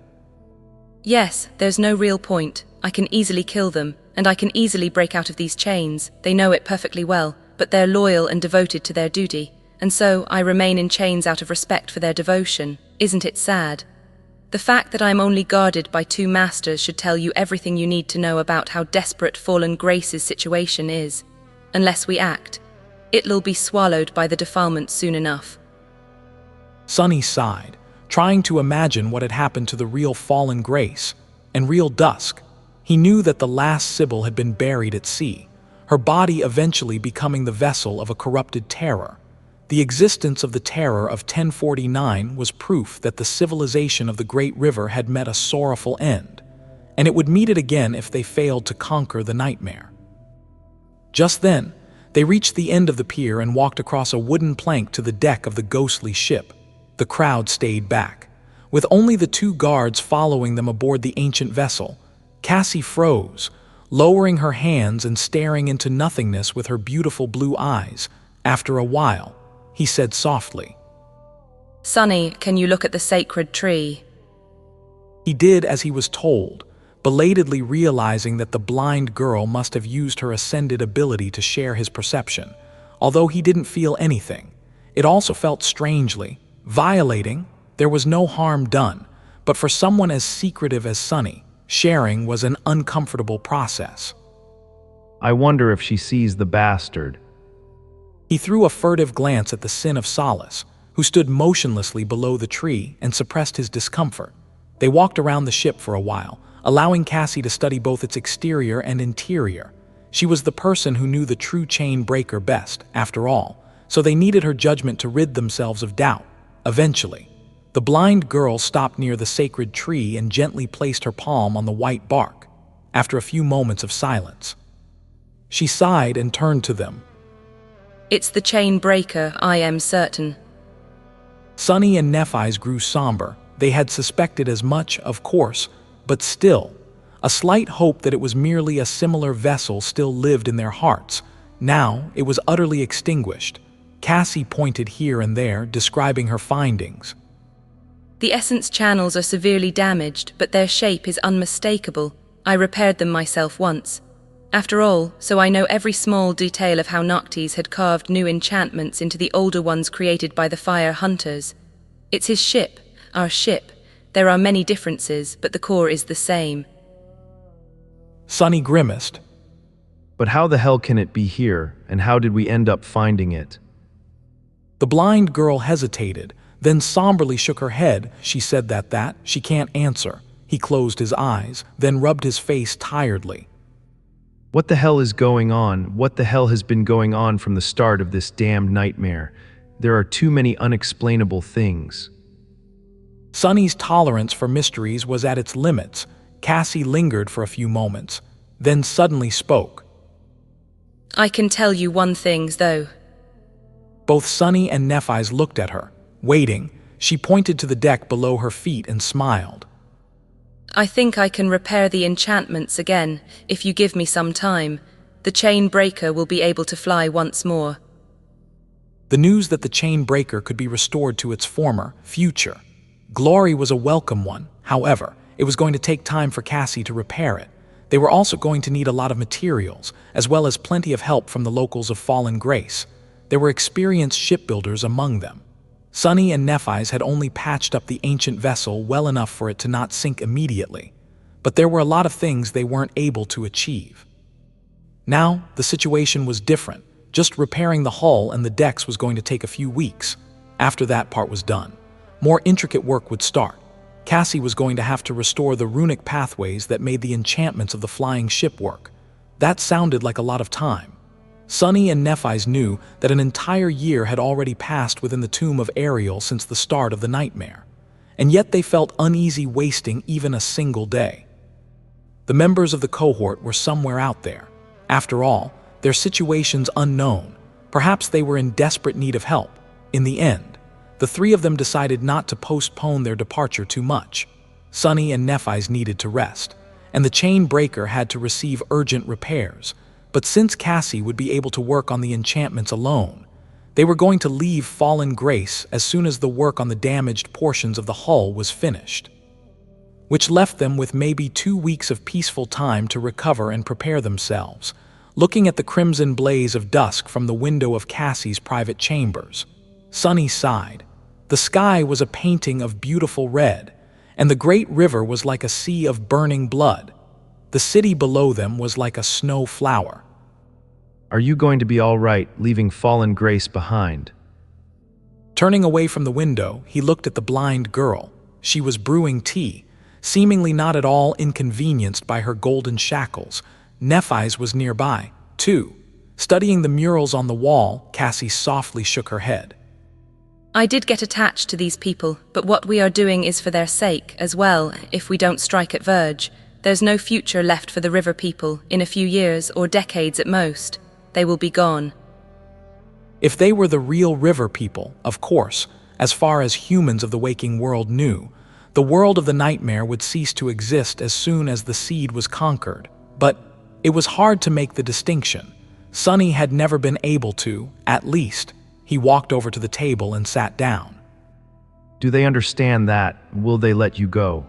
Yes, there's no real point. I can easily kill them, and I can easily break out of these chains. They know it perfectly well, but they're loyal and devoted to their duty. And so I remain in chains out of respect for their devotion. Isn't it sad? The fact that I'm only guarded by 2 masters should tell you everything you need to know about how desperate Fallen Grace's situation is. Unless we act, it'll be swallowed by the defilement soon enough. Sunny sighed, trying to imagine what had happened to the real Fallen Grace and real Dusk. He knew that the Last Sybil had been buried at sea, her body eventually becoming the vessel of a corrupted terror. The existence of the terror of 1049 was proof that the civilization of the Great River had met a sorrowful end, and it would meet it again if they failed to conquer the nightmare. Just then, they reached the end of the pier and walked across a wooden plank to the deck of the ghostly ship. The crowd stayed back, with only the 2 guards following them aboard the ancient vessel. Cassie froze, lowering her hands and staring into nothingness with her beautiful blue eyes. After a while, he said softly, Sunny, can you look at the sacred tree? He did as he was told, belatedly realizing that the blind girl must have used her ascended ability to share his perception. Although he didn't feel anything, it also felt strangely violating. There was no harm done, but for someone as secretive as Sunny, sharing was an uncomfortable process. I wonder if she sees the bastard. He threw a furtive glance at the Sin of Solace, who stood motionlessly below the tree and suppressed his discomfort. They walked around the ship for a while, allowing Cassie to study both its exterior and interior. She was the person who knew the true chain breaker best, after all, so they needed her judgment to rid themselves of doubt. Eventually, the blind girl stopped near the sacred tree and gently placed her palm on the white bark. After a few moments of silence, she sighed and turned to them. It's the chain breaker, I am certain. Sunny and Nephis grew somber. They had suspected as much, of course, but still, a slight hope that it was merely a similar vessel still lived in their hearts. Now, it was utterly extinguished. Cassie pointed here and there, describing her findings. The essence channels are severely damaged, but their shape is unmistakable. I repaired them myself once. After all, so I know every small detail of how Noctis had carved new enchantments into the older ones created by the fire hunters. It's his ship, our ship. There are many differences, but the core is the same. Sunny grimaced. But how the hell can it be here, and how did we end up finding it? The blind girl hesitated, then somberly shook her head. She said that she can't answer. He closed his eyes, then rubbed his face tiredly. What the hell is going on? What the hell has been going on from the start of this damned nightmare? There are too many unexplainable things. Sunny's tolerance for mysteries was at its limits. Cassie lingered for a few moments, then suddenly spoke. I can tell you one thing, though. Both Sunny and Nephis looked at her. Waiting, she pointed to the deck below her feet and smiled. I think I can repair the enchantments again, if you give me some time. The chain breaker will be able to fly once more. The news that the chain breaker could be restored to its former, future glory was a welcome one. However, it was going to take time for Cassie to repair it. They were also going to need a lot of materials, as well as plenty of help from the locals of Fallen Grace. There were experienced shipbuilders among them. Sunny and Nephis had only patched up the ancient vessel well enough for it to not sink immediately, but there were a lot of things they weren't able to achieve. Now, the situation was different. Just repairing the hull and the decks was going to take a few weeks. After that part was done, more intricate work would start. Cassie was going to have to restore the runic pathways that made the enchantments of the flying ship work. That sounded like a lot of time. Sunny and Nephis knew that an entire year had already passed within the tomb of Ariel since the start of the nightmare, and yet they felt uneasy wasting even a single day. The members of the cohort were somewhere out there. After all, their situation's unknown. Perhaps they were in desperate need of help. In the end, the three of them decided not to postpone their departure too much. Sunny and Nephis needed to rest, and the chain breaker had to receive urgent repairs. But since Cassie would be able to work on the enchantments alone, they were going to leave Fallen Grace as soon as the work on the damaged portions of the hull was finished, which left them with maybe 2 weeks of peaceful time to recover and prepare themselves. Looking at the crimson blaze of dusk from the window of Cassie's private chambers, Sunny sighed. The sky was a painting of beautiful red, and the great river was like a sea of burning blood. The city below them was like a snow flower. Are you going to be all right, leaving Fallen Grace behind? Turning away from the window, he looked at the blind girl. She was brewing tea, seemingly not at all inconvenienced by her golden shackles. Nephis was nearby, too. Studying the murals on the wall, Cassie softly shook her head. I did get attached to these people, but what we are doing is for their sake, as well, if we don't strike at Verge. There's no future left for the river people. In a few years, or decades at most, they will be gone. If they were the real river people, of course, as far as humans of the waking world knew, the world of the nightmare would cease to exist as soon as the seed was conquered. But it was hard to make the distinction. Sunny had never been able to, at least. He walked over to the table and sat down. Do they understand that? Will they let you go?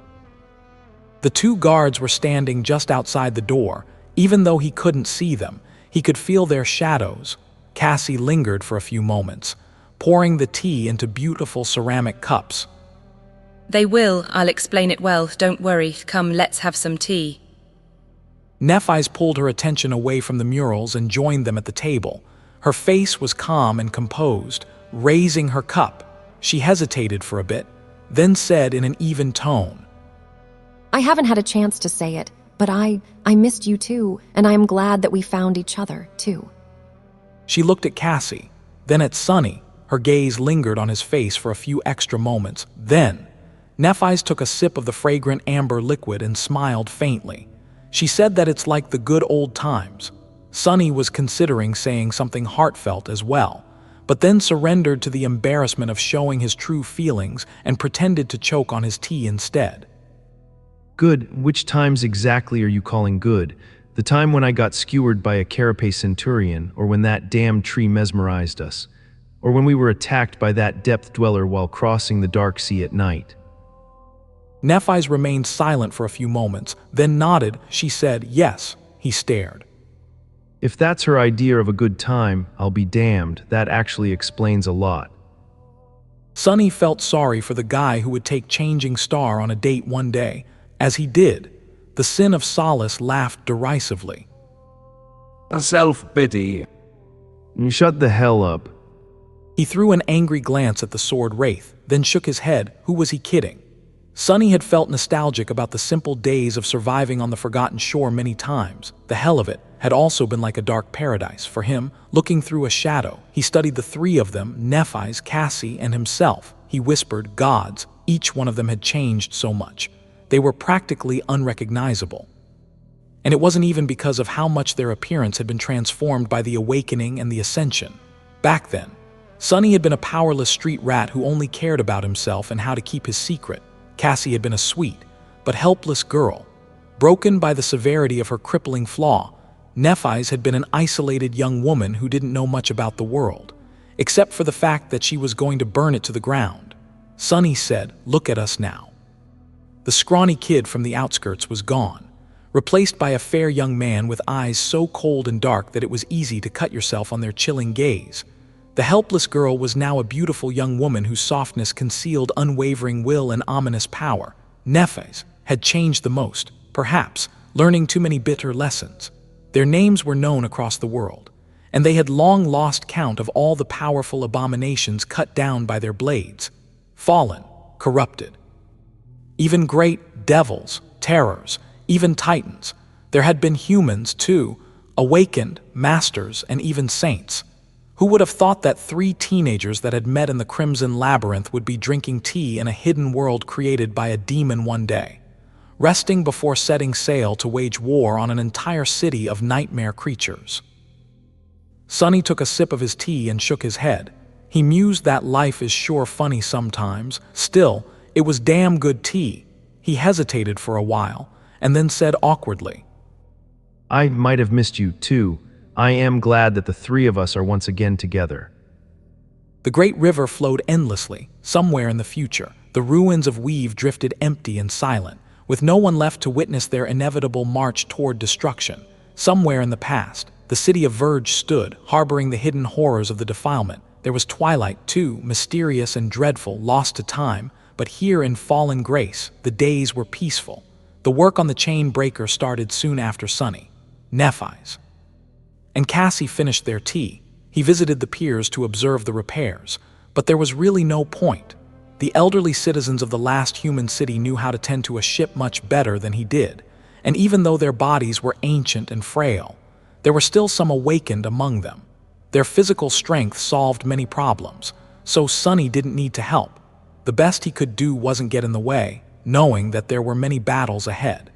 The two guards were standing just outside the door. Even though he couldn't see them, he could feel their shadows. Cassie lingered for a few moments, pouring the tea into beautiful ceramic cups. They will, I'll explain it well, don't worry. Come, let's have some tea. Nephis pulled her attention away from the murals and joined them at the table. Her face was calm and composed. Raising her cup, she hesitated for a bit, then said in an even tone, I haven't had a chance to say it, but I missed you too, and I am glad that we found each other, too. She looked at Cassie, then at Sunny. Her gaze lingered on his face for a few extra moments. Then, Nephis took a sip of the fragrant amber liquid and smiled faintly. She said that it's like the good old times. Sunny was considering saying something heartfelt as well, but then surrendered to the embarrassment of showing his true feelings and pretended to choke on his tea instead. Good, which times exactly are you calling good? The time when I got skewered by a carapace centurion, or when that damn tree mesmerized us, or when we were attacked by that depth dweller while crossing the dark sea at night? Nephi's remained silent for a few moments, then nodded. She said, yes. He stared. If that's her idea of a good time, I'll be damned, that actually explains a lot. Sunny felt sorry for the guy who would take Changing Star on a date one day. As he did, the Sin of Solace laughed derisively. Self-pity. Shut the hell up. He threw an angry glance at the sword wraith, then shook his head. Who was he kidding? Sunny had felt nostalgic about the simple days of surviving on the Forgotten Shore many times. The hell of it had also been like a dark paradise for him. Looking through a shadow, he studied the three of them, Nephi's, Cassie, and himself. He whispered, gods. Each one of them had changed so much. They were practically unrecognizable. And it wasn't even because of how much their appearance had been transformed by the awakening and the ascension. Back then, Sunny had been a powerless street rat who only cared about himself and how to keep his secret. Cassie had been a sweet, but helpless girl. Broken by the severity of her crippling flaw, Nephi's had been an isolated young woman who didn't know much about the world, except for the fact that she was going to burn it to the ground. Sunny said, look at us now. The scrawny kid from the outskirts was gone, replaced by a fair young man with eyes so cold and dark that it was easy to cut yourself on their chilling gaze. The helpless girl was now a beautiful young woman whose softness concealed unwavering will and ominous power. Nephi's had changed the most, perhaps learning too many bitter lessons. Their names were known across the world, and they had long lost count of all the powerful abominations cut down by their blades. Fallen, corrupted. Even great devils, terrors, even titans. There had been humans, too, awakened, masters, and even saints. Who would have thought that 3 teenagers that had met in the Crimson Labyrinth would be drinking tea in a hidden world created by a demon one day, resting before setting sail to wage war on an entire city of nightmare creatures? Sunny took a sip of his tea and shook his head. He mused that life is sure funny sometimes. Still, it was damn good tea. He hesitated for a while, and then said awkwardly, I might have missed you, too. I am glad that the 3 of us are once again together. The great river flowed endlessly. Somewhere in the future, the ruins of Weave drifted empty and silent, with no one left to witness their inevitable march toward destruction. Somewhere in the past, the city of Verge stood, harboring the hidden horrors of the defilement. There was twilight, too, mysterious and dreadful, lost to time, but here in fallen grace, the days were peaceful. The work on the chain breaker started soon after Sunny, Nephi's, and Cassie finished their tea. He visited the piers to observe the repairs, but there was really no point. The elderly citizens of the last human city knew how to tend to a ship much better than he did, and even though their bodies were ancient and frail, there were still some awakened among them. Their physical strength solved many problems, so Sunny didn't need to help. The best he could do wasn't get in the way, knowing that there were many battles ahead.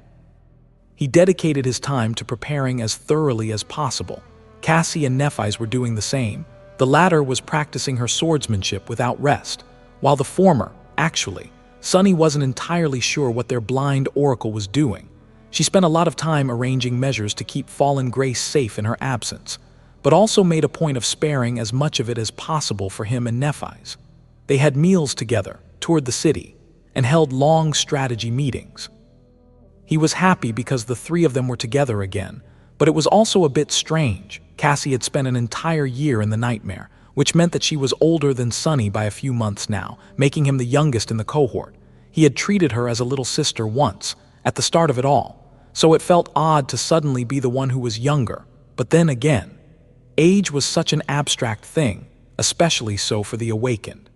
He dedicated his time to preparing as thoroughly as possible. Cassie and Nephi's were doing the same. The latter was practicing her swordsmanship without rest, while the former, actually, Sunny wasn't entirely sure what their blind oracle was doing. She spent a lot of time arranging measures to keep Fallen Grace safe in her absence, but also made a point of sparing as much of it as possible for him and Nephi's. They had meals together, toured the city, and held long strategy meetings. He was happy because the 3 of them were together again, but it was also a bit strange. Cassie had spent an entire year in the nightmare, which meant that she was older than Sunny by a few months now, making him the youngest in the cohort. He had treated her as a little sister once, at the start of it all, so it felt odd to suddenly be the one who was younger. But then again, age was such an abstract thing, especially so for the awakened.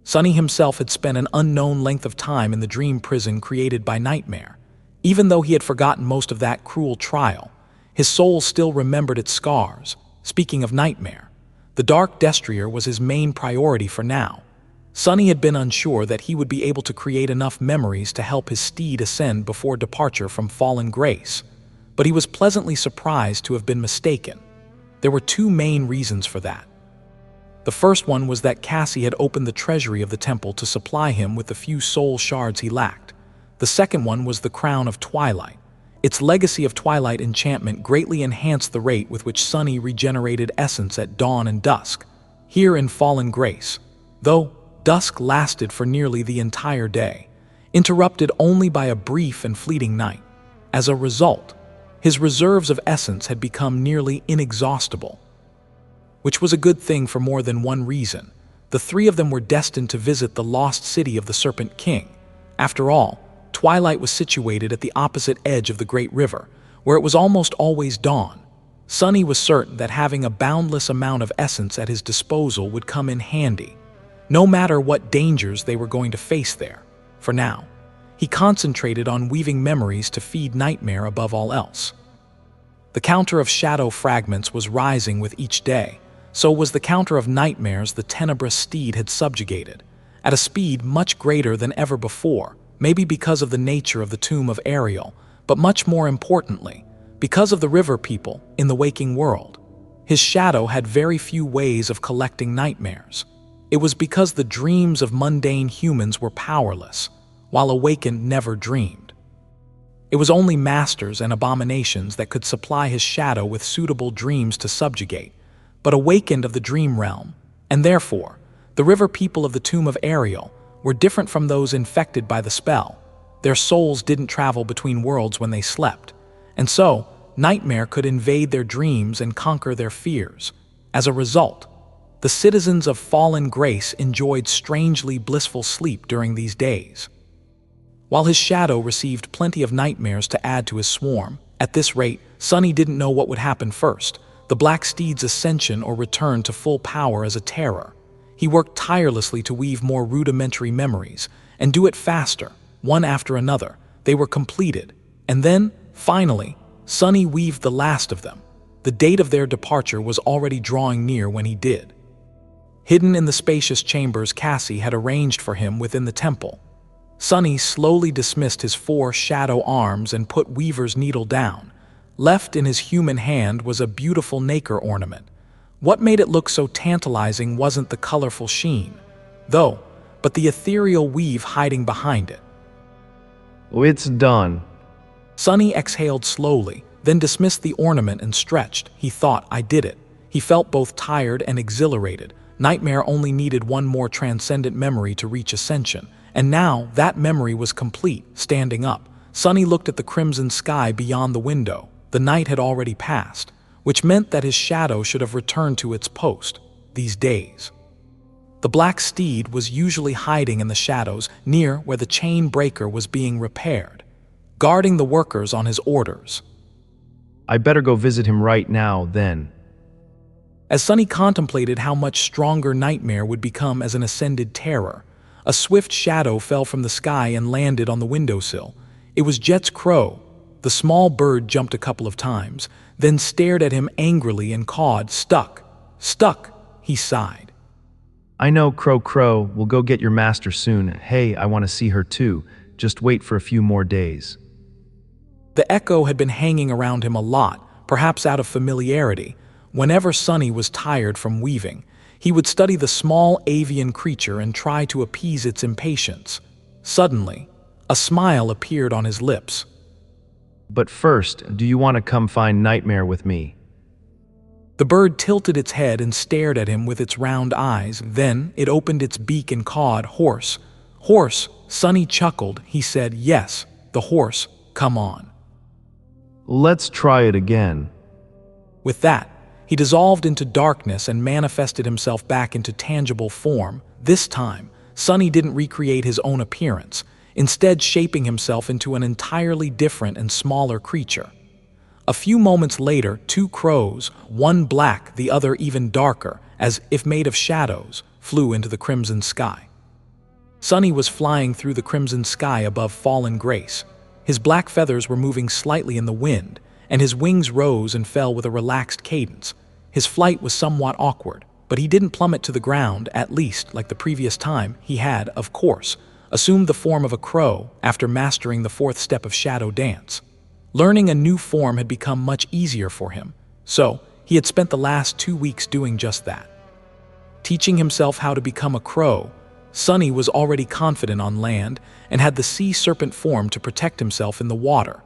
Sunny himself had spent an unknown length of time in the dream prison created by nightmare. Even though he had forgotten most of that cruel trial, his soul still remembered its scars. Speaking of nightmare, the dark destrier was his main priority for now. Sunny had been unsure that he would be able to create enough memories to help his steed ascend before departure from Fallen Grace. but he was pleasantly surprised to have been mistaken. There were two main reasons for that. The first one was that Cassie had opened the treasury of the temple to supply him with the few soul shards he lacked. The second one was the Crown of Twilight. Its legacy of Twilight enchantment greatly enhanced the rate with which Sunny regenerated essence at dawn and dusk, here in Fallen Grace, though dusk lasted for nearly the entire day, interrupted only by a brief and fleeting night. As a result, his reserves of essence had become nearly inexhaustible, which was a good thing for more than one reason. The three of them were destined to visit the lost city of the Serpent King. After all, Twilight was situated at the opposite edge of the Great River, where it was almost always dawn. Sunny was certain that having a boundless amount of essence at his disposal would come in handy, no matter what dangers they were going to face there. For now, he concentrated on weaving memories to feed nightmare above all else. The counter of shadow fragments was rising with each day, so was the counter of nightmares the tenebrous steed had subjugated, at a speed much greater than ever before, maybe because of the nature of the tomb of Ariel, but much more importantly, because of the river people in the waking world. His shadow had very few ways of collecting nightmares. It was because the dreams of mundane humans were powerless, while awakened never dreamed. It was only masters and abominations that could supply his shadow with suitable dreams to subjugate, but awakened of the dream realm, and therefore, the river people of the tomb of Ariel were different from those infected by the spell. Their souls didn't travel between worlds when they slept, and so nightmare could invade their dreams and conquer their fears. As a result, the citizens of Fallen Grace enjoyed strangely blissful sleep during these days, while his shadow received plenty of nightmares to add to his swarm. At this rate, Sunny didn't know what would happen first, the Black Steed's ascension or return to full power as a terror. He worked tirelessly to weave more rudimentary memories, and do it faster, one after another. They were completed, and then, finally, Sunny weaved the last of them. The date of their departure was already drawing near when he did. Hidden in the spacious chambers Cassie had arranged for him within the temple, Sunny slowly dismissed his 4 shadow arms and put Weaver's needle down. Left in his human hand was a beautiful nacre ornament. What made it look so tantalizing wasn't the colorful sheen, though, but the ethereal weave hiding behind it. It's done. Sunny exhaled slowly, then dismissed the ornament and stretched. He thought, I did it. He felt both tired and exhilarated. Nightmare only needed one more transcendent memory to reach ascension. And now that memory was complete. Standing up, Sunny looked at the crimson sky beyond the window. The night had already passed, which meant that his shadow should have returned to its post these days. The Black Steed was usually hiding in the shadows near where the chain breaker was being repaired, guarding the workers on his orders. I better go visit him right now, then. As Sunny contemplated how much stronger Nightmare would become as an ascended terror, a swift shadow fell from the sky and landed on the windowsill. It was Jet's crow. The small bird jumped a couple of times, then stared at him angrily and cawed, Stuck, stuck, he sighed. I know, Crow Crow, we'll go get your master soon. Hey, I want to see her too. Just wait for a few more days. The echo had been hanging around him a lot, perhaps out of familiarity. Whenever Sunny was tired from weaving, he would study the small avian creature and try to appease its impatience. Suddenly, a smile appeared on his lips. But first, do you want to come find Nightmare with me? The bird tilted its head and stared at him with its round eyes. Then it opened its beak and cawed, Horse. Horse, Sunny chuckled. He said, Yes, the horse, come on. Let's try it again. With that, he dissolved into darkness and manifested himself back into tangible form. This time, Sunny didn't recreate his own appearance, instead shaping himself into an entirely different and smaller creature. A few moments later, 2 crows, one black, the other even darker, as if made of shadows, flew into the crimson sky. Sunny was flying through the crimson sky above Fallen Grace. His black feathers were moving slightly in the wind, and his wings rose and fell with a relaxed cadence. His flight was somewhat awkward, but he didn't plummet to the ground, at least like the previous time. He had, of course, assumed the form of a crow after mastering the 4th step of shadow dance. Learning a new form had become much easier for him, so he had spent the last 2 weeks doing just that. Teaching himself how to become a crow, Sunny was already confident on land and had the sea serpent form to protect himself in the water.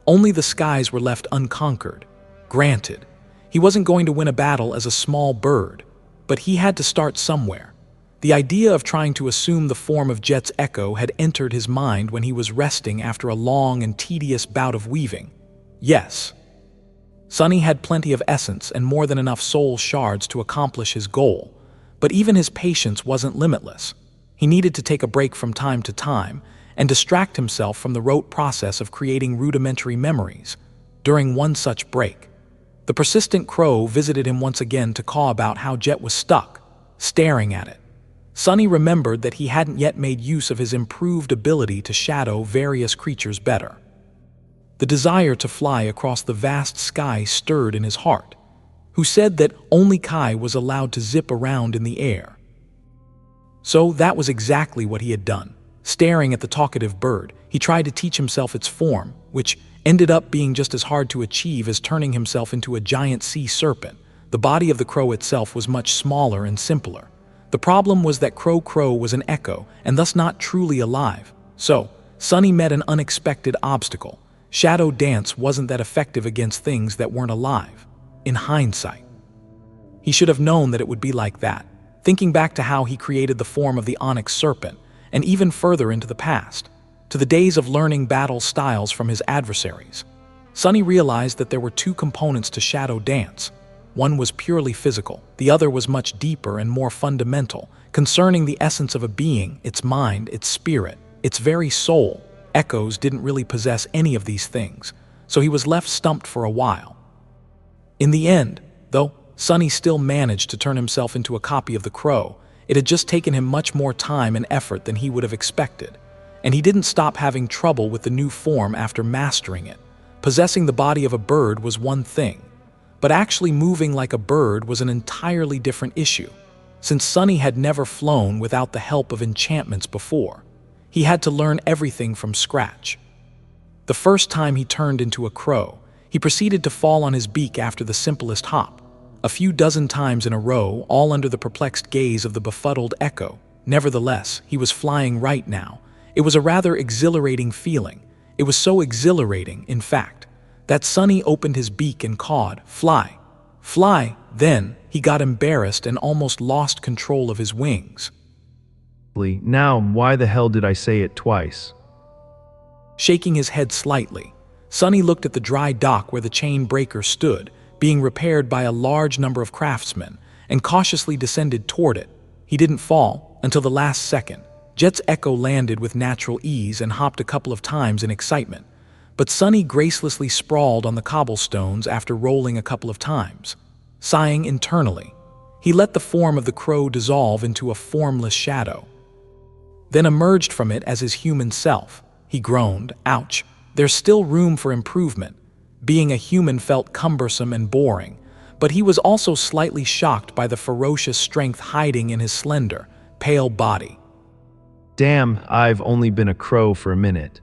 Only the skies were left unconquered. Granted, he wasn't going to win a battle as a small bird, but he had to start somewhere. The idea of trying to assume the form of Jet's echo had entered his mind when he was resting after a long and tedious bout of weaving. Yes, Sunny had plenty of essence and more than enough soul shards to accomplish his goal, but even his patience wasn't limitless. He needed to take a break from time to time and distract himself from the rote process of creating rudimentary memories. During one such break, the persistent crow visited him once again to caw about how Jet was stuck, staring at it. Sunny remembered that he hadn't yet made use of his improved ability to shadow various creatures better. The desire to fly across the vast sky stirred in his heart, who said that only Kai was allowed to zip around in the air. So that was exactly what he had done. Staring at the talkative bird, he tried to teach himself its form, which ended up being just as hard to achieve as turning himself into a giant sea serpent. The body of the crow itself was much smaller and simpler. The problem was that Crow was an echo and thus not truly alive. So, Sunny met an unexpected obstacle. Shadow dance wasn't that effective against things that weren't alive. In hindsight, he should have known that it would be like that. Thinking back to how he created the form of the onyx serpent, and even further into the past, to the days of learning battle styles from his adversaries, Sunny realized that there were two components to shadow dance. One was purely physical, the other was much deeper and more fundamental, concerning the essence of a being, its mind, its spirit, its very soul. Echoes didn't really possess any of these things, so he was left stumped for a while. In the end, though, Sunny still managed to turn himself into a copy of the crow. It had just taken him much more time and effort than he would have expected, and he didn't stop having trouble with the new form after mastering it. Possessing the body of a bird was one thing, but actually moving like a bird was an entirely different issue. Since Sunny had never flown without the help of enchantments before, he had to learn everything from scratch. The first time he turned into a crow, he proceeded to fall on his beak after the simplest hop, a few dozen times in a row, all under the perplexed gaze of the befuddled echo. Nevertheless, he was flying right now. It was a rather exhilarating feeling. It was so exhilarating, in fact, that Sunny opened his beak and cawed, "Fly! Fly!" Then he got embarrassed and almost lost control of his wings. Now, why the hell did I say it twice? Shaking his head slightly, Sunny looked at the dry dock where the chain breaker stood, being repaired by a large number of craftsmen, and cautiously descended toward it. He didn't fall until the last second. Jet's echo landed with natural ease and hopped a couple of times in excitement, but Sunny gracelessly sprawled on the cobblestones after rolling a couple of times. Sighing internally, he let the form of the crow dissolve into a formless shadow, then emerged from it as his human self. He groaned, "Ouch, there's still room for improvement." Being a human felt cumbersome and boring, but he was also slightly shocked by the ferocious strength hiding in his slender, pale body. Damn, I've only been a crow for a minute.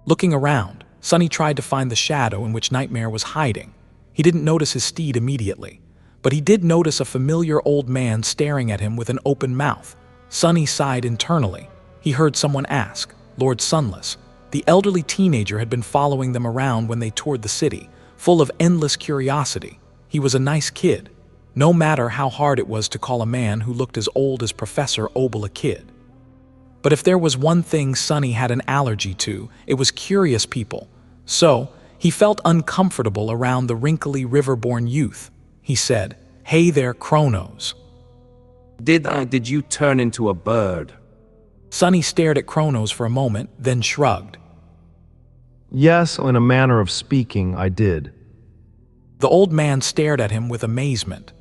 Looking around, Sunny tried to find the shadow in which Nightmare was hiding. He didn't notice his steed immediately, but he did notice a familiar old man staring at him with an open mouth. Sunny sighed internally. He heard someone ask, "Lord Sunless?" The elderly teenager had been following them around when they toured the city, full of endless curiosity. He was a nice kid, no matter how hard it was to call a man who looked as old as Professor Obel a kid. But if there was one thing Sunny had an allergy to, it was curious people. So, he felt uncomfortable around the wrinkly river-born youth. He said, "Hey there, Kronos." Did you turn into a bird? Sunny stared at Kronos for a moment, then shrugged. Yes, in a manner of speaking, I did. The old man stared at him with amazement.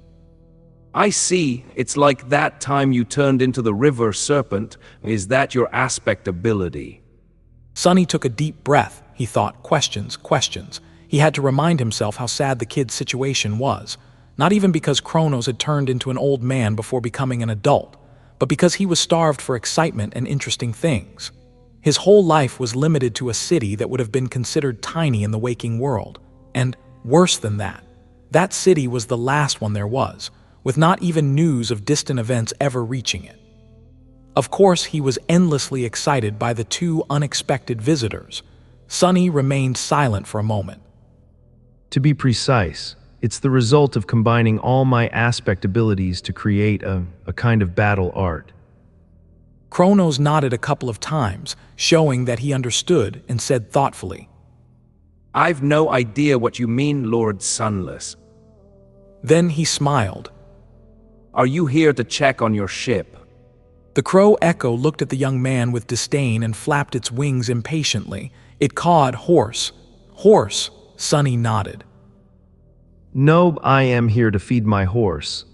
I see, it's like that time you turned into the river serpent. Is that your aspect ability? Sunny took a deep breath. He thought, questions. He had to remind himself how sad the kid's situation was. Not even because Kronos had turned into an old man before becoming an adult, but because he was starved for excitement and interesting things. His whole life was limited to a city that would have been considered tiny in the waking world. And, worse than that, that city was the last one there was, with not even news of distant events ever reaching it. Of course, he was endlessly excited by the two unexpected visitors. Sunny remained silent for a moment. To be precise, it's the result of combining all my aspect abilities to create a kind of battle art. Kronos nodded a couple of times, showing that he understood, and said thoughtfully, I've no idea what you mean, Lord Sunless. Then he smiled. Are you here to check on your ship? The crow echo looked at the young man with disdain and flapped its wings impatiently. It cawed, "Horse, horse." Sunny nodded. No, I am here to feed my horse.